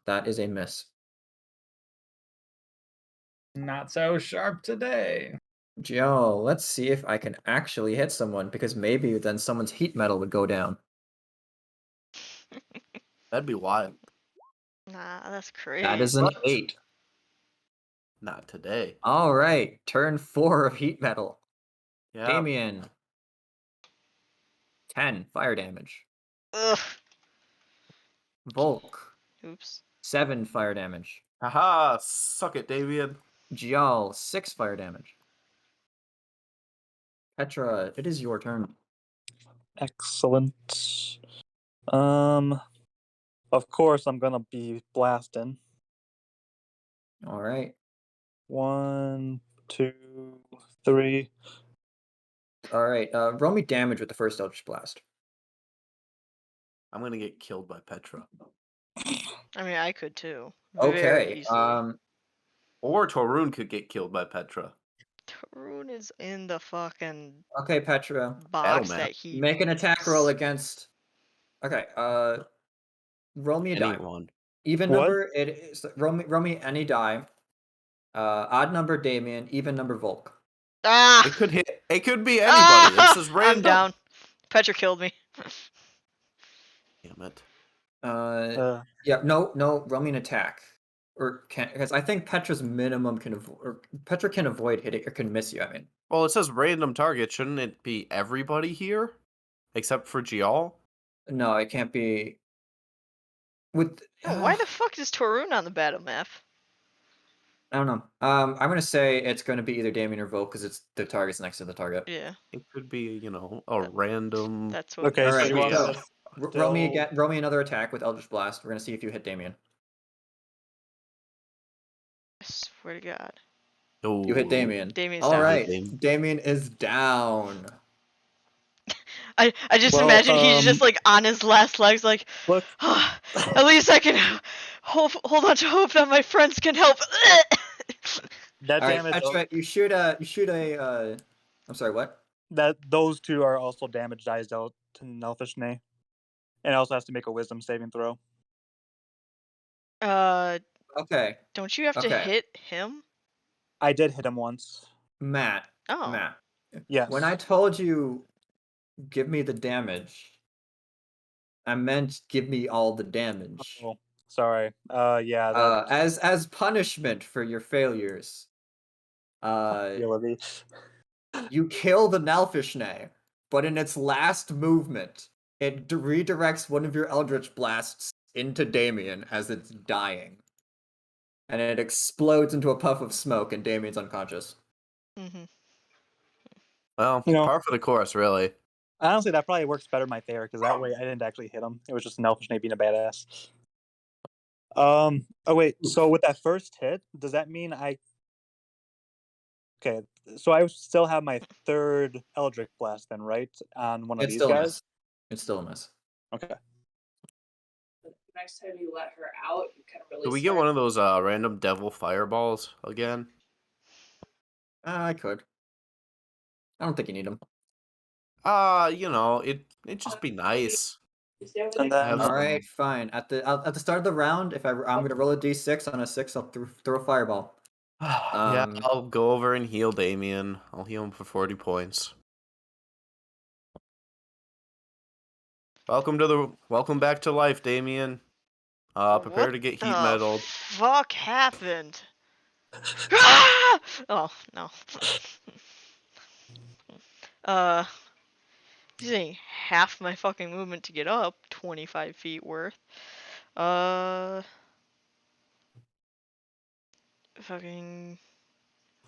That is a miss. Not so sharp today. Joe, let's see if I can actually hit someone, because maybe then someone's heat metal would go down. That'd be wild. Nah, that's crazy. That is an 8. Not today. All right, turn 4 of heat metal. Yeah. Damien. 10 fire damage. Ugh. Volk. Oops. 7 fire damage. Haha, suck it, Davian. Gial, 6 fire damage. Petra, it is your turn. Excellent. Of course I'm gonna be blasting. All right. 1, 2, 3. All right. Roll me damage with the first Eldritch Blast. I'm gonna get killed by Petra. I mean, I could too. Okay. Very easily. Or Torun could get killed by Petra. Tarun is in the fucking Okay, Petra. box map. that he Make an attack roll against. Okay. Roll me a die. Anyone. Even What? number. It is. Roll me any die. Odd number Damien. Even number Volk. Ah! It could hit. It could be anybody. It's just random. I'm down. Petra killed me. Damn it. Yeah. No. Roll me an attack. Or can, because I think Petra's minimum can or Petra can avoid hitting or can miss you. I mean. Well, it says random target. Shouldn't it be everybody here, except for Gial? No, it can't be. With Oh, why the fuck is Torun on the battle map? I don't know. I'm gonna say it's gonna be either Damien or Volk because it's the target's next to the target. Yeah, It could be, a random. that's what. Okay, All so right, you want me so to roll me still- again. Roll me another attack with Eldritch Blast. We're gonna see if you hit Damien. I swear to God. Oh, You hit Damien. Damien's All down. right, Damien. Damien is down. I just Well, imagine he's just like on his last legs, like, Look, at least I can hold on to hope that my friends can help. that All right, damage. Petra, you shoot a. I'm sorry, what? That those two are also damage dice dealt to Nelfishne, and it also has to make a Wisdom saving throw. Okay, Don't you have to Okay. hit him? I did hit him once. Matt. Oh. Matt. Yes. When I told you, give me the damage, I meant give me all the damage. Oh, sorry. Yeah. That As punishment for your failures, ability. you kill the Nalfishne, but in its last movement, it redirects one of your Eldritch Blasts into Damien as it's dying. And it explodes into a puff of smoke, and Damien's unconscious. Mm-hmm. Well, par for the course, really. Honestly, that probably works better in my favor because that way I didn't actually hit him. It was just Nelfishne being a badass. Oh wait. So with that first hit, does that mean I? Okay, so I still have my third Eldritch Blast then, right? On one of It's these still a guys. miss. It's still a miss. Okay. Next time you let her out, you can really. Do we get one of those random devil fireballs again? I could. I don't think you need them. It'd just be nice. And then Have All right, fine. At the start of the round, if I'm gonna roll a d6 on a 6, I'll throw a fireball. Yeah, I'll go over and heal Damien. I'll heal him for 40 points. Welcome back to life, Damien. Prepare What to get heat the metal. fuck happened? Ah! Oh no. Using half my fucking movement to get up, 25 feet worth. Fucking.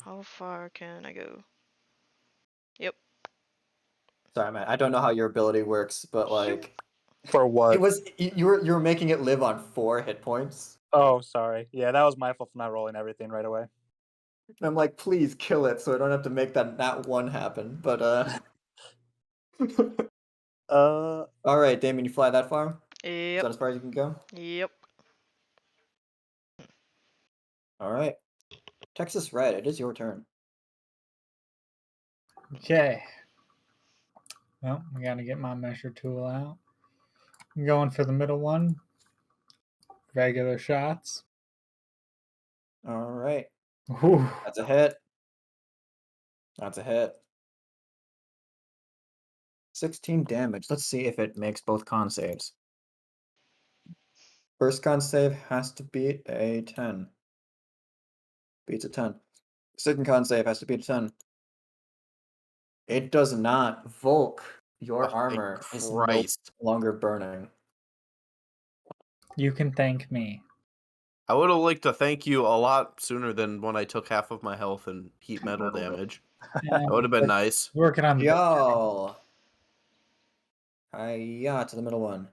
How far can I go? Yep. Sorry, man. I don't know how your ability works, but like for what? it was you were making it live on 4 hit points. Oh, sorry. Yeah, that was my fault for not rolling everything right away. And I'm like, please kill it so I don't have to make that one happen. But all right, Damien, you fly that far? Is Yep. that as far as you can go? Yep. All right. Texas Red, it is your turn. Okay. Well, I gotta get my measure tool out. I'm going for the middle one. regular shots. All right. Ooh. That's a hit. That's a hit. 16 damage. Let's see if it makes both con saves. First con save has to beat a 10. Beats a 10. Second con save has to beat a 10. It does not. Volk, your Oh, thank armor is no Christ. longer burning. You can thank me. I would have liked to thank you a lot sooner than when I took half of my health and heat metal damage. That would have been nice. Working on Y'all. Hiya to the middle one.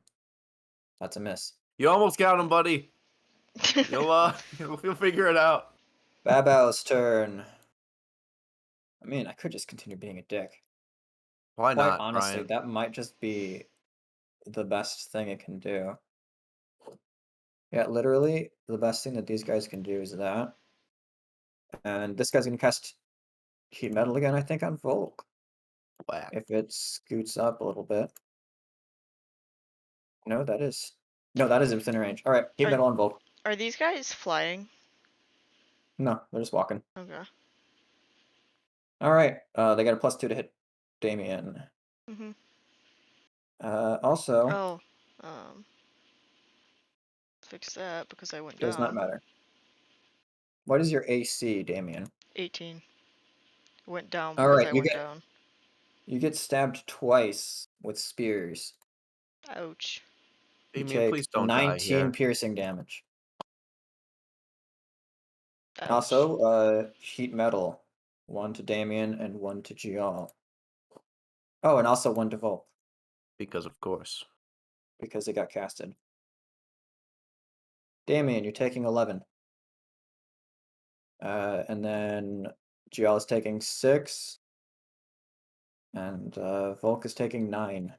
That's a miss. You almost got him, buddy. You'll figure it out. Babao's turn. I mean, I could just continue being a dick. Why Quite not, honestly, Brian? that might just be the best thing it can do. Yeah, literally, the best thing that these guys can do is that. And this guy's gonna cast Heat Metal again, I think, on Volk. Whack. If it scoots up a little bit. No, that is within range. Alright, Heat Are- Metal on Volk. Are these guys flying? No, they're just walking. Okay. Alright, they got a +2 to hit Damien. Mm-hmm. Also, Oh. Fix that because I went does not down. matter. What is your AC, Damien? 18. Went down All because right, I you went get- down. You get stabbed twice with spears. Ouch. You Damien, take please don't die 19 here. piercing damage. Ouch. Also, Heat Metal. 1 to Damien and 1 to Gial. Oh, and also 1 to Volk, Because of course. because it got casted. Damien, you're taking 11. And then Gial is taking 6. And Volk is taking 9.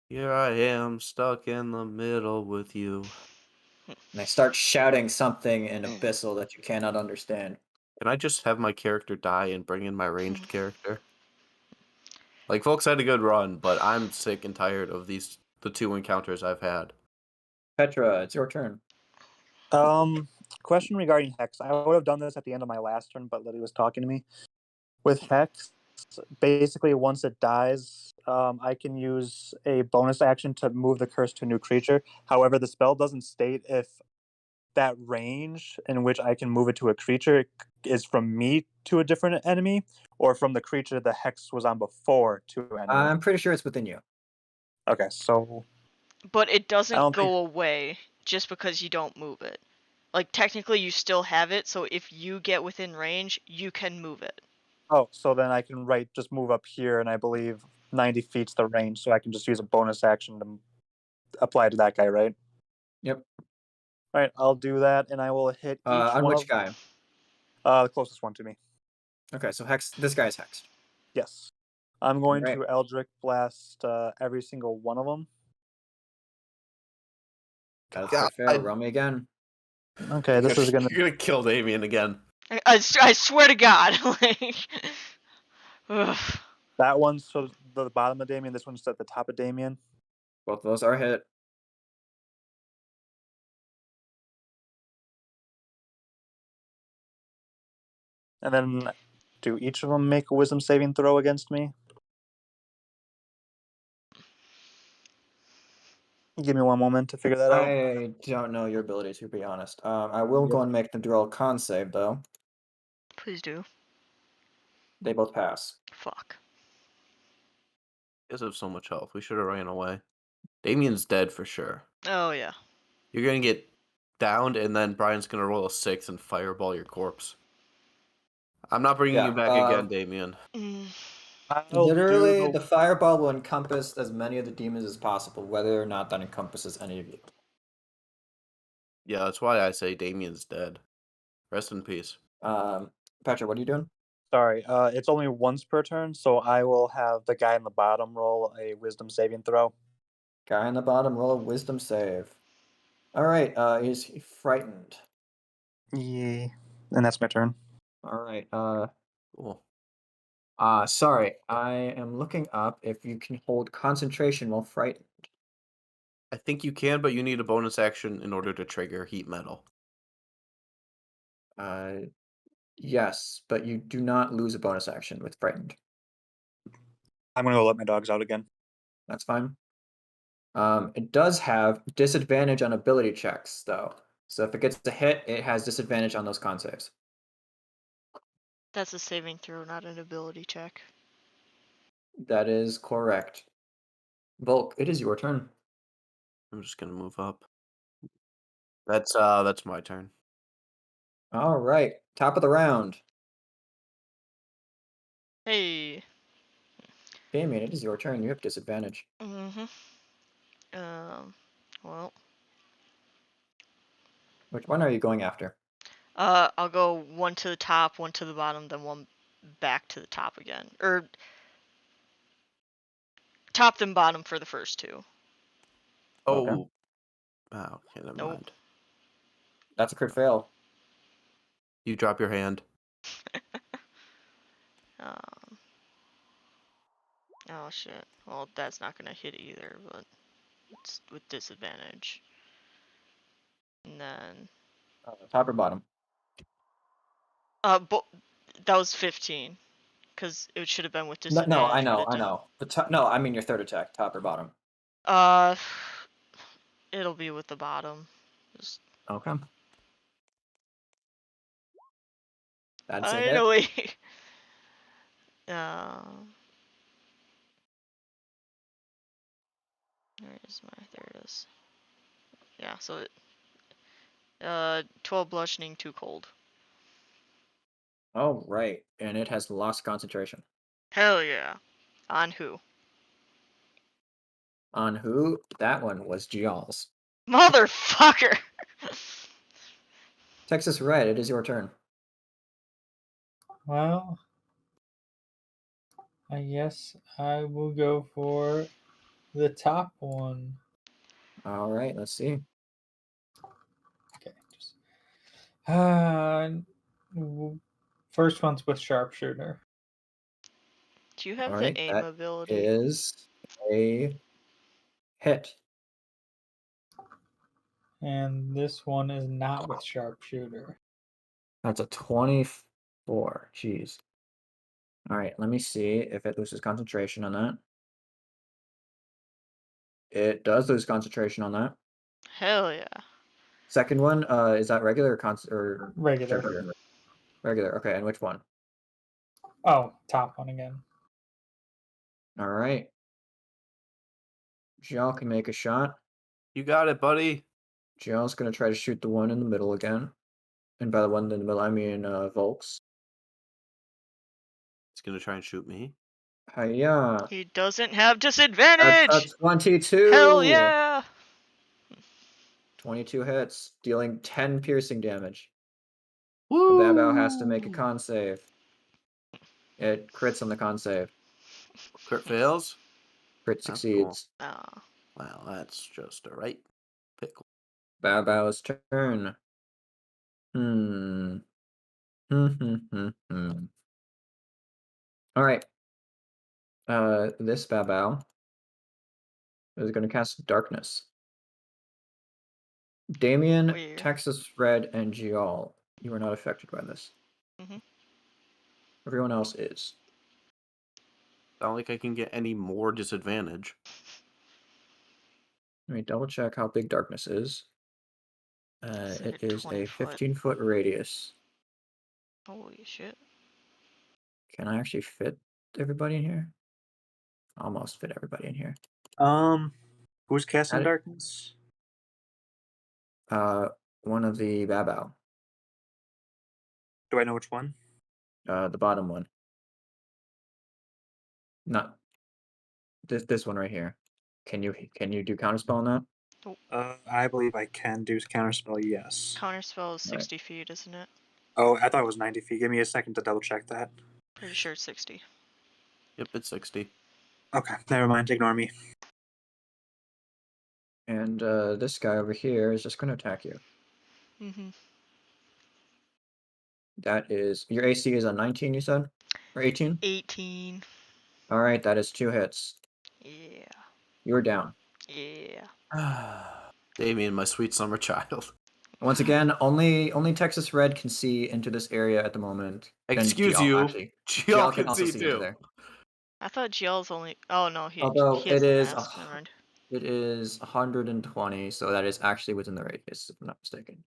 Here I am, stuck in the middle with you. And I start shouting something in Abyssal that you cannot understand. Can I just have my character die and bring in my ranged character? Like, folks had a good run, but I'm sick and tired of the 2 encounters I've had. Petra, it's your turn. Question regarding Hex. I would have done this at the end of my last turn, but Liddy was talking to me. With Hex, basically once it dies, I can use a bonus action to move the curse to a new creature. However, the spell doesn't state if that range in which I can move it to a creature is from me to a different enemy, or from the creature the Hex was on before to an enemy. I'm pretty sure it's within you. Okay, so But it doesn't don't go away just because you don't move it. Like, technically, you still have it, so if you get within range, you can move it. so then I can just move up here, and I believe 90 feet's the range, so I can just use a bonus action to apply to that guy, right? Yep. All right, I'll do that, and I will hit each On one which of guy? the closest one to me. Okay, so this guy's hexed. Yes, I'm going Right. to Eldritch Blast every single one of them. That's God, fair. Roll me again. Okay, this is gonna. You're gonna kill Damien again. I swear to God. Like, ugh. That one's to the bottom of Damien. This one's at the top of Damien. Both of those are hit. And then, do each of them make a Wisdom saving throw against me? Give me one moment to figure that out. I don't know your ability, to be honest. I will go and make them roll a con save, though. Please do. They both pass. Fuck. You guys have so much health. We should have ran away. Damien's dead for sure. Oh, yeah. You're gonna get downed, and then Brian's gonna roll a 6 and fireball your corpse. I'm not bringing Yeah, you back again, Damien. Mm. I'll Literally, do the fireball will encompass as many of the demons as possible, whether or not that encompasses any of you. Yeah, that's why I say Damien's dead. Rest in peace. Petra, what are you doing? Sorry, it's only once per turn, so I will have the guy in the bottom roll a Wisdom saving throw. Guy on the bottom, roll a wisdom save. All right, is he frightened? Yeah, and that's my turn. All right, Cool. sorry, I am looking up if you can hold concentration while frightened. I think you can, but you need a bonus action in order to trigger heat metal. Yes, but you do not lose a bonus action with frightened. I'm gonna go let my dogs out again. That's fine. It does have disadvantage on ability checks, though. So if it gets a hit, it has disadvantage on those con saves. That's a saving throw, not an ability check. That is correct. Volk, it is your turn. I'm just gonna move up. That's my turn. All right, top of the round. Hey. Damien, it is your turn. You have disadvantage. Mm-hmm. Well. Which one are you going after? I'll go one to the top, one to the bottom, then one back to the top again. Or top then bottom for the first two. Oh. Okay. Oh, okay, never Nope. mind. That's a crit fail. You drop your hand. Oh shit. Well, that's not gonna hit either, but it's with disadvantage. And then Top or bottom? that was 15, because it should have been with disadvantage. No, I know, but I know. No, I mean your third attack, top or bottom. It'll be with the bottom. Just Okay. That's a hit. finally. There it is. Yeah, so it 12 bludgeoning, 2 cold. Oh, right. And it has lost concentration. Hell yeah. On who? On who? That one was Gial's. Motherfucker! Texas Red, it is your turn. Well, I guess I will go for the top one. All right, let's see. Okay. First one's with sharpshooter. Do you have All the right, aim that ability? is a hit. And this one is not with sharpshooter. That's a 24. Jeez. All right, let me see if it loses concentration on that. It does lose concentration on that. Hell yeah. Second one, is that regular or Regular. sharpshooter? Regular. Okay, and which one? Oh, top one again. All right. Jial can make a shot. You got it, buddy. Jial's gonna try to shoot the one in the middle again. And by the one in the middle, I mean Volks. It's gonna try and shoot me. Hiya. He doesn't have disadvantage! That's a 22. Hell yeah! 22 hits, dealing 10 piercing damage. Woo! The Babao has to make a con save. It crits on the con save. Crit fails. Crit That's succeeds. Oh. Wow, that's just a right pickle. Babao's turn. All right. This Babao is going to cast Darkness. Damien, Weird. Texas Red, and Gial. You are not affected by this. Mhm. Everyone else is. Not like I can get any more disadvantage. Let me double check how big Darkness is. It's like It a is 20 a foot. 15-foot radius. Holy shit. Can I actually fit everybody in here? Almost fit everybody in here. Who's casting Got it. darkness? One of the Babao. Do I know which one? The bottom one. Not this one right here. Can you do counterspell on that? I believe I can do counterspell. Yes. Counterspell is Right. 60 feet, isn't it? Oh, I thought it was 90 feet. Give me a second to double check that. Pretty sure it's 60. Yep, it's 60. Okay, never mind. Ignore me. And this guy over here is just going to attack you. Mm-hmm. That is your AC is a 19, you said, or 18? 18. All right, that is 2 hits. Yeah. You're down. Yeah. Damien, my sweet summer child. Once again, only Texas Red can see into this area at the moment. And Excuse GL, you. actually. GL can can also see see into too. there. I thought GL's only. Oh no, Although he has it the is mask. Never mind. It is 120, so that is actually within the radius, if I'm not mistaken.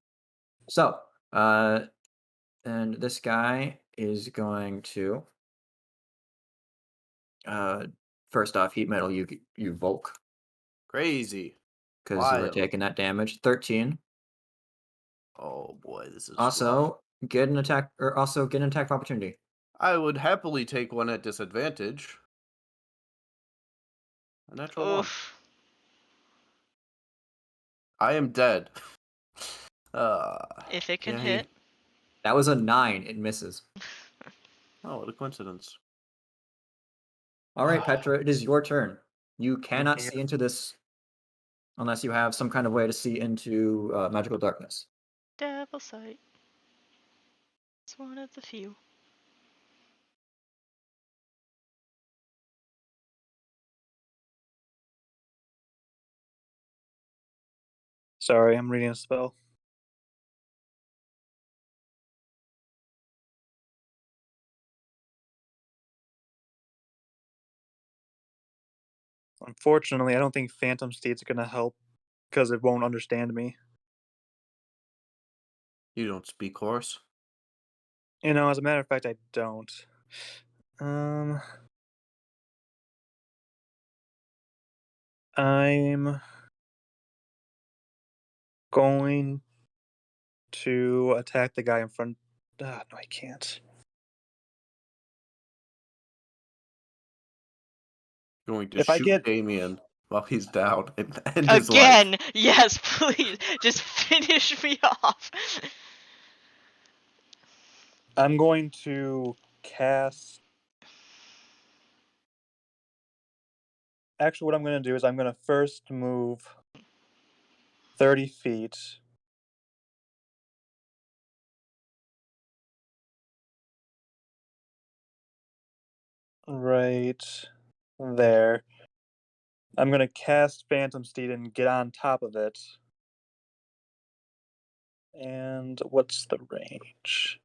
So, and this guy is going to, first off, heat metal you Volk, Crazy. because you are Wild. taking that damage. 13. Oh boy, this is rough. Also, get an attack of opportunity. I would happily take one at disadvantage. A natural one. Oof. I am dead. If it can yay. hit. That was a 9. It misses. Oh, what a coincidence. All right, Petra, it is your turn. You cannot Yeah. see into this unless you have some kind of way to see into magical darkness. Devil sight. It's one of the few. Sorry, I'm reading a spell. Unfortunately, I don't think Phantom Steed's gonna help because it won't understand me. You don't speak horse. You know, as a matter of fact, I don't. I'm going to attack the guy in front. No, I can't. Going to If I shoot get- Damien while he's down and end his life. Again, yes, please, just finish me off. I'm going to cast. Actually, what I'm going to do is I'm going to first move 30 feet. Right there. I'm going to cast Phantom Steed and get on top of it. And what's the range?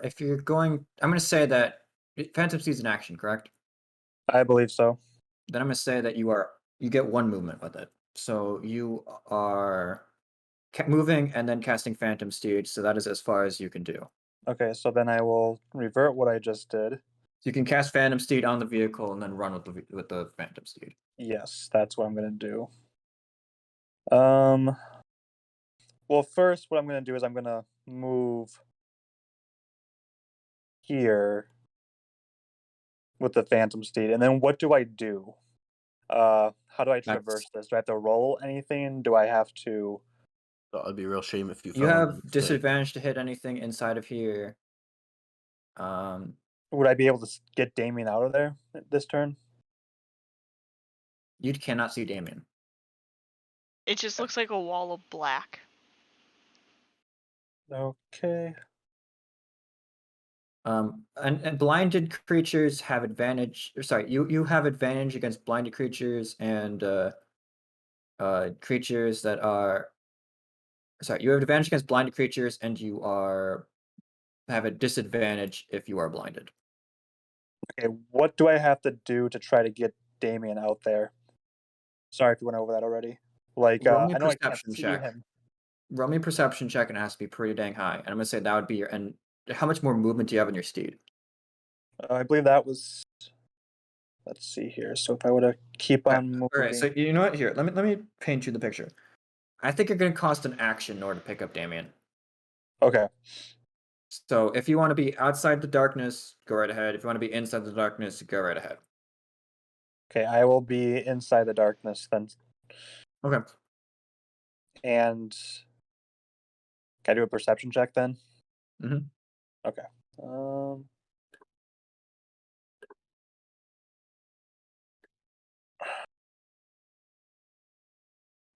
If you're going, I'm going to say that Phantom Steed's an action, correct? I believe so. Then I'm going to say that you get one movement with it. So you are moving and then casting Phantom Steed, so that is as far as you can do. Okay, so then I will revert what I just did. So you can cast Phantom Steed on the vehicle and then run with the Phantom Steed. Yes, that's what I'm going to do. Well, first, what I'm going to do is I'm going to move here with the Phantom Steed, and then what do I do? How do I traverse this? Do I have to roll anything? Do I have to? That would be a real shame if you You fell into have the mistake. disadvantage to hit anything inside of here. Would I be able to get Damien out of there this turn? You cannot see Damien. It just looks like a wall of black. Okay. And blinded creatures have advantage. Or sorry, you have advantage against blinded creatures and creatures that are. Sorry, you have advantage against blinded creatures, and you have a disadvantage if you are blinded. Okay, what do I have to do to try to get Damien out there? Sorry if you went over that already. Like, Roll me a I know I can't perception see check. him. Roll me a perception check, and it has to be pretty dang high. And I'm gonna say that would be your. And how much more movement do you have on your steed? I believe that was. Let's see here. So if I were to keep on moving. All right, so you know what? Here, let me paint you the picture. I think you're gonna cost an action in order to pick up Damien. Okay. So if you want to be outside the darkness, go right ahead. If you want to be inside the darkness, go right ahead. Okay, I will be inside the darkness then. Okay. And can I do a perception check then? Mhm. Okay.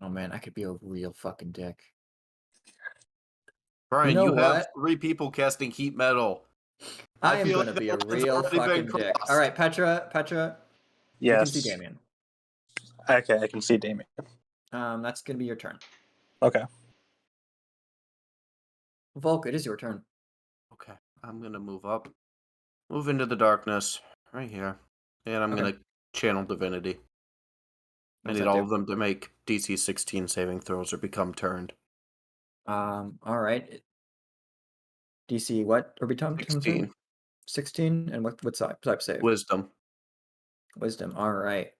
Oh man, I could be a real fucking dick. Brian, know you have what? 3 people casting heat metal. I I am feel gonna like be the a line's real already been fucking dick. crossed. All right, Petra, you can see Yes. Damien. Okay, I can see Damien. That's gonna be your turn. Okay. Volk, it is your turn. Okay, I'm gonna move up, move into the darkness right here, and I'm Okay. gonna channel divinity. I What's need that all do? of them to make DC 16 saving throws or become turned. All right. DC what or become 16 16, and what type save? wisdom. Wisdom. All right.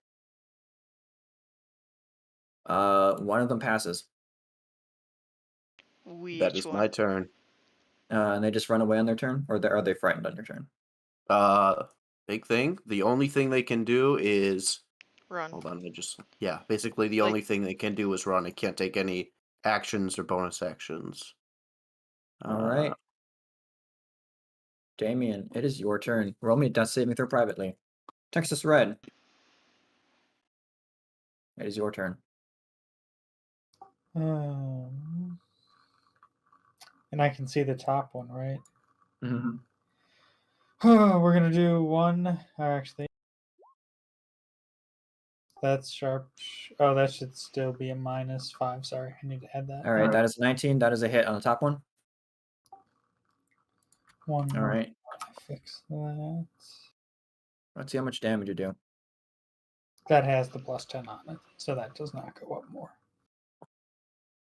One of them passes. That Which is one? my turn. And they just run away on their turn, or are they frightened on your turn? Big thing. The only thing they can do is Run. hold on. Basically the Like- only thing they can do is run. It can't take any actions or bonus actions. All right. Damien, it is your turn. Roll me a death saving throw privately. Texas Red. It is your turn. And I can see the top one, right? Mm-hmm. We're gonna do one. Actually, that's sharp. Oh, that should still be a -5. Sorry, I need to add that. All right, that is 19. That is a hit on the top one. One All more. right. Fix that. Let's see how much damage you do. That has the +10 on it, so that does not go up more.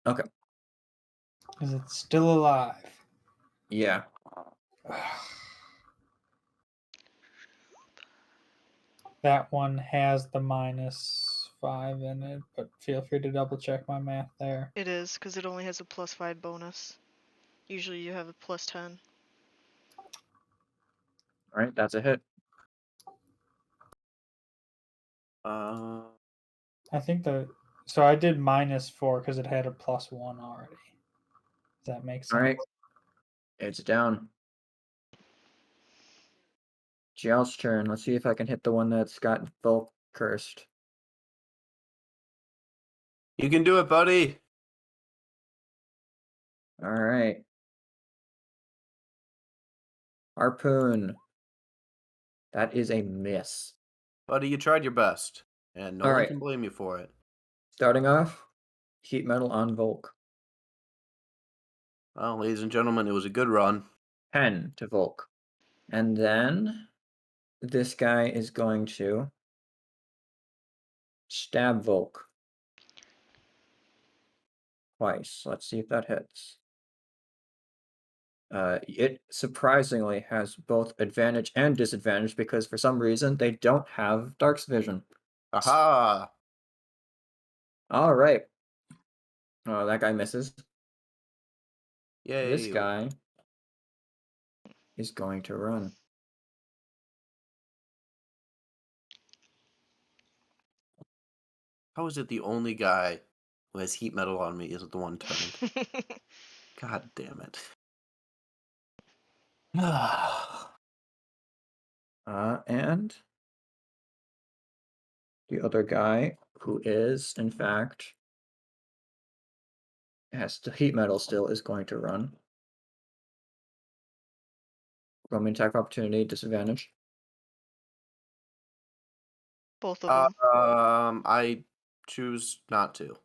Okay. Because it's still alive. Yeah. That one has the -5 in it, but feel free to double check my math there. It is, because it only has a +5 bonus. Usually you have a +10. All right, that's a hit. I think so I did -4 because it had a +1 already. Does that make sense? All right. It's down. Gial's turn. Let's see if I can hit the one that's got Volk cursed. You can do it, buddy. All right. Harpoon. That is a miss. Buddy, you tried your best, and no All one right. can blame you for it. Starting off, heat metal on Volk. Well, ladies and gentlemen, it was a good run. 10 to Volk. And then this guy is going to stab Volk twice. Let's see if that hits. It surprisingly has both advantage and disadvantage because for some reason they don't have Dark's Vision. Aha! All right. Oh, that guy misses. Yay! This guy is going to run. How is it the only guy who has heat metal on me is the one turned? God damn it. And the other guy, who is, in fact, has the heat metal still, is going to run. Roman attack of opportunity, disadvantage. Both of them. I choose not to.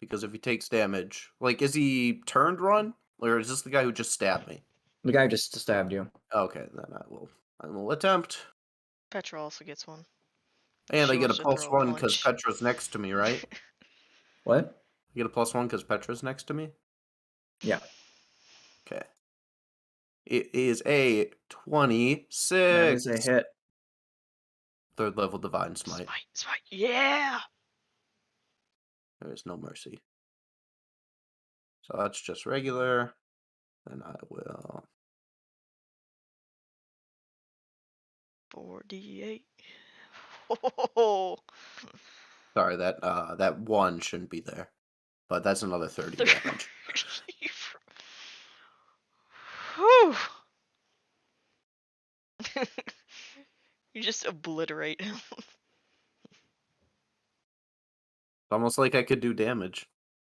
Because if he takes damage, like, is he turned run? Or is this the guy who just stabbed me? The guy just stabbed you. Okay, then I will attempt. Petra also gets one. And She I get a wants to throw a +1 because punch. Petra's next to me, right? What? I get a +1 because Petra's next to me? Yeah. Okay. It is a 26. That is a hit. 3rd level Divine Smite. Smite. Yeah! There is no mercy. So that's just regular. Then I will. 4d8. Oh, Sorry, that 1 shouldn't be there. But that's another 30 damage. Whew. You just obliterate him. It's almost like I could do damage.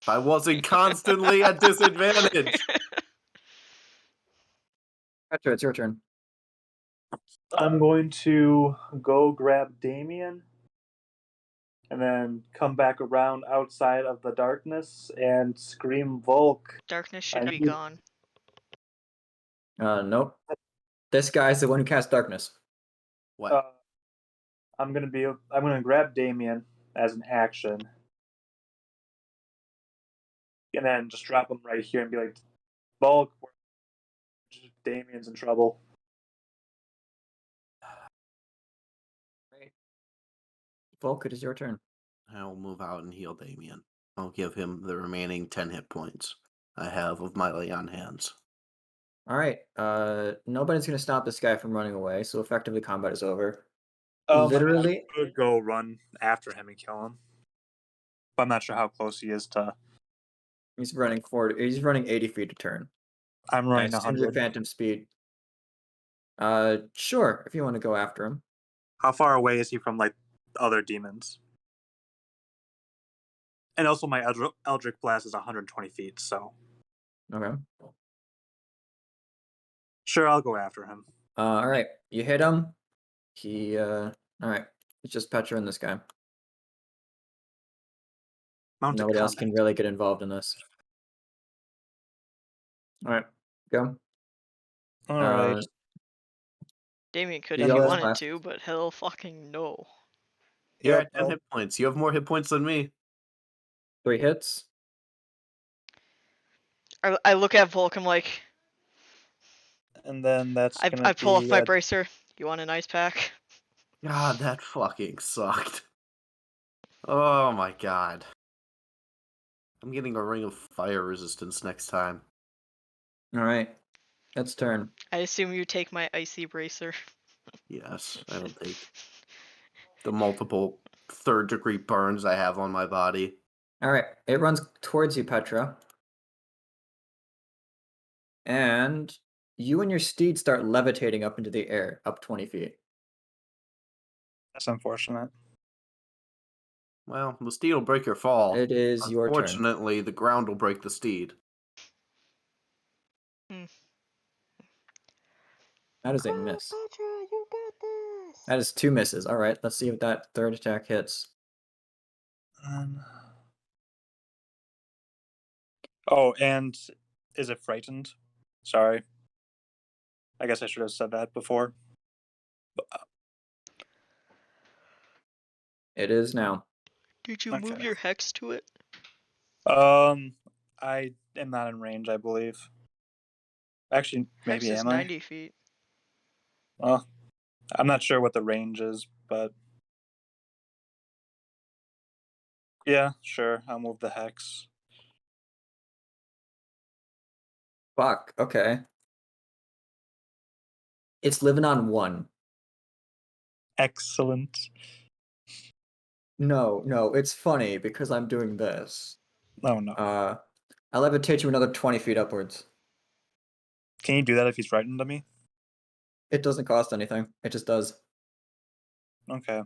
If I wasn't constantly at disadvantage. Petra, it's your turn. I'm going to go grab Damien and then come back around outside of the darkness and scream Volk. Darkness should I be need- gone. Nope. This guy's the one who casts darkness. What? I'm gonna grab Damien as an action. And then just drop him right here and be like, Volk, Damien's in trouble. Volk, it is your turn. I'll move out and heal Damien. I'll give him the remaining 10 hit points I have of my lay on hands. All right. Nobody's gonna stop this guy from running away, so effectively combat is over. I Literally, could go run after him and kill him. But I'm not sure how close he is to. he's running 40. He's running 80 feet a turn. I'm I running assume your 100. phantom speed. Sure. If you want to go after him. How far away is he from like other demons? And also, my Eldritch Blast is 120 feet, so Okay. sure, I'll go after him. All right. You hit him. He. All right. It's just Petra and this guy. Mounted Nobody else can combat. really get involved in this. All right. Go. All right. Damien could You if he all wanted left. to, but hell fucking no. You're Yep, at 10 hit points. You have more hit points than me. 3 hits. I look at Volk, I'm like, And then that's gonna I pull off be my bracer. You want an ice pack? God, that fucking sucked. Oh my god. I'm getting a ring of fire resistance next time. All right. That's turn. I assume you take my icy bracer. Yes, I will take the multiple third-degree burns I have on my body. All right. It runs towards you, Petra. And you and your steed start levitating up into the air, up 20 feet. That's unfortunate. Well, the steed will break your fall. It is your turn. Unfortunately, the ground will break the steed. That is a miss. That is 2 misses. All right. Let's see if that third attack hits. Oh, and is it frightened? Sorry. I guess I should have said that before. It is now. Did you move Okay. your hex to it? I am not in range, I believe. Actually, Hex maybe is am I? 90 feet. Well, I'm not sure what the range is, but yeah, sure. I'll move the hex. Fuck. Okay. It's living on 1. Excellent. No, it's funny because I'm doing this. Oh no. I levitate you another 20 feet upwards. Can you do that if he's frightened of me? It doesn't cost anything. It just does. Okay.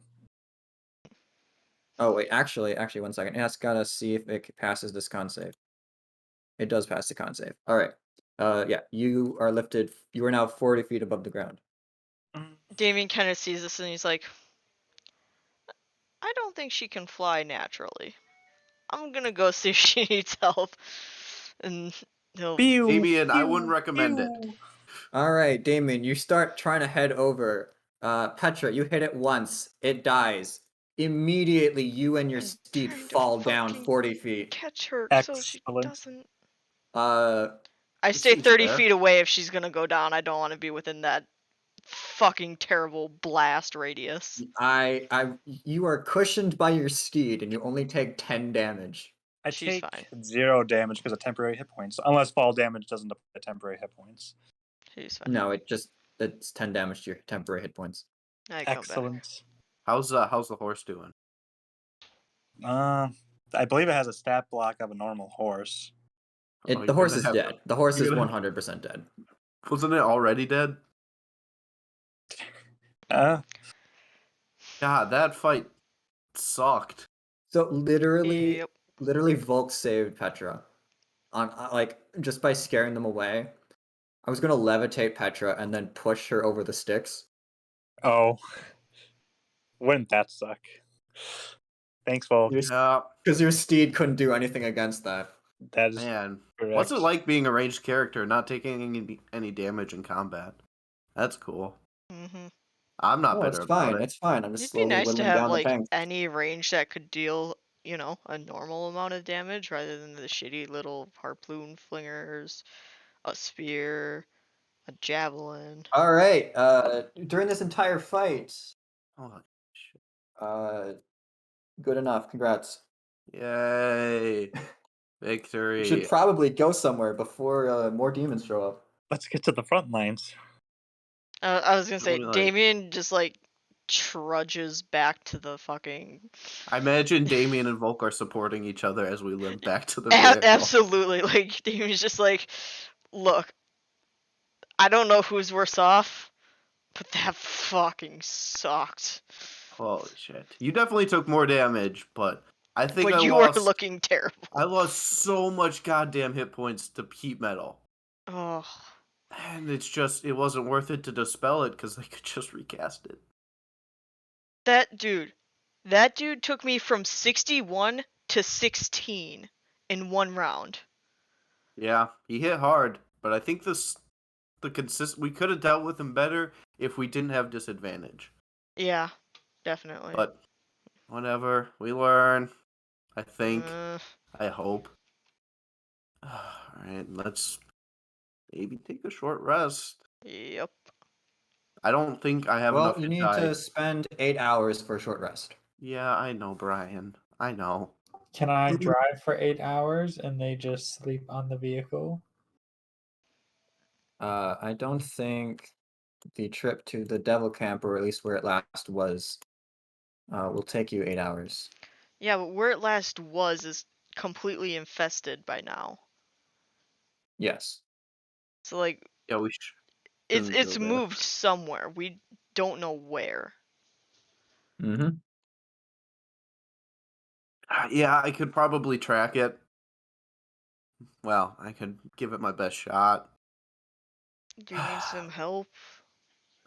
Oh wait, actually, 1 second. It's gotta see if it passes this con save. It does pass the con save. All right. Yeah, you are lifted. You are now 40 feet above the ground. Damien kind of sees this and he's like, I don't think she can fly naturally. I'm gonna go see if she needs help. And he'll. Damien, I wouldn't recommend it. All right, Damien, you start trying to head over. Petra, you hit it once. It dies. Immediately, you and your I'm steed trying to fall down fucking 40 feet. catch her so she Excellent. doesn't. I This stay seems 30 fair. feet away if she's gonna go down. I don't want to be within that fucking terrible blast radius. You are cushioned by your steed, and you only take 10 damage. I She's take fine. 0 damage because of temporary hit points, unless fall damage doesn't apply temporary hit points. She's fine. No, it's 10 damage to your temporary hit points. I go back. Excellent. How's the horse doing? I believe it has a stat block of a normal horse. Oh, The you're horse gonna is have- dead. The horse you're is gonna- 100% dead. Wasn't it already dead? God, that fight sucked. So literally, Yep. literally Volk saved Petra on like just by scaring them away. I was gonna levitate Petra and then push her over the sticks. Oh, wouldn't that suck? Thanks, folks. Yeah, Because your steed couldn't do anything against that. That is man. correct. What's it like being a ranged character, not taking any damage in combat? That's cool. Mm-hmm. I'm not Oh, bitter it's about fine. it. It's fine. I'm just It'd be slowly nice to whittling have down the like tanks. any range that could deal, a normal amount of damage rather than the shitty little harpoon flingers, a spear, a javelin. All right. During this entire fight, Oh, shit. good enough. Congrats. Yay. We Victory. should probably go somewhere before more demons show up. Let's get to the front lines. I was gonna say, Totally, like- Damien just like trudges back to the fucking. I imagine Damien and Volk are supporting each other as we limp back to the vehicle. Absolutely, like Damien's just like, look, I don't know who's worse off, but that fucking sucked. Holy shit. You definitely took more damage, but I think But I you lost. were looking terrible. I lost so much goddamn hit points to heat metal. Oh, And it wasn't worth it to dispel it because they could just recast it. that dude took me from 61 to 16 in one round. Yeah, he hit hard, but I think we could have dealt with him better if we didn't have disadvantage. Yeah, definitely. But whatever, we learn. I think. Uh, I hope. Alright, let's maybe take a short rest. yep. I don't think I have Well, enough you to need die. to spend 8 hours for a short rest. Yeah, I know, Brian. I know. Can I drive for 8 hours and they just sleep on the vehicle? I don't think the trip to the Devil Camp, or at least where it last was, will take you 8 hours. Yeah, but where it last was is completely infested by now. Yes. So like, Yeah, we it's shouldn't it's go there. moved somewhere. We don't know where. Mm-hmm. Yeah, I could probably track it. Well, I could give it my best shot. Do you need some help?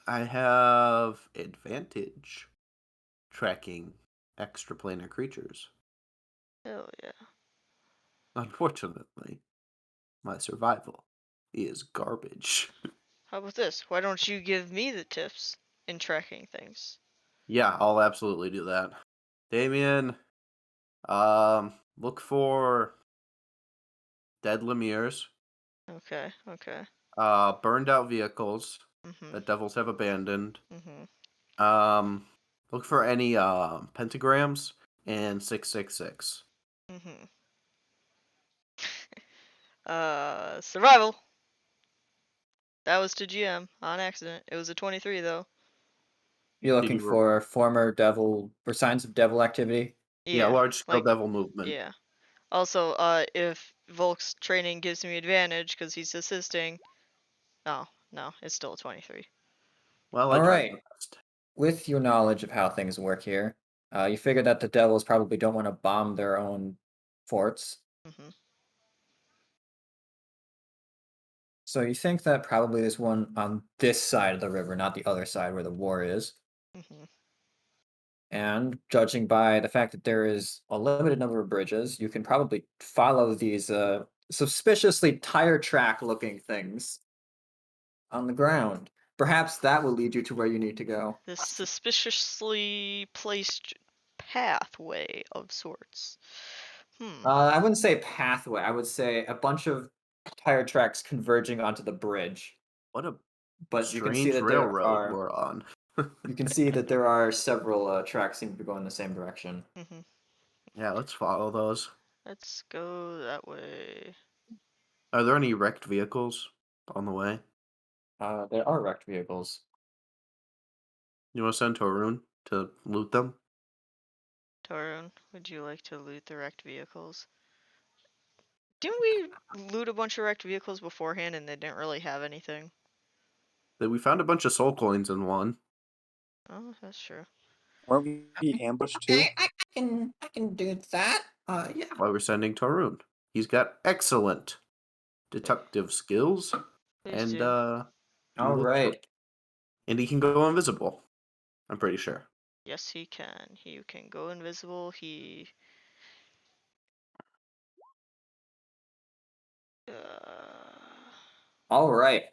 I have advantage tracking extraplanar creatures. Hell yeah. Unfortunately, my survival is garbage. How about this? Why don't you give me the tips in tracking things? Yeah, I'll absolutely do that. Damien, look for dead Lemirs, Okay, okay. burned out vehicles Mhm. that devils have abandoned. Mhm. Look for any pentagrams and 666. Mhm. Survival. That was to GM on accident. It was a 23 though. You're Did looking you for former devil or signs of devil activity. Yeah, large scale like, devil movement. yeah. Also, if Volk's training gives me advantage because he's assisting. Oh, no, it's still a 23. Well, I All tried right. my best. With your knowledge of how things work here, you figure that the devils probably don't want to bomb their own forts. Mhm. So you think that probably there's one on this side of the river, not the other side where the war is. Mhm. And judging by the fact that there is a limited number of bridges, you can probably follow these suspiciously tire track looking things on the ground. Perhaps that will lead you to where you need to go. This suspiciously placed pathway of sorts. I wouldn't say pathway. I would say a bunch of tire tracks converging onto the bridge. What a But you can see strange that there railroad are we're on. you can see that there are several tracks seem to be going in the same direction. Mhm. Yeah, let's follow those. Let's go that way. Are there any wrecked vehicles on the way? There are wrecked vehicles. You want to send Torun to loot them? Torun, would you like to loot the wrecked vehicles? Didn't we loot a bunch of wrecked vehicles beforehand and they didn't really have anything? We found a bunch of soul coins in one. Oh, that's true. Weren't we ambushed too? Okay, I can do that. Yeah. Why we're sending Torun. He's got excellent detective skills. Please and do. All look- right. and he can go invisible. I'm pretty sure. Yes, he can. He can go invisible. He. All right.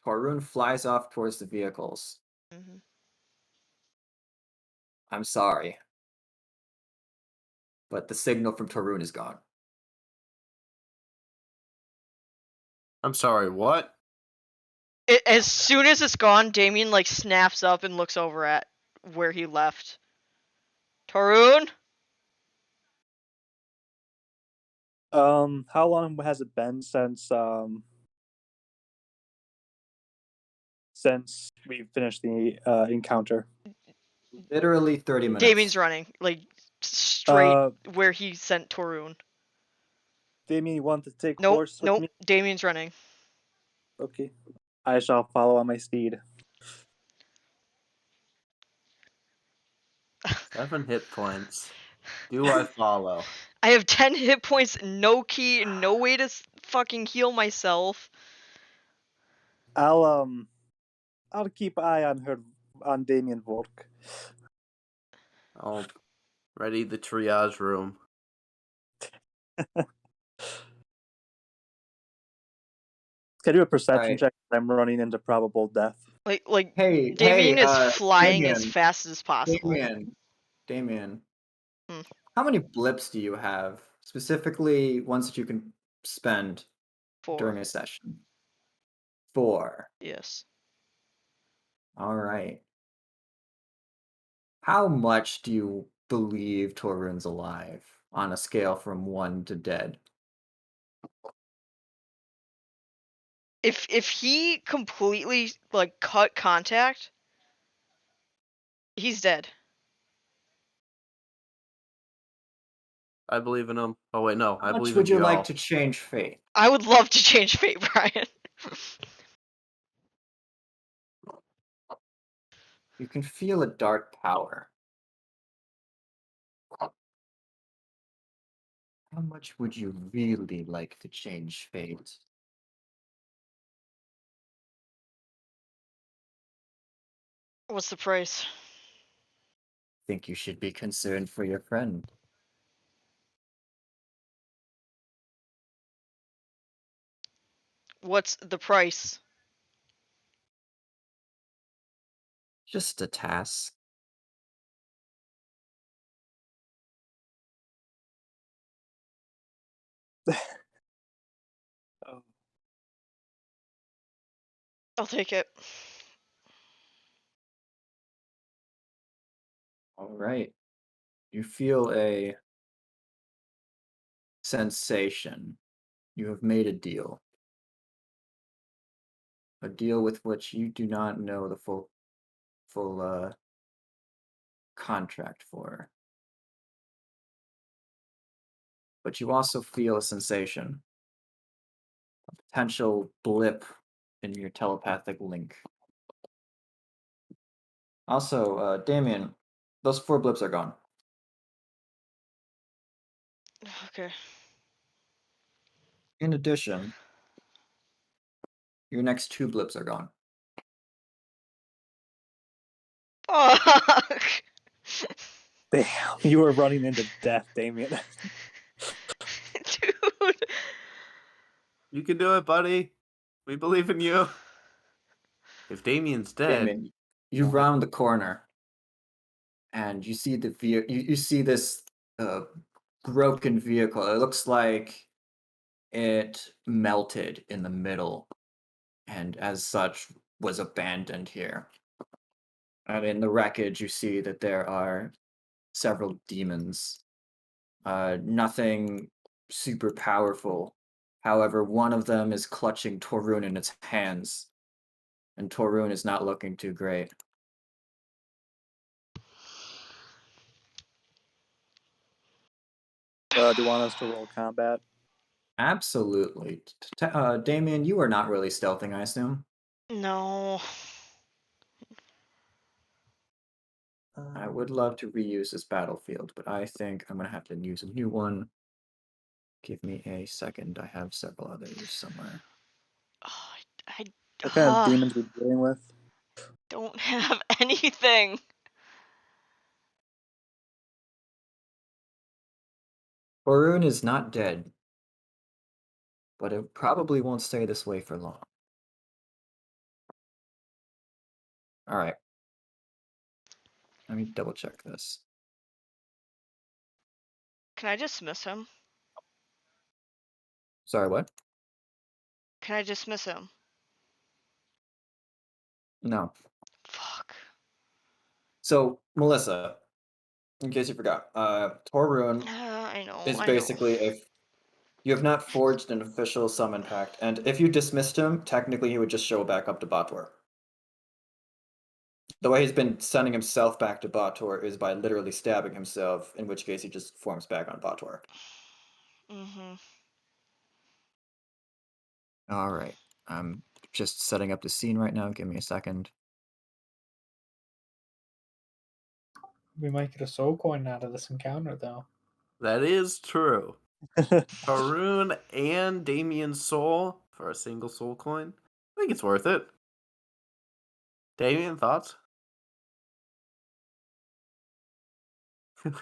Torun flies off towards the vehicles. Mhm. I'm sorry, but the signal from Torun is gone. I'm sorry, what? As soon as it's gone, Damien like snaps up and looks over at where he left. Torun? How long has it been since we finished the encounter? Literally 30 minutes. Damien's running like straight Uh, where he sent Torun. Damien, you want to take Nope, horse with nope. me? Damien's running. Okay. I shall follow on my steed. 7 hit points. Do I follow? I have 10 hit points, no key, no way to fucking heal myself. I'll keep eye on Damien Volk. I'll ready the triage room. Can I do a perception Right. check? I'm running into probable death. Like Hey, Damien hey, is flying as Damien, fast as possible. Damien. Hmm. How many blips do you have? Specifically, ones that you can spend 4. during a session. 4. Yes. All right. How much do you believe Torun's alive on a scale from 1 to dead? If he completely like cut contact, he's dead. I believe in him. Oh wait, no, How I much believe would in you like y'all. to change fate? I would love to change fate, Brian. You can feel a dark power. How much would you really like to change fate? What's the price? Think you should be concerned for your friend. What's the price? Just a task. Oh. I'll take it. All right. You feel a sensation. You have made a deal. A deal with which you do not know the full contract for. But you also feel a sensation, a potential blip in your telepathic link. Also, Damien, those 4 blips are gone. Okay. In addition, your next 2 blips are gone. Fuck. Damn, you were running into death, Damien. Dude. You can do it, buddy. We believe in you. If Damien's dead, Damien, you round the corner, and you see you see this broken vehicle. It looks like it melted in the middle, and as such was abandoned here. And in the wreckage, you see that there are several demons. Nothing super powerful. However, one of them is clutching Torun in its hands, and Torun is not looking too great. Do you want us to roll combat? Absolutely. Damien, you are not really stealthing, I assume. No. I would love to reuse this battlefield, but I think I'm going to have to use a new one. Give me a second. I have several others somewhere. Oh, I What kind of Ah, demons we dealing with? don't have anything. Orun is not dead, but it probably won't stay this way for long. All right. Let me double check this. Can I dismiss him? Sorry, what? Can I dismiss him? No. Fuck. So, Melissa, in case you forgot, Torun I know. is I basically know. you have not forged an official summon pact, and if you dismissed him, technically he would just show back up to Bator. The way he's been sending himself back to Bator is by literally stabbing himself, in which case he just forms back on Bator. Mhm. All right. I'm just setting up the scene right now. Give me a second. We might get a soul coin out of this encounter, though. That is true. Haroon and Damien's soul for a single soul coin. I think it's worth it. Damien, thoughts?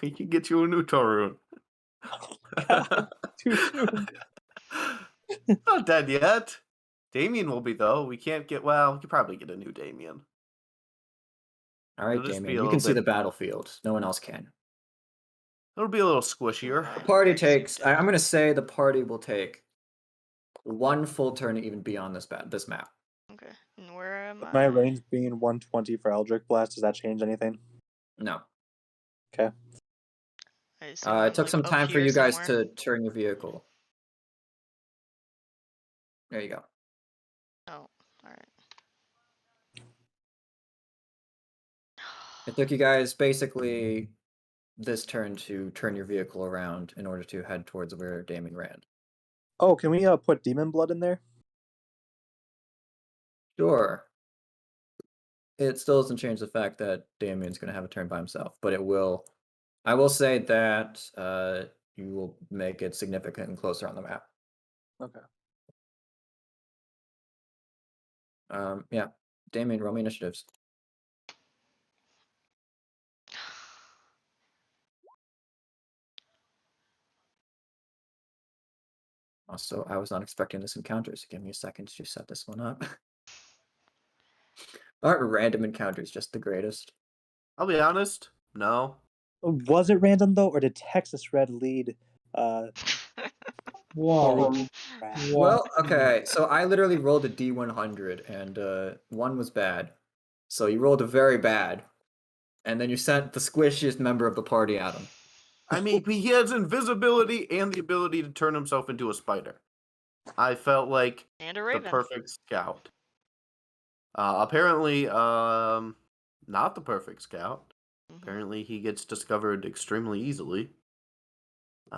We can get you a new Torun. Too soon. Not dead yet. Damien will be though. We can't get we could probably get a new Damien. All right, It'll just be Damien. a You can little see bit- the battlefield. No one else can. It'll be a little squishier. The party takes. I'm going to say the party will take one full turn to even be on this map. Okay. And where am I? My range being 120 for Eldritch Blast, does that change anything? No. I assume I'm, It took like, some up time for here you guys somewhere. to turn your vehicle. There you go. Oh, alright. It took you guys basically this turn to turn your vehicle around in order to head towards where Damien ran. Oh, can we put Demon Blood in there? Sure. It still doesn't change the fact that Damien's going to have a turn by himself, but it will. I will say that you will make it significant and closer on the map. Okay. Yeah. Damien, roll me initiatives. Also, I was not expecting this encounter, so give me a second to set this one up. Aren't random encounters just the greatest? I'll be honest. No. Was it random though, or did Texas Red lead? Whoa. Torun? Whoa. Well, okay, so I literally rolled a D100, and one was bad. So you rolled a very bad, and then you sent the squishiest member of the party at him. I mean, he has invisibility and the ability to turn himself into a spider. I felt like And a the raven. perfect scout. Apparently, not the perfect scout. Mhm. Apparently, he gets discovered extremely easily. It's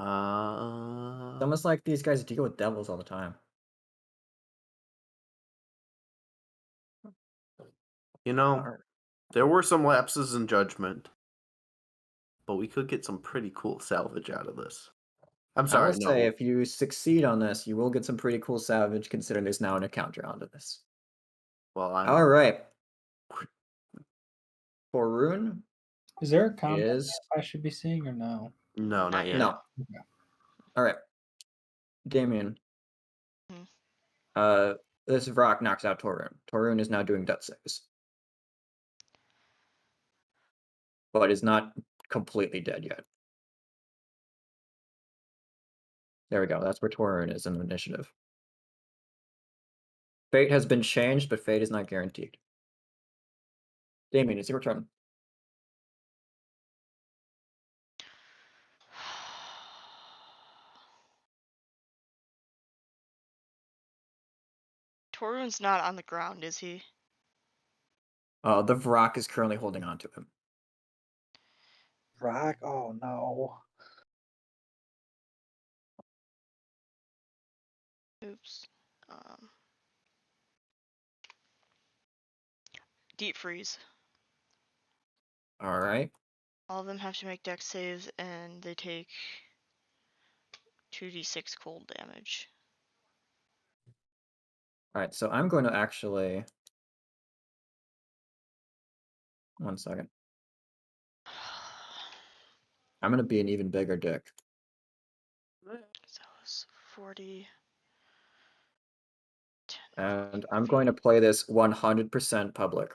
almost like these guys deal with devils all the time. You know, Alright. there were some lapses in judgment, but we could get some pretty cool salvage out of this. I'm I sorry, will no. say, if you succeed on this, you will get some pretty cool salvage, considering there's now an encounter onto this. Well, I'm Alright. For Rune Is there a combat is... map I should be seeing or no? no, not yet. No. Okay. Alright. Damien. Hmm. This rock knocks out Torun. Torun is now doing death saves. But is not completely dead yet. There we go. That's where Torun is in the initiative. Fate has been changed, but fate is not guaranteed. Damien, it's your turn. Torun's not on the ground, is he? The Vrock is currently holding on to him. Rock? Oh no. Oops. Deep freeze. Alright. All of them have to make dex saves, and they take 2d6 cold damage. All right, so I'm going to actually. 1 second. I'm going to be an even bigger dick. So it's 40. 10, And I'm going to play this 100% public.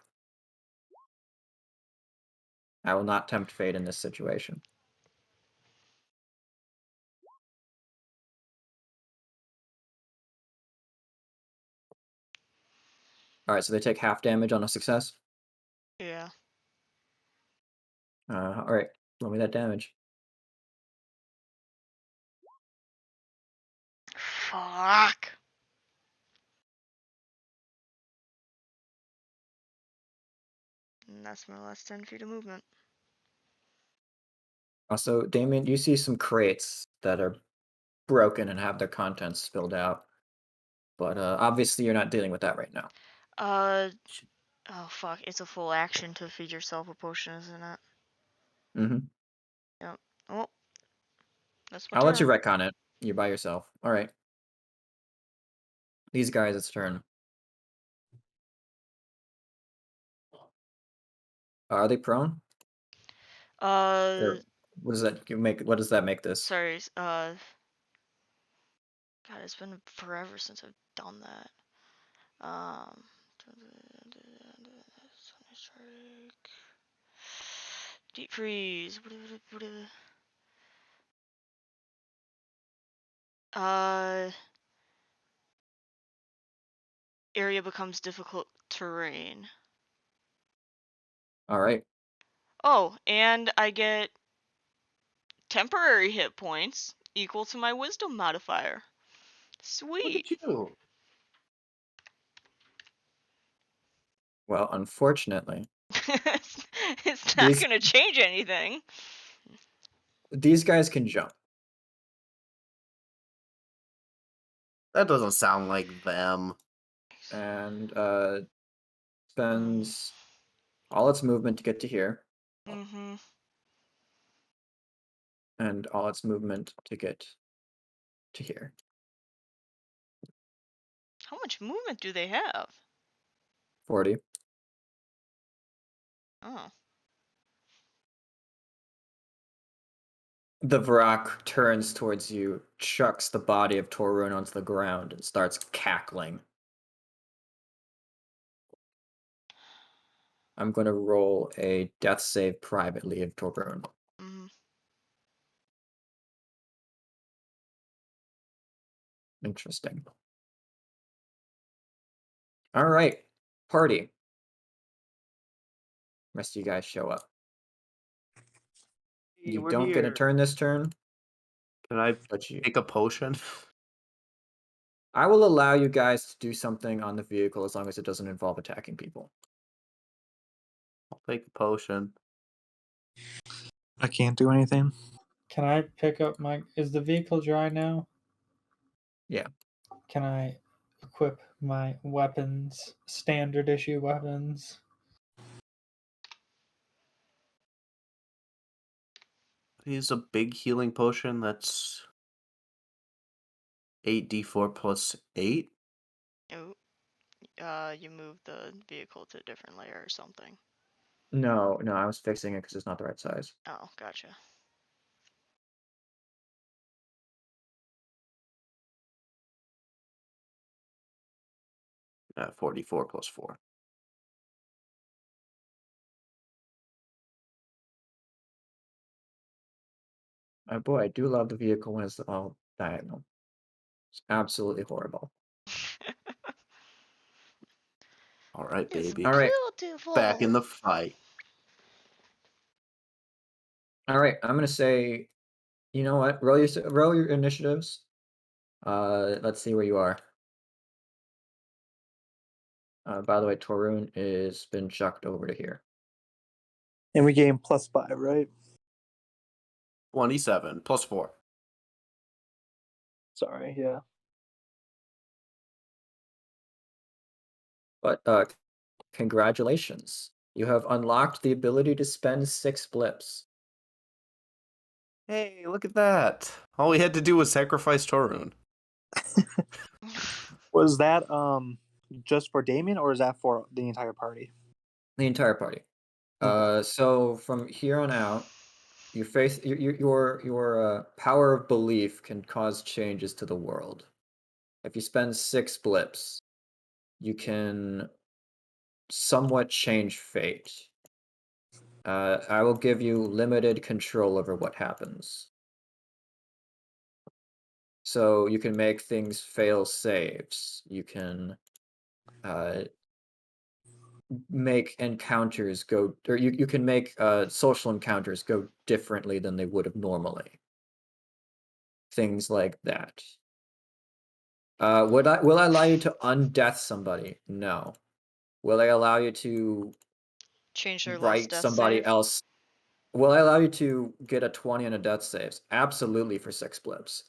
I will not tempt fate in this situation. All right, so they take half damage on a success. Yeah. All right, roll me that damage. Fuck. And that's my last 10 feet of movement. Also, Damien, you see some crates that are broken and have their contents spilled out. But obviously you're not dealing with that right now. Oh fuck, it's a full action to feed yourself a potion, isn't it? Mm-hmm. Yep. Oh. That's my I'll let you turn. retcon it. You're by yourself. All right. These guys, it's turn. Are they prone? Or what does that make? What does that make this? Sorry, God, it's been forever since I've done that. Sonic Strike. Deep freeze. Area becomes difficult terrain. All right. Oh, and I get temporary hit points equal to my wisdom modifier. Look Sweet. at you. Well, unfortunately, It's not These- gonna change anything. these guys can jump. That doesn't sound like them. And spends all its movement to get to here, Mm-hmm. and all its movement to get to here. How much movement do they have? 40. Oh. The Varrock turns towards you, chucks the body of Torun onto the ground, and starts cackling. I'm going to roll a death save privately of Torun. Mm-hmm. Interesting. All right, party. Rest of you guys show up. Hey, You we're don't get a here. turn this turn, Can I but you. take a potion? I will allow you guys to do something on the vehicle as long as it doesn't involve attacking people. I'll take a potion. I can't do anything. Can I pick up my? Is the vehicle dry now? Yeah. Can I equip my weapons, standard issue weapons? Use a big healing potion that's 8d4 plus 8. Oh. You move the vehicle to a different layer or something. No, I was fixing it because it's not the right size. Oh, gotcha. Yeah, 44 plus 4. Boy, I do love the vehicle when it's all diagonal. It's absolutely horrible. All right, It's baby. All right. beautiful. Back in the fight. All right, I'm gonna say, you know what? Roll your initiatives. Let's see where you are. By the way, Torun is been chucked over to here. And we gain +5, right? 27 plus 4. Sorry, yeah. But congratulations. You have unlocked the ability to spend 6 blips. Hey, look at that. All we had to do was sacrifice Torun. Was that just for Damien, or is that for the entire party? The entire party. Okay. So from here on out, your power of belief can cause changes to the world. If you spend 6 blips, you can somewhat change fate. I will give you limited control over what happens. So you can make things fail saves. You can make encounters go, or you can make social encounters go differently than they would have normally. Things like that. Will I allow you to undeath somebody? No. Will I allow you to Change their last write death somebody save. else? Will I allow you to get a 20 on a death saves? Absolutely, for 6 blips.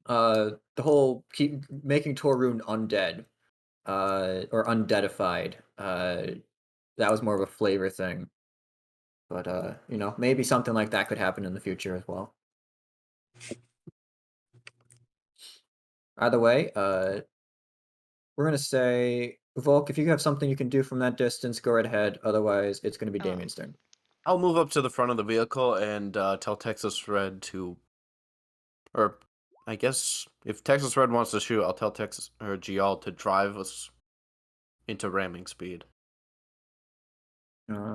The whole keep making Torun undead, or undeadified, that was more of a flavor thing. But you know, maybe something like that could happen in the future as well. Either way, we're gonna say, Volk, if you have something you can do from that distance, go right ahead. Otherwise, it's gonna be Damien's turn. I'll move up to the front of the vehicle and tell Texas Red to, or I guess if Texas Red wants to shoot, I'll tell Texas or Gial to drive us into ramming speed.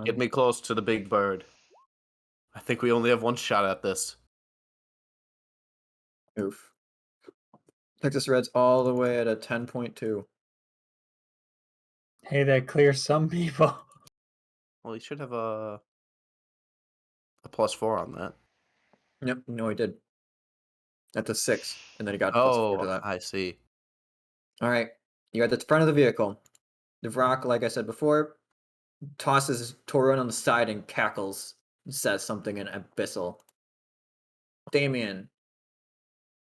Get me close to the big bird. I think we only have one shot at this. Oof. Texas Red's all the way at a 10.2. Hey, that clears some people. Well, he should have a +4 on that. Yep, no, he did. That's a 6, and then he got +4 to that. I see. All right, you're at the front of the vehicle. The Vrock, like I said before, tosses Torun on the side and cackles and says something in Abyssal. Damien,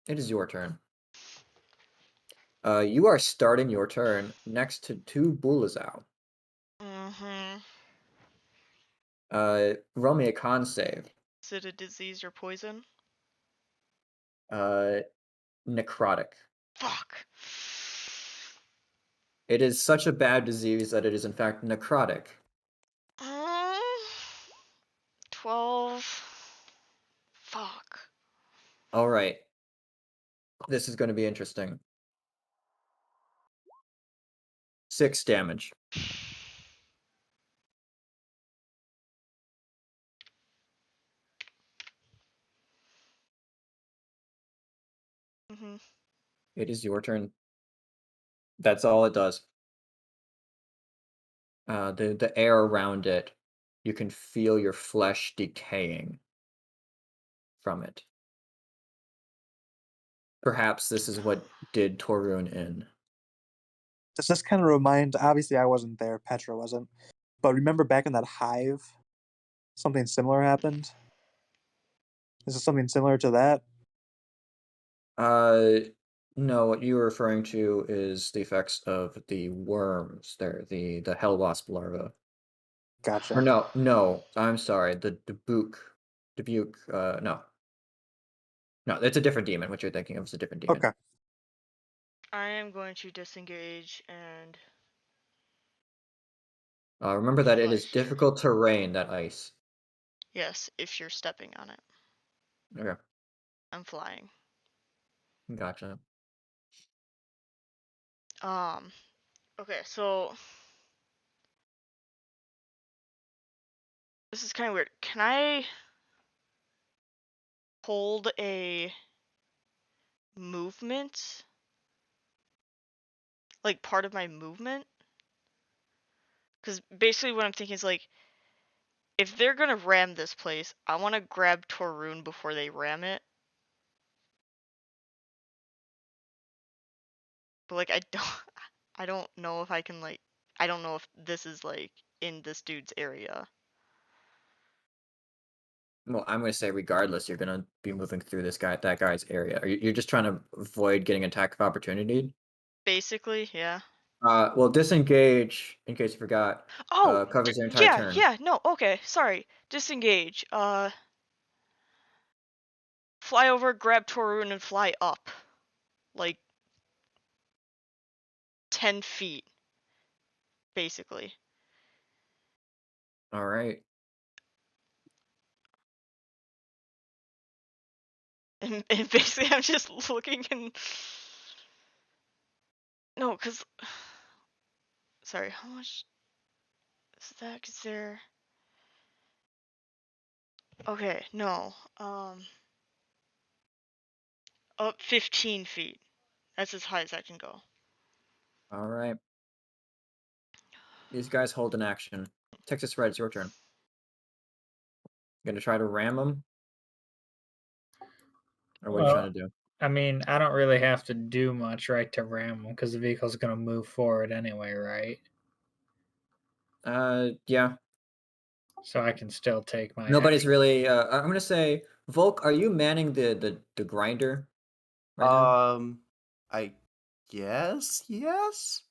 it is your turn. You are starting your turn next to 2 Bulazao. Mm-hmm. Roll me a con save. Is it a disease or poison? Necrotic. Fuck. It is such a bad disease that it is in fact necrotic. 12. Fuck. All right. This is going to be interesting. 6 damage. Mm-hmm. It is your turn. That's all it does. The air around it, you can feel your flesh decaying from it. Perhaps this is what did Torun in. Does this kind of remind? Obviously, I wasn't there. Petra wasn't. But remember back in that hive, something similar happened. Is it something similar to that? No, what you were referring to is the effects of the worms. There, the hell wasp larva. Or Gotcha. no, I'm sorry, the Dubuque. No, it's a different demon. What you're thinking of is a different demon. Okay. I am going to disengage and. Remember that it is Flush. difficult terrain, that ice. Yes, if you're stepping on it. Okay, I'm flying. gotcha. Okay, so this is kind of weird. Can I hold a movement? Like part of my movement? Because basically what I'm thinking is like, if they're gonna ram this place, I want to grab Torun before they ram it. But like I don't know if I can like, I don't know if this is like in this dude's area. Well, I'm gonna say regardless, you're gonna be moving through that guy's area. You're just trying to avoid getting attack of opportunity? Basically, yeah. Well, disengage, in case you forgot, Oh, covers your entire turn. yeah, no, okay, sorry. Disengage. Fly over, grab Torun, and fly up. Like, 10 feet, basically. All right. And basically, I'm just looking and no, cause sorry, how much is that? Cause they're okay. No, up 15 feet. That's as high as I can go. All right. These guys hold an action. Texas Red, it's your turn. Gonna try to ram them? Or what are you trying to do? I mean, I don't really have to do much, right, to ram them because the vehicle's going to move forward anyway, right? Yeah. So I can still take my. Nobody's really. I'm gonna say, Volk, are you manning the grinder right now? I guess yes.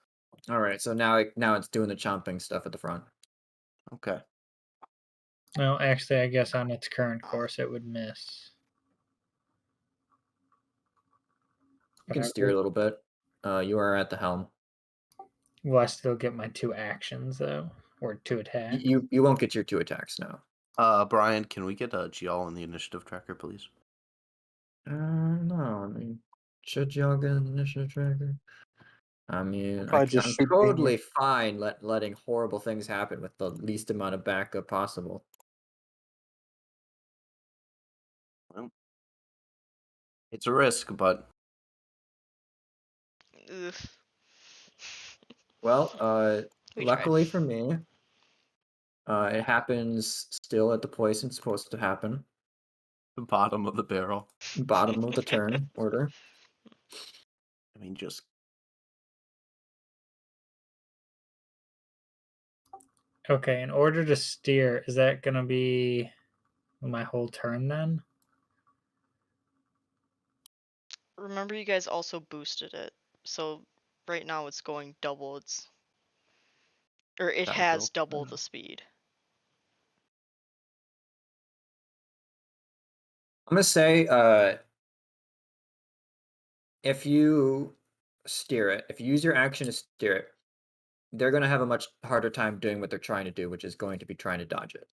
All right. So now it's doing the chomping stuff at the front. Okay. No, actually, I guess on its current course it would miss. You can steer a little bit. You are at the helm. Will I still get my 2 actions though, or 2 attacks? You won't get your 2 attacks now. Brian, can we get a Gial on the initiative tracker, please? No. I mean, should y'all get an initiative tracker? I mean, Probably I'm just shoot totally fine letting horrible things happen with the least amount of backup possible. Well, it's a risk, but Ugh. Well, We luckily tried. for me, it happens still at the place it's supposed to happen. the bottom of the barrel. Bottom of the turn order. I mean, just Okay, in order to steer, is that going to be my whole turn then? Remember, you guys also boosted it, so right now it's going double its, or it That'll has go. double the speed. I'm gonna say, if you steer it, if you use your action to steer it, they're gonna have a much harder time doing what they're trying to do, which is going to be trying to dodge it.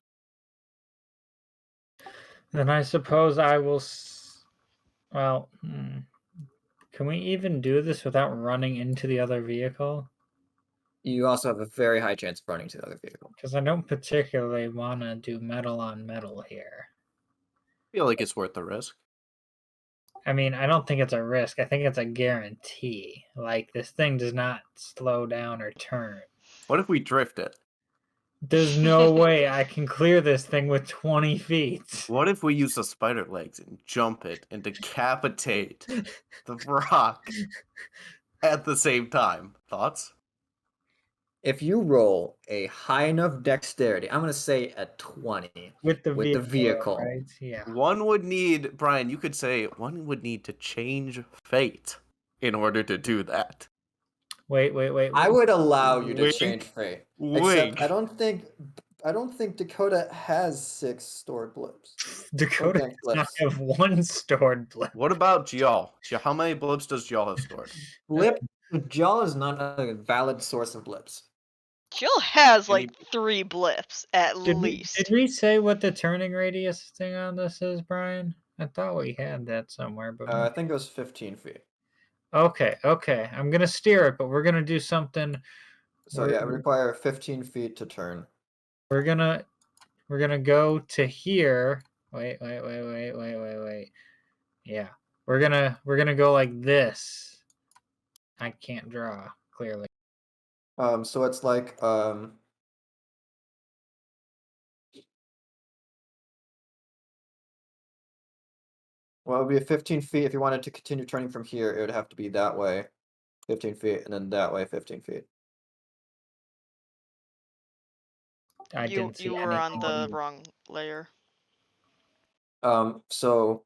Then I suppose I will. Well, can we even do this without running into the other vehicle? You also have a very high chance of running to the other vehicle. Because I don't particularly want to do metal on metal here. I feel like it's worth the risk. I mean, I don't think it's a risk. I think it's a guarantee. Like, this thing does not slow down or turn. What if we drift it? There's no way I can clear this thing with 20 feet. What if we use the spider legs and jump it and decapitate the rock at the same time? Thoughts? If you roll a high enough dexterity, I'm gonna say a 20 With the vehicle. right? Yeah. One would need, Brian, you could say one would need to change fate in order to do that. Wait. I would allow you to Wink, change fate. wink. Except I don't think Dakota has 6 stored blips. Dakota Okay, does not blips. have 1 stored blip. What about Gial? How many blips does Gial have stored? Blip Jaw is not a valid source of blips. Jill has Any- like 3 blips at Did least. we say what the turning radius thing on this is, Brian? I thought we had that somewhere, but I think it was 15 feet. okay. I'm gonna steer it, but we're gonna do something. So yeah, it would require 15 feet to turn. We're gonna go to here. Wait. Yeah, we're gonna go like this. I can't draw clearly. So it's like well, it would be 15 feet. If you wanted to continue turning from here, it would have to be that way, 15 feet, and then that way, 15 feet. I didn't see You were on anything. the wrong layer. So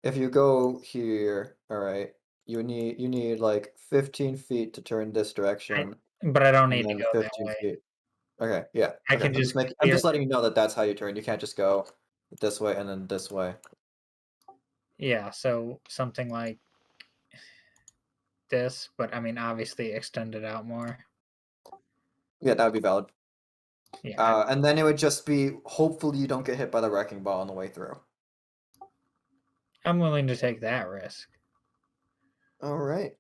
if you go here, all right, you need like 15 feet to turn this direction, But I don't and need to then go that 15 way. feet. Okay, yeah. I Okay. can just I'm clear- just letting you know that that's how you turn. You can't just go this way and then this way. Yeah, so something like this, but I mean, obviously extend it out more. Yeah, that would be valid. Yeah, And then it would just be, hopefully you don't get hit by the wrecking ball on the way through. I'm willing to take that risk. All right.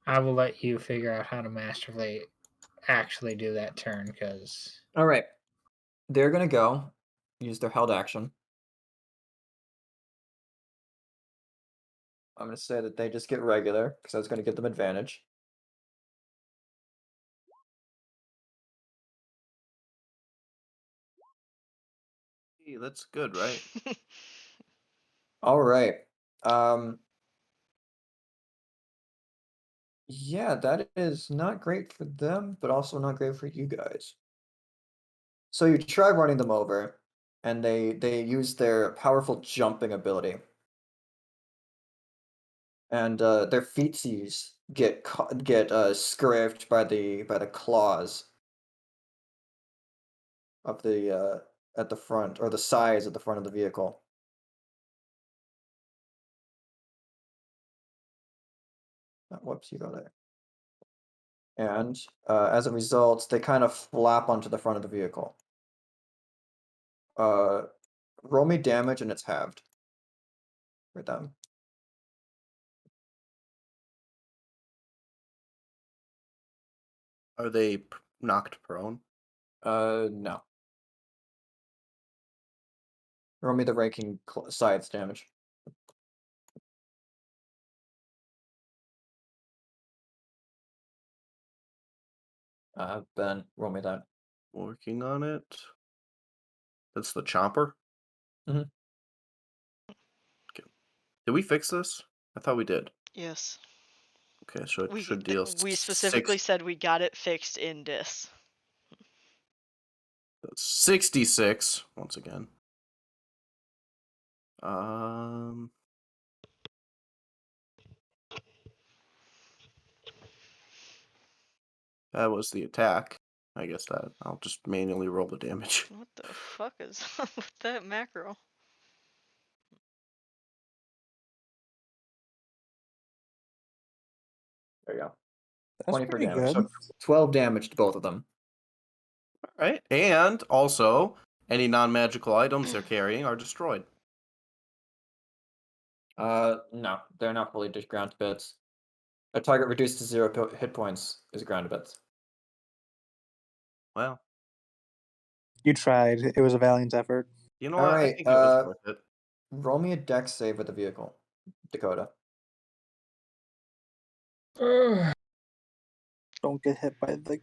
I will let you figure out how to masterfully actually do that turn, because All right. They're gonna go use their held action. I'm gonna say that they just get regular because that's gonna give them advantage. Hey, that's good, right? All right. Yeah, that is not great for them, but also not great for you guys. So you try running them over, and they use their powerful jumping ability. And their feetsies get scraped by the claws of the at the front, or the sides at the front of the vehicle. Whoops, you go there. And as a result, they kind of flap onto the front of the vehicle. Roll me damage, and it's halved for them. Are they knocked prone? No. Roll me the ranking sides damage. Ben, roll me that. Working on it. That's the chomper? Mhm. Okay. Did we fix this? I thought we did. Yes. Okay, so it We should deal we specifically 6, said we got it fixed in dis. 66 once again. Um, that was the attack. I guess that I'll just manually roll the damage. What the fuck is up with that macro? There you go. That's 20 per pretty damage. good. So 12 damage to both of them. All right, and also any non-magical items they're carrying are destroyed. No, they're not fully ground to bits. A target reduced to 0 hit points is ground to bits. Well, You tried. It was a valiant effort. you know All what? I right, think it was worth it. Roll me a dex save with the vehicle, Dakota. Don't get hit by the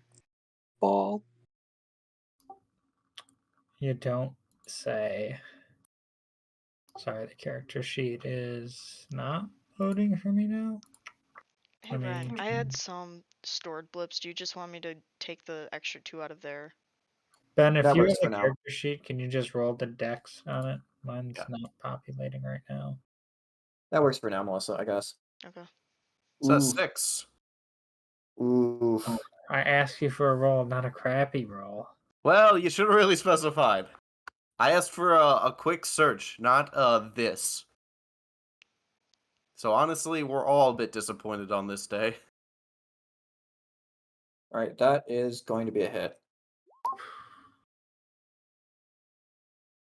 ball. you don't say. Sorry, the character sheet is not loading for me now. Hey I Ryan, mean, I had some stored blips. Do you just want me to take the extra 2 out of there? Ben, if That you have works for a now. character sheet, can you just roll the dex on it? Mine's Yeah. not populating right now. That works for now, Melissa, I guess. Okay. It's a Oof. 6. Oof. I asked you for a roll, not a crappy roll. Well, you should have really specified. I asked for a quick search, not this. So honestly, we're all a bit disappointed on this day. All right, that is going to be a hit.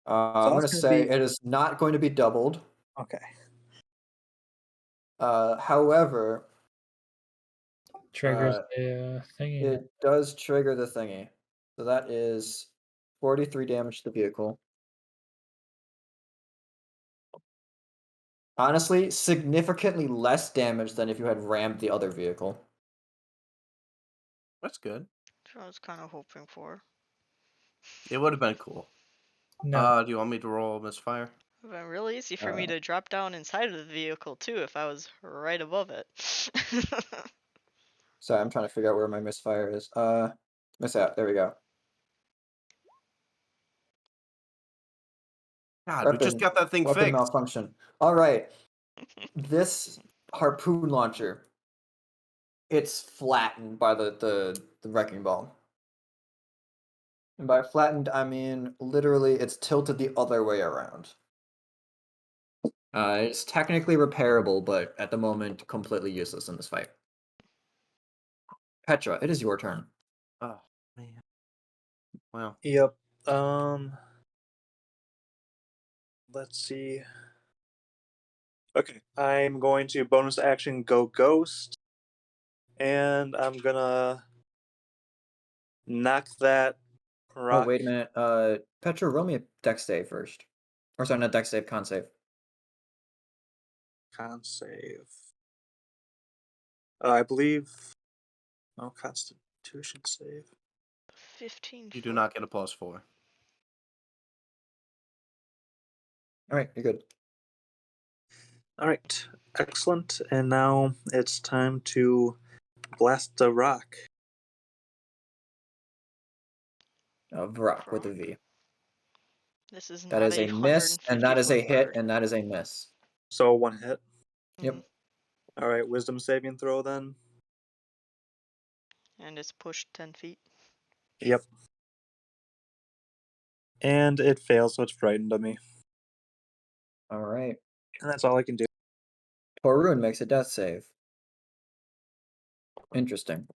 I'm going to that's gonna say be- it is not going to be doubled. Okay. However, Triggers the thingy. it does trigger the thingy. So that is 43 damage to the vehicle. Honestly, significantly less damage than if you had rammed the other vehicle. That's good. That's what I was kind of hoping for. It would have been cool. No, Do you want me to roll misfire? It would have been really easy for me Uh, to drop down inside of the vehicle too if I was right above it. Sorry, I'm trying to figure out where my misfire is. Mishap, there we go. God, we just got that thing weapon fixed. malfunction. All right. This harpoon launcher, it's flattened by the wrecking ball. And by flattened, I mean literally it's tilted the other way around. It's technically repairable, but at the moment, completely useless in this fight. Petra, it is your turn. Oh man. Well, Yep. Let's see. Okay, I'm going to bonus action go ghost, and I'm gonna knock that rock. Oh, wait a minute. Petra, roll me a dex save first. Or sorry, not dex save, con save. Con save. I believe. No Constitution save. 15. you do not get a +4. All right, you're good. All right, excellent. And now it's time to blast the rock. Vrock with a V. This is That not is a miss, and that is a hit, and that is a miss. So 1 hit. Yep. All right, wisdom saving throw then. And it's pushed 10 feet. Yep. And it fails, so it's frightened of me. All right. And that's all I can do. Torun makes a death save. Interesting.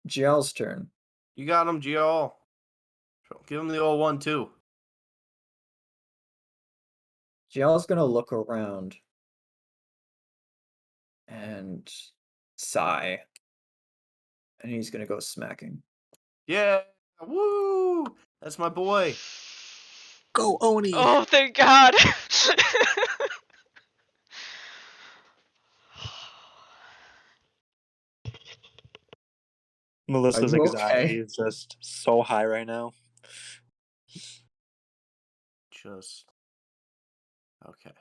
Giel's turn. You got him, Gio. Give him the old one too. Giel's gonna look around and sigh. And he's gonna go smacking. Yeah, woo! That's my boy. Go Oni! Oh, thank God! Melissa's Are you anxiety okay? is just so high right now. Just okay.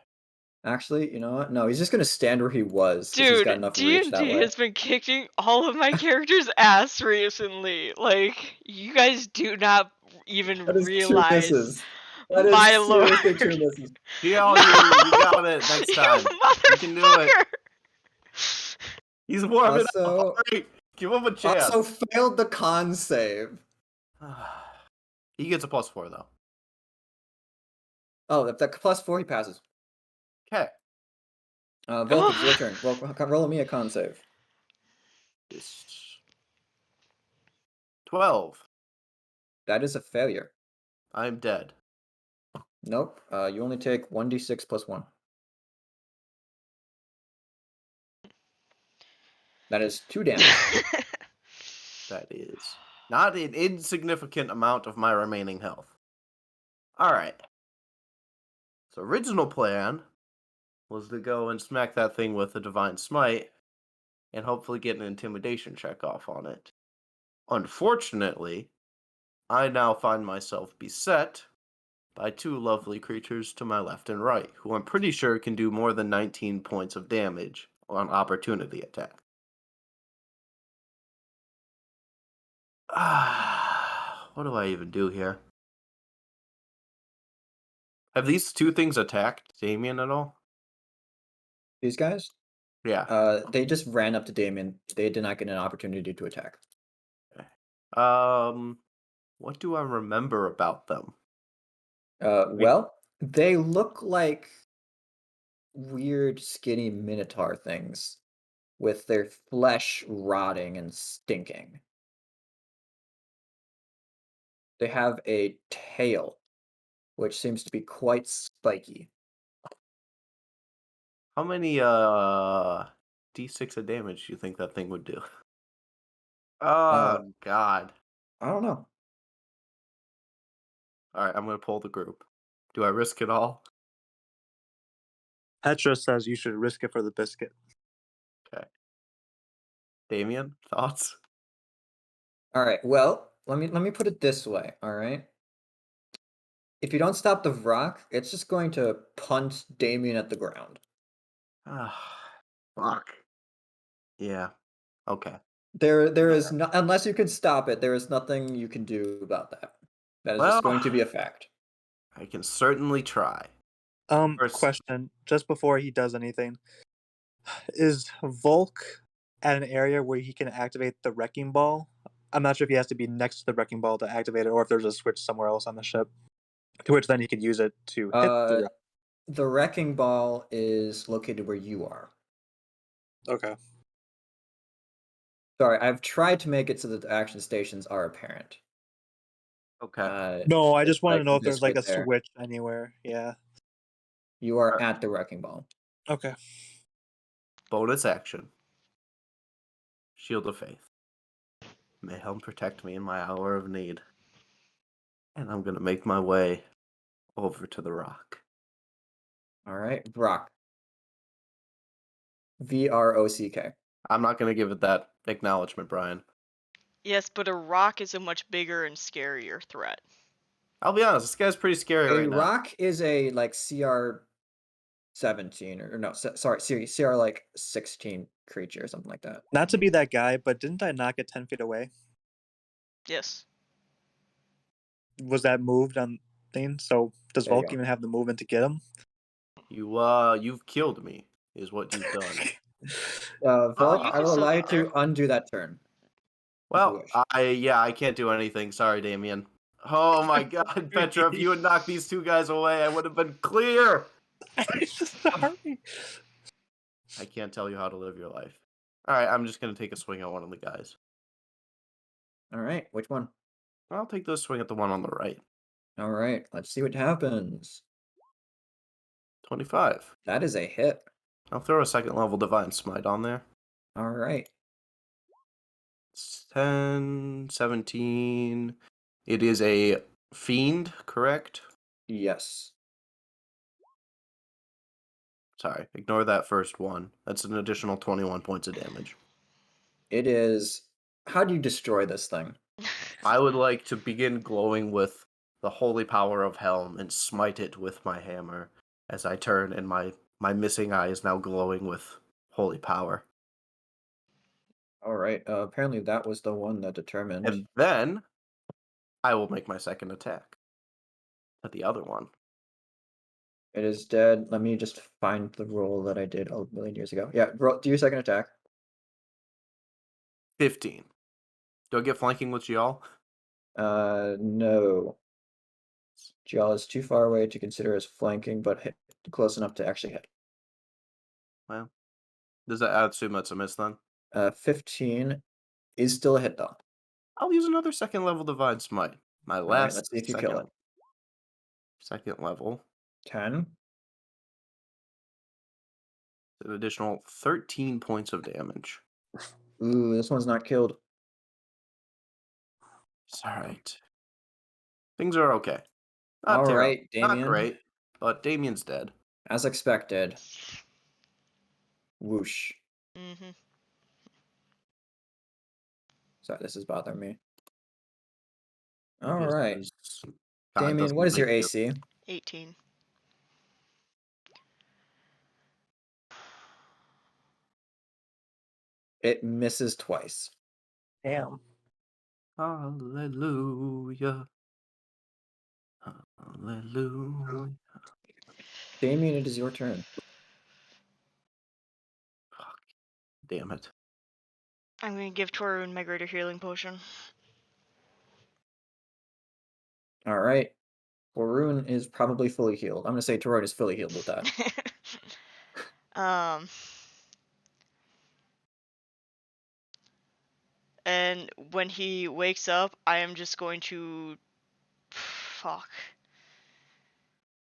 Actually, you know what? No, he's just gonna stand where he was because he's got Dude, enough reach that D&D way. has been kicking all of my characters' ass recently. Like, you guys do not even That is 2 realize misses. That is my lord. seriously 2 misses. Gio, No! you got it next time. You You can do it. motherfucker! He's warming up. Also, All right, give him a chance. also failed the con save. He gets a +4 though. Oh, that +4 he passes. Okay. Volk, it's your turn. Roll me a con save. This 12. That is a failure. I'm dead. Nope. You only take 1d6 plus 1. That is 2 damage. That is not an insignificant amount of my remaining health. All right. So original plan was to go and smack that thing with a divine smite and hopefully get an intimidation check off on it. Unfortunately, I now find myself beset by 2 lovely creatures to my left and right, who I'm pretty sure can do more than 19 points of damage on opportunity attack. What do I even do here? Have these 2 things attacked Damien at all? These guys? Yeah. They just ran up to Damien. They did not get an opportunity to attack. What do I remember about them? Well, they look like weird, skinny minotaur things with their flesh rotting and stinking. They have a tail, which seems to be quite spiky. How many d6 of damage do you think that thing would do? Oh God! I don't know. All right, I'm gonna pull the group. Do I risk it all? Petra says you should risk it for the biscuit. Okay. Damien, thoughts? All right. Well, let me put it this way. All right. If you don't stop the rock, it's just going to punt Damien at the ground. Fuck. Yeah. Okay. There is no, unless you can stop it, there is nothing you can do about that. That is just going to be a fact. I can certainly try. Question, just before he does anything. Is Volk at an area where he can activate the wrecking ball? I'm not sure if he has to be next to the wrecking ball to activate it or if there's a switch somewhere else on the ship. To which then he could use it to hit the. The wrecking ball is located where you are. Okay. Sorry, I've tried to make it so that the action stations are apparent. Okay. No, I just wanted to know if this there's like right a there. switch anywhere. Yeah. You are at the wrecking ball. Okay. Bonus action. Shield of Faith. May help protect me in my hour of need. And I'm gonna make my way over to the rock. All right, Brock. VROCK. I'm not gonna give it that acknowledgement, Brian. Yes, but a rock is a much bigger and scarier threat. I'll be honest, this guy's pretty scary A right now. rock is a like CR 17 or no, sorry, CR like 16 creature or something like that. Not to be that guy, but didn't I knock it 10 feet away? Yes. Was that moved on thing? So does There you Volk go. even have the movement to get him? You've killed me, is what you've done. Volk, you I can will still allow you get there. to undo that turn. Well, wish. I can't do anything. Sorry, Damien. Oh my god, Petra, if you had knocked these two guys away, I would have been clear. Sorry. I can't tell you how to live your life. Alright, I'm just gonna take a swing at one of the guys. All right, which one? I'll take the swing at the one on the right. All right, let's see what happens. 25. That is a hit. I'll throw a second level Divine Smite on there. All right. 10, 17. It is a fiend, correct? Yes. Sorry, ignore that first one. That's an additional 21 points of damage. It is. How do you destroy this thing? I would like to begin glowing with the holy power of Helm and smite it with my hammer as I turn, and my missing eye is now glowing with holy power. All right. Apparently that was the one that determined. And then I will make my second attack at the other one. It is dead. Let me just find the roll that I did a million years ago. Yeah, do your second attack. 15. Do I get flanking with Gial? No. Gial is too far away to consider as flanking, but hit close enough to actually hit. Well, does that assume that's a miss then? 15 is still a hit though. I'll use another second level Divine Smite. My All right, last let's see if you kill it. second level. 10. An additional 13 points of damage. Ooh, this one's not killed. It's alright. Things are okay. Not All terrible. right, Damien. Not great, but Damien's dead. As expected. Whoosh. Mm-hmm. Sorry, this is bothering me. All Just right. as God Damien, doesn't what is your make you- AC? 18. It misses twice. Damn. Hallelujah. Hallelujah. Damien, it is your turn. Fuck. Damn it. I'm gonna give Torun my greater healing potion. All right. Warun is probably fully healed. I'm going to say Torun is fully healed with that. And when he wakes up, I am just going to fuck.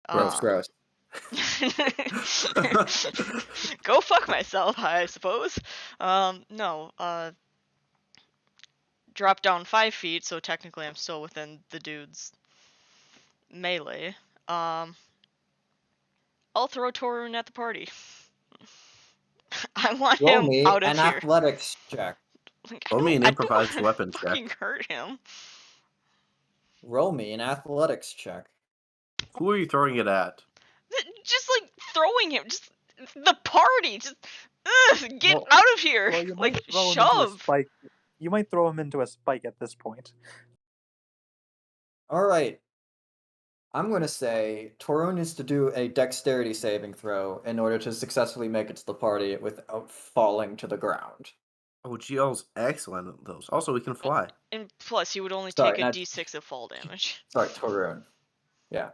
Gross. Go fuck myself, I suppose. No, drop down 5 feet, so technically I'm still within the dude's melee. I'll throw Torun at the party. I want Roll him me out of an here. athletics check. Like, Roll me an I don't improvised wanna weapon check. fucking hurt him. Roll me an athletics check. Who are you throwing it at? Just like throwing him, just the party, just get Well- out of here. Well, you might Like throw him into a shove. spike. You might throw him into a spike at this point. All right. I'm going to say Torun needs to do a dexterity saving throw in order to successfully make it to the party without falling to the ground. Oh, GL's excellent at those. Also, we can fly. And plus, he would only Sorry, take a not- d6 of fall damage. Sorry, Torun. Yeah.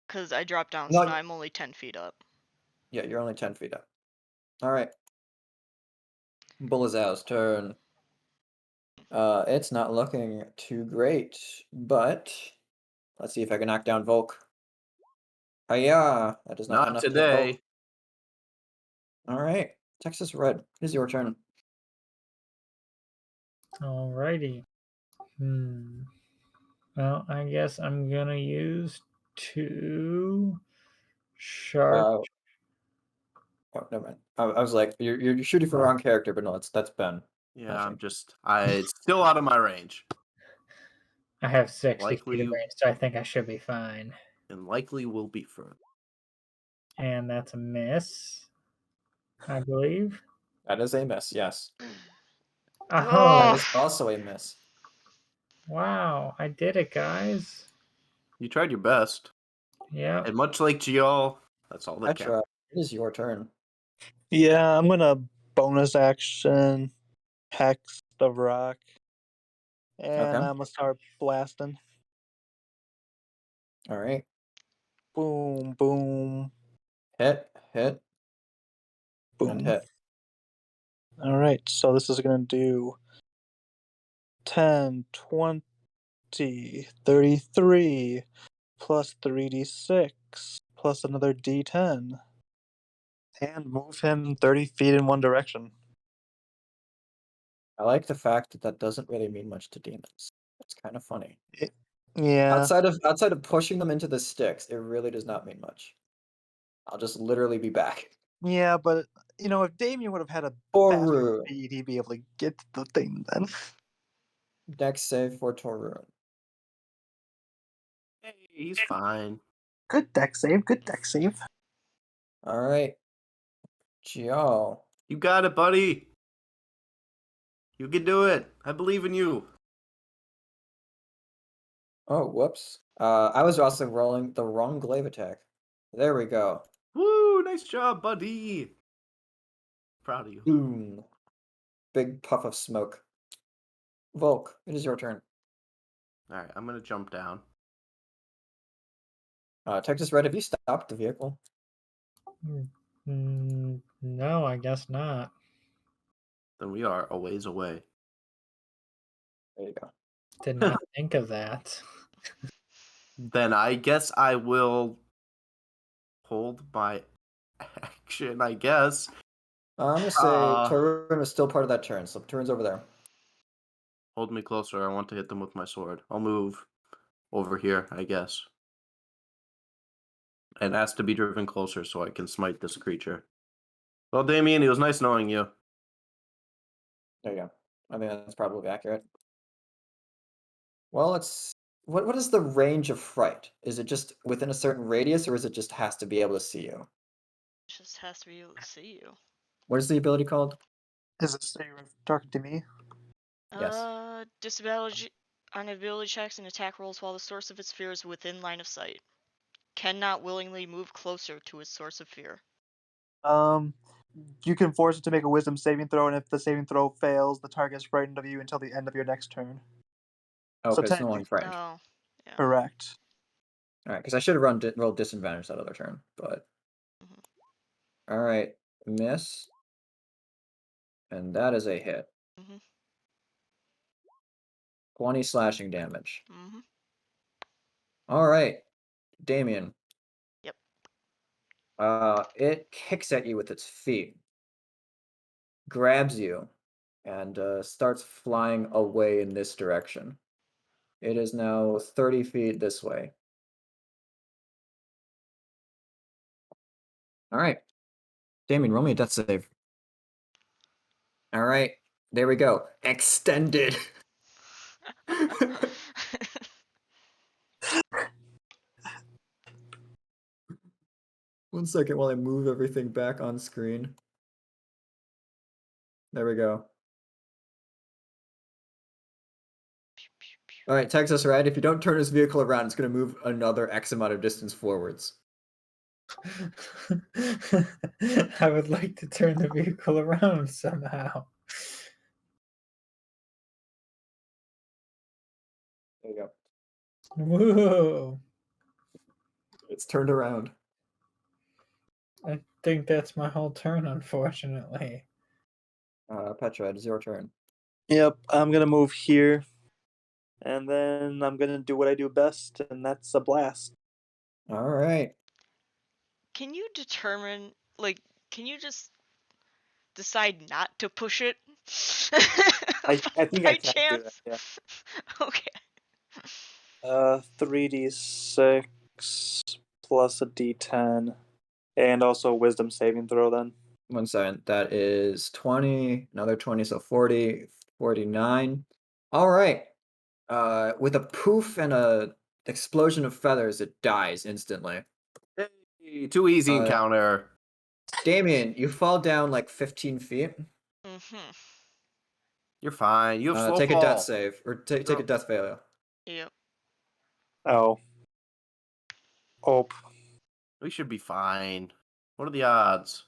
Because I dropped down, No, so now I'm only 10 feet up. Yeah, you're only 10 feet up. All right. Bullazow's turn. It's not looking too great, but let's see if I can knock down Volk. Hiya! That is not Not enough to hit Volk. today. All right, Texas Red, it is your turn. Alrighty. Well, I guess I'm gonna use 2 sharp. Oh, never mind. I was like, you're shooting for the wrong character, but no, that's Ben. Yeah, Flashing. it's still out of my range. I have 60 Likely feet of you- range, so I think I should be fine. And likely will be further. And that's a miss, I believe. That is a miss, yes. Oh, That is also a miss. wow. I did it, guys. You tried your best. Yeah. And much like Gio, that's all that Petra, counts. it is your turn. Yeah, I'm gonna bonus action Hex the Rock. And Okay. I'm gonna start blasting. All right. Boom, boom, Hit, and boom. hit. All right, so this is gonna do 10, 20, 33, plus 3d6, plus another d10. And move him 30 feet in one direction. I like the fact that doesn't really mean much to demons. It's kind of funny. Yeah. Outside of pushing them into the sticks, it really does not mean much. I'll just literally be back. Yeah, but if Damien would have had a faster Toru. speed, he'd be able to get to the thing then. Dex save for Toru. Hey, he's fine. Good deck save, good deck save. All right. Gio. You got it, buddy. You can do it. I believe in you. Oh, whoops. I was also rolling the wrong glaive attack. There we go. Woo! Nice job, buddy. Proud of you. Boom. Big puff of smoke. Volk, it is your turn. All right, I'm gonna jump down. Texas Red, have you stopped the vehicle? No, I guess not. Then we are a ways away. There you go. Did not think of that. Then I guess I will hold my action, I guess. I'm gonna say Torun is still part of that turn, so Torun's over there. Hold me closer. I want to hit them with my sword. I'll move over here, I guess. And ask to be driven closer so I can smite this creature. Well, Damien, it was nice knowing you. There you go. I mean, that's probably accurate. Well, what is the range of fright? Is it just within a certain radius, or is it just has to be able to see you? Just has to be able to see you. What is the ability called? Is it say you're talking to me? Yes. Disadvantage on ability checks and attack rolls while the source of its fear is within line of sight. Cannot willingly move closer to its source of fear. You can force it to make a wisdom saving throw, and if the saving throw fails, the target is frightened of you until the end of your next turn. Oh, So okay, it's no longer technically- frightened. Oh, yeah. Correct. All right, because I should have rolled disadvantage that other turn, but all right, miss, and that is a hit. 20 slashing damage. All right, Damien. Yep. It kicks at you with its feet, grabs you, and starts flying away in this direction. It is now 30 feet this way. All right. Damien, roll me a death save. All right. There we go. Extended. One second while I move everything back on screen. There we go. All right, Texas, right? If you don't turn this vehicle around, it's going to move another X amount of distance forwards. I would like to turn the vehicle around somehow. There you go. Whoa. It's turned around. I think that's my whole turn, unfortunately. Petra, it is your turn. Yep, I'm gonna move here, and then I'm gonna do what I do best, and that's a blast. All right. Can you determine, like, can you just decide not to push it? I think I By can do chance? that. Okay. Yeah. 3d6 plus a d10, and also a wisdom saving throw. Then 1 second. That is 20, another 20, so 40, 49. All right. With a poof and a explosion of feathers, it dies instantly. Hey, too easy Uh, encounter. Damien, you fall down like 15 feet. Mm-hmm. You're fine. You have slow Take fall. a death save, or take a Oh. death failure. Yep. oh, We should be fine. What are the odds?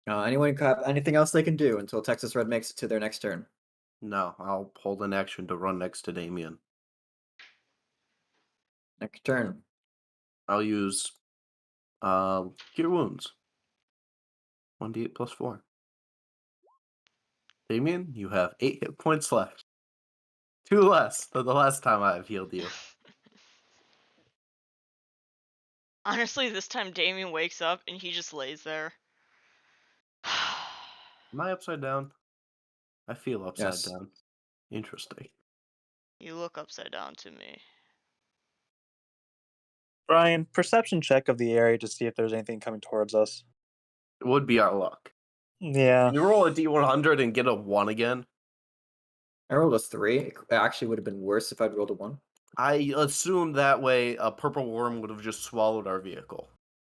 Anyone have anything else they can do until Texas Red makes it to their next turn? No, I'll hold an action to run next to Damien. Next turn. I'll use Cure Wounds. 1d8 plus 4. Damien, you have 8 hit points left. 2 less than the last time I've healed you. Honestly, this time Damien wakes up and he just lays there. Am I upside down? I feel upside Yes. down. Interesting. You look upside down to me. Brian, perception check of the area to see if there's anything coming towards us. It would be our luck. Yeah. Can you roll a d100 and get a 1 again? I rolled a 3. It actually would have been worse if I'd rolled a 1. I assume that way a purple worm would have just swallowed our vehicle.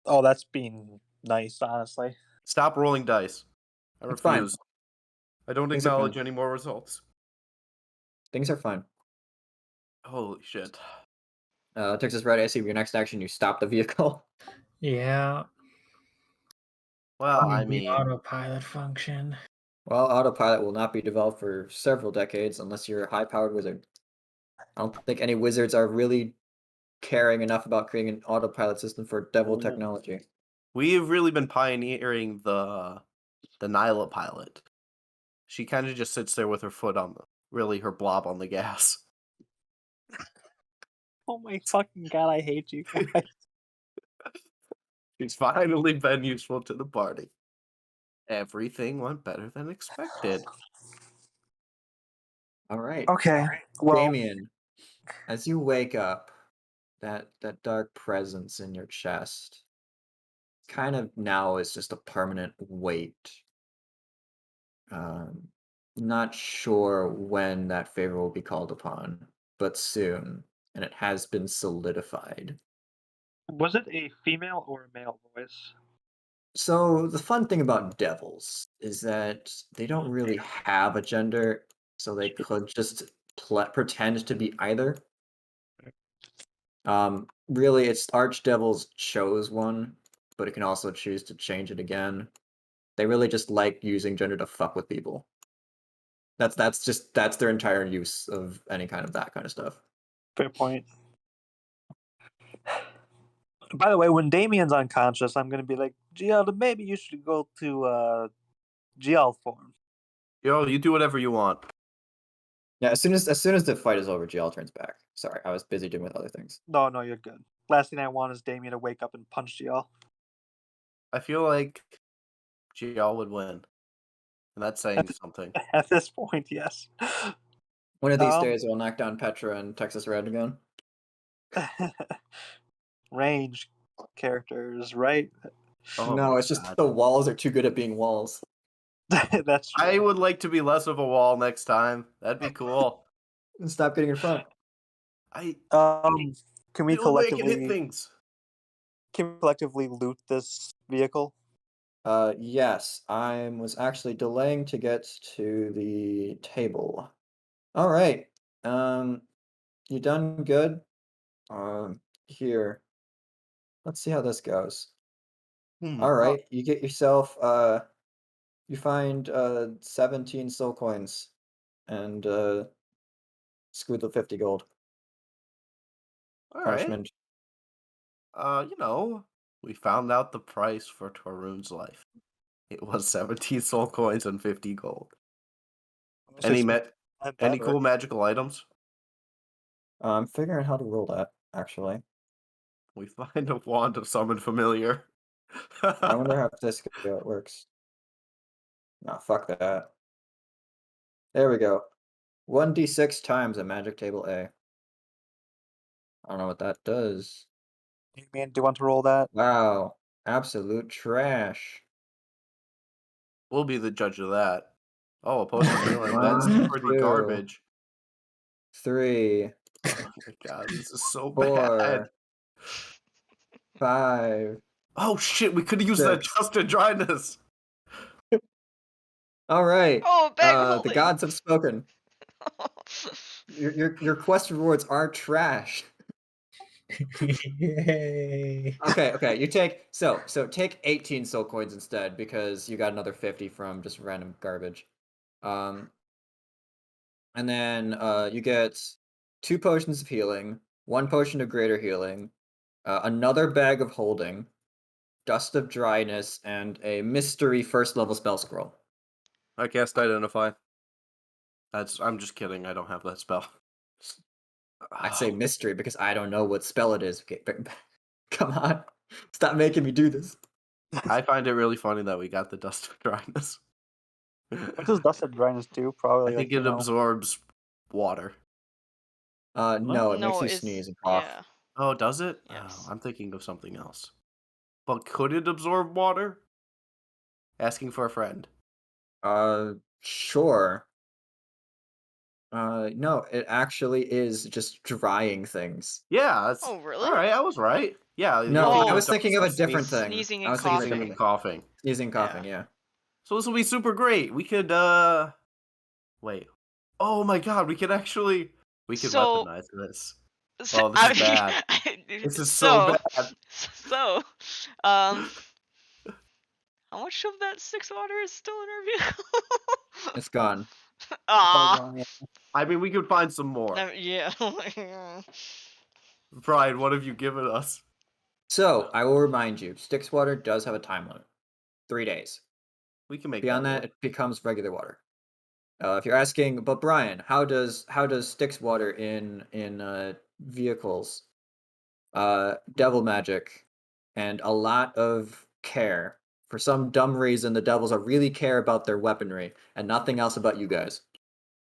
Oh, that's being nice, honestly. Stop rolling dice. I It's fine. refuse. I don't Things are acknowledge fine. any more results. Things are fine. Holy shit. Texas Red, I see your next action, you stop the vehicle. Yeah. Well, I The mean, autopilot function. Well, autopilot will not be developed for several decades unless you're a high-powered wizard. I don't think any wizards are really caring enough about creating an autopilot system for devil Ooh. technology. we've really been pioneering the Nyla pilot. She kind of just sits there with her foot on her blob on the gas. Oh my fucking god, I hate you guys. She's finally been useful to the party. Everything went better than expected. All right. Okay, well, Damien, as you wake up, that dark presence in your chest kind of now is just a permanent weight. Not sure when that favor will be called upon, but soon, and it has been solidified. was it a female or a male voice? So the fun thing about devils is that they don't really have a gender, so they could just pretend to be either. Really, it's archdevils chose one, but it can also choose to change it again. They really just like using gender to fuck with people. That's their entire use of any kind of that kind of stuff. Fair point. By the way, when Damien's unconscious, I'm gonna be like, GL, maybe you should go to GL form. Yo, you do whatever you want. Yeah, as soon as the fight is over, GL turns back. Sorry, I was busy doing with other things. No, you're good. Last thing I want is Damien to wake up and punch GL. I feel like GL would win. And that's saying something. At this point, yes. One of these days, we'll knock down Petra and Texas Red again. Range characters, right? Oh No, my it's just God. the walls are too good at being walls. That's true. I would like to be less of a wall next time. That'd be cool. And stop getting in front. Can we The only way I can hit collectively things. loot this vehicle? Yes, I was actually delaying to get to the table. All right. You done good? Here. Let's see how this goes. All right, you get yourself you find 17 soul coins and screw the 50 gold. All right. punishment. We found out the price for Torun's life. It was 17 soul coins and 50 gold. Any cool magical items? I'm figuring out how to roll that, actually. We find a wand of summon familiar. I wonder how this works. No, fuck that. There we go. 1d6 times a magic table A. I don't know what that does. Damien, do you want to roll that? Wow. Absolute trash. We'll be the judge of that. Oh, a potion of healing. That's One, pretty two. garbage. 3, Oh my god, this is so 4, bad. 5. Oh shit, we could have used that 6. just to dryness. All right. Oh, bag The holding. gods have spoken. Your quest rewards are trash. Yay. Okay. You take take 18 soul coins instead because you got another 50 from just random garbage. And then you get 2 potions of healing, 1 potion of greater healing, another bag of holding, dust of dryness, and a mystery first level spell scroll. I cast identify. I'm just kidding. I don't have that spell. I say mystery because I don't know what spell it is. Okay, come on, stop making me do this. I find it really funny that we got the dust of dryness. What does Dust of Dryness do? Probably I think it absorbs water. No, it makes you it's- sneeze and cough. Yeah. Oh, does it? Yes. Oh, I'm thinking of something else. But could it absorb water? Asking for a friend. Sure. No, it actually is just drying things. Yeah. Oh, really? All right, I was right. Yeah. No, Oh, I was thinking of a different thing. Sneezing I and was thinking of a Sneezing different and thing. coughing. Sneezing, coughing, yeah. So this will be super great. We could wait. Oh my god, we could So- weaponize this. So- Oh, this is bad. This is so bad. So, how much of that 6 water is still in our vehicle? It's gone. Aw. I mean, we could find some more. Yeah. Brian, what have you given us? So, I will remind you, Styx water does have a time limit. 3 days. We can make Beyond that, work. it becomes regular water. If you're asking, but Brian, how does Styx water in vehicles? Devil magic, and a lot of care. For some dumb reason, the devils are really care about their weaponry and nothing else about you guys.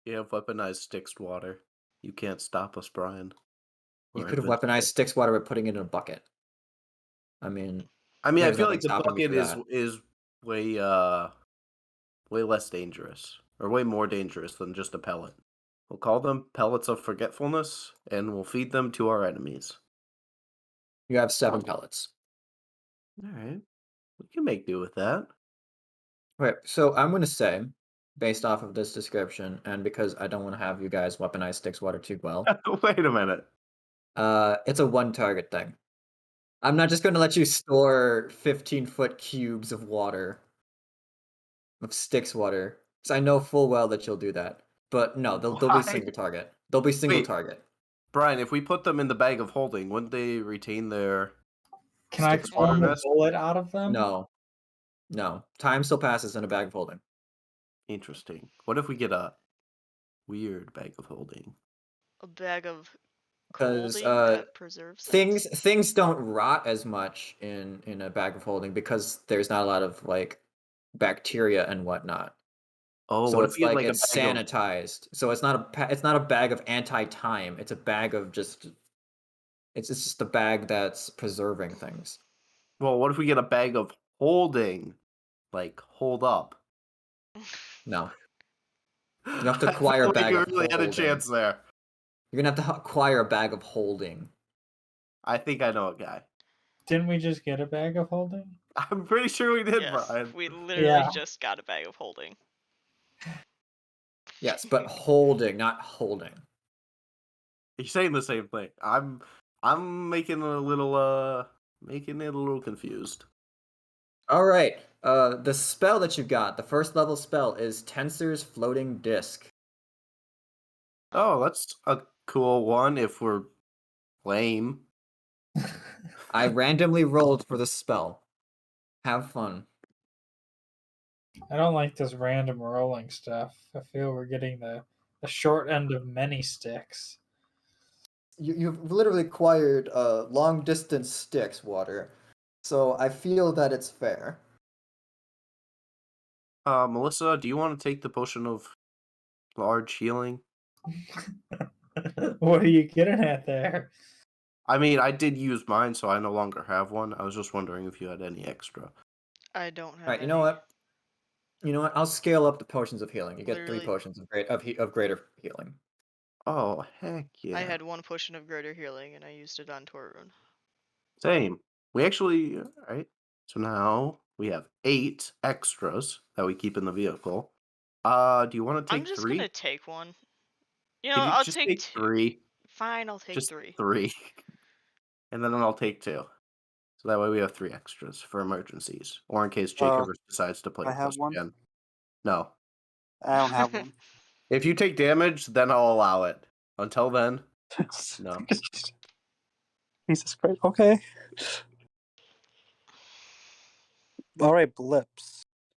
We have weaponized Styx water. You can't stop us, Brian. You We're could have invincible. weaponized Styx water by putting it in a bucket. I mean, I there's feel nothing like the stopping me bucket from is way way less dangerous, or way more dangerous than just a pellet. We'll call them pellets of forgetfulness, and we'll feed them to our enemies. You have 7 pellets. All right, we can make do with that. Okay, so I'm going to say, based off of this description, and because I don't want to have you guys weaponize Styx water too well, Wait a minute. it's a 1 target thing. I'm not just going to let you store 15-foot cubes of water, of Styx water, because I know full well that you'll do that. But no, they'll Why? be single target. They'll be single Wait. target. Brian, if we put them in the bag of holding, wouldn't they retain their... Can I Styx form a waterness? bullet out of them? No. Time still passes in a bag of holding. Interesting. What if we get a weird bag of holding? A bag of 'Cause, holding that preserves Things don't rot as much in a bag of holding because there's not a lot of like bacteria and whatnot. Oh, So what if it's we get like like a it's bag of... sanitized. So it's not a bag of anti-time. It's a bag of just it's just a bag that's preserving things. Well, what if we get a bag of holding? Like, hold up. No. You have to I acquire a felt like bag you of really had a holding. chance there. You're gonna have to acquire a bag of holding. I think I know a guy. Didn't we just get a bag of holding? I'm pretty sure we did, Yes, Brian. we literally Yeah. just got a bag of holding. Yes, but holding, not holding. You're saying the same thing. I'm making it a little confused. All right. The spell that you got, the first level spell, is Tensor's Floating Disc. Oh, that's a cool one if we're lame. I randomly rolled for the spell. Have fun. I don't like this random rolling stuff. I feel we're getting the short end of many sticks. You've literally acquired long distance sticks, Water. So I feel that it's fair. Melissa, do you want to take the potion of large healing? What are you getting at there? I mean, I did use mine, so I no longer have one. I was just wondering if you had any extra. I don't have Alright, any. you know what? You know what? I'll scale up the potions of healing. You get 3 Literally. potions of greater healing. Oh, heck yeah. I had 1 potion of greater healing, and I used it on Torun. Same. We actually, alright. So now we have 8 extras that we keep in the vehicle. Do you want to take I'm just 3? gonna take one. You know, Can you I'll just take take 2. 3? Fine, I'll take Just 3. 3. And then I'll take 2. So that way we have 3 extras for emergencies. Or in case Jacob decides to play I with have us one. again. No. I don't have one. If you take damage, then I'll allow it. Until then, no. Jesus Christ. Okay. All right, blips.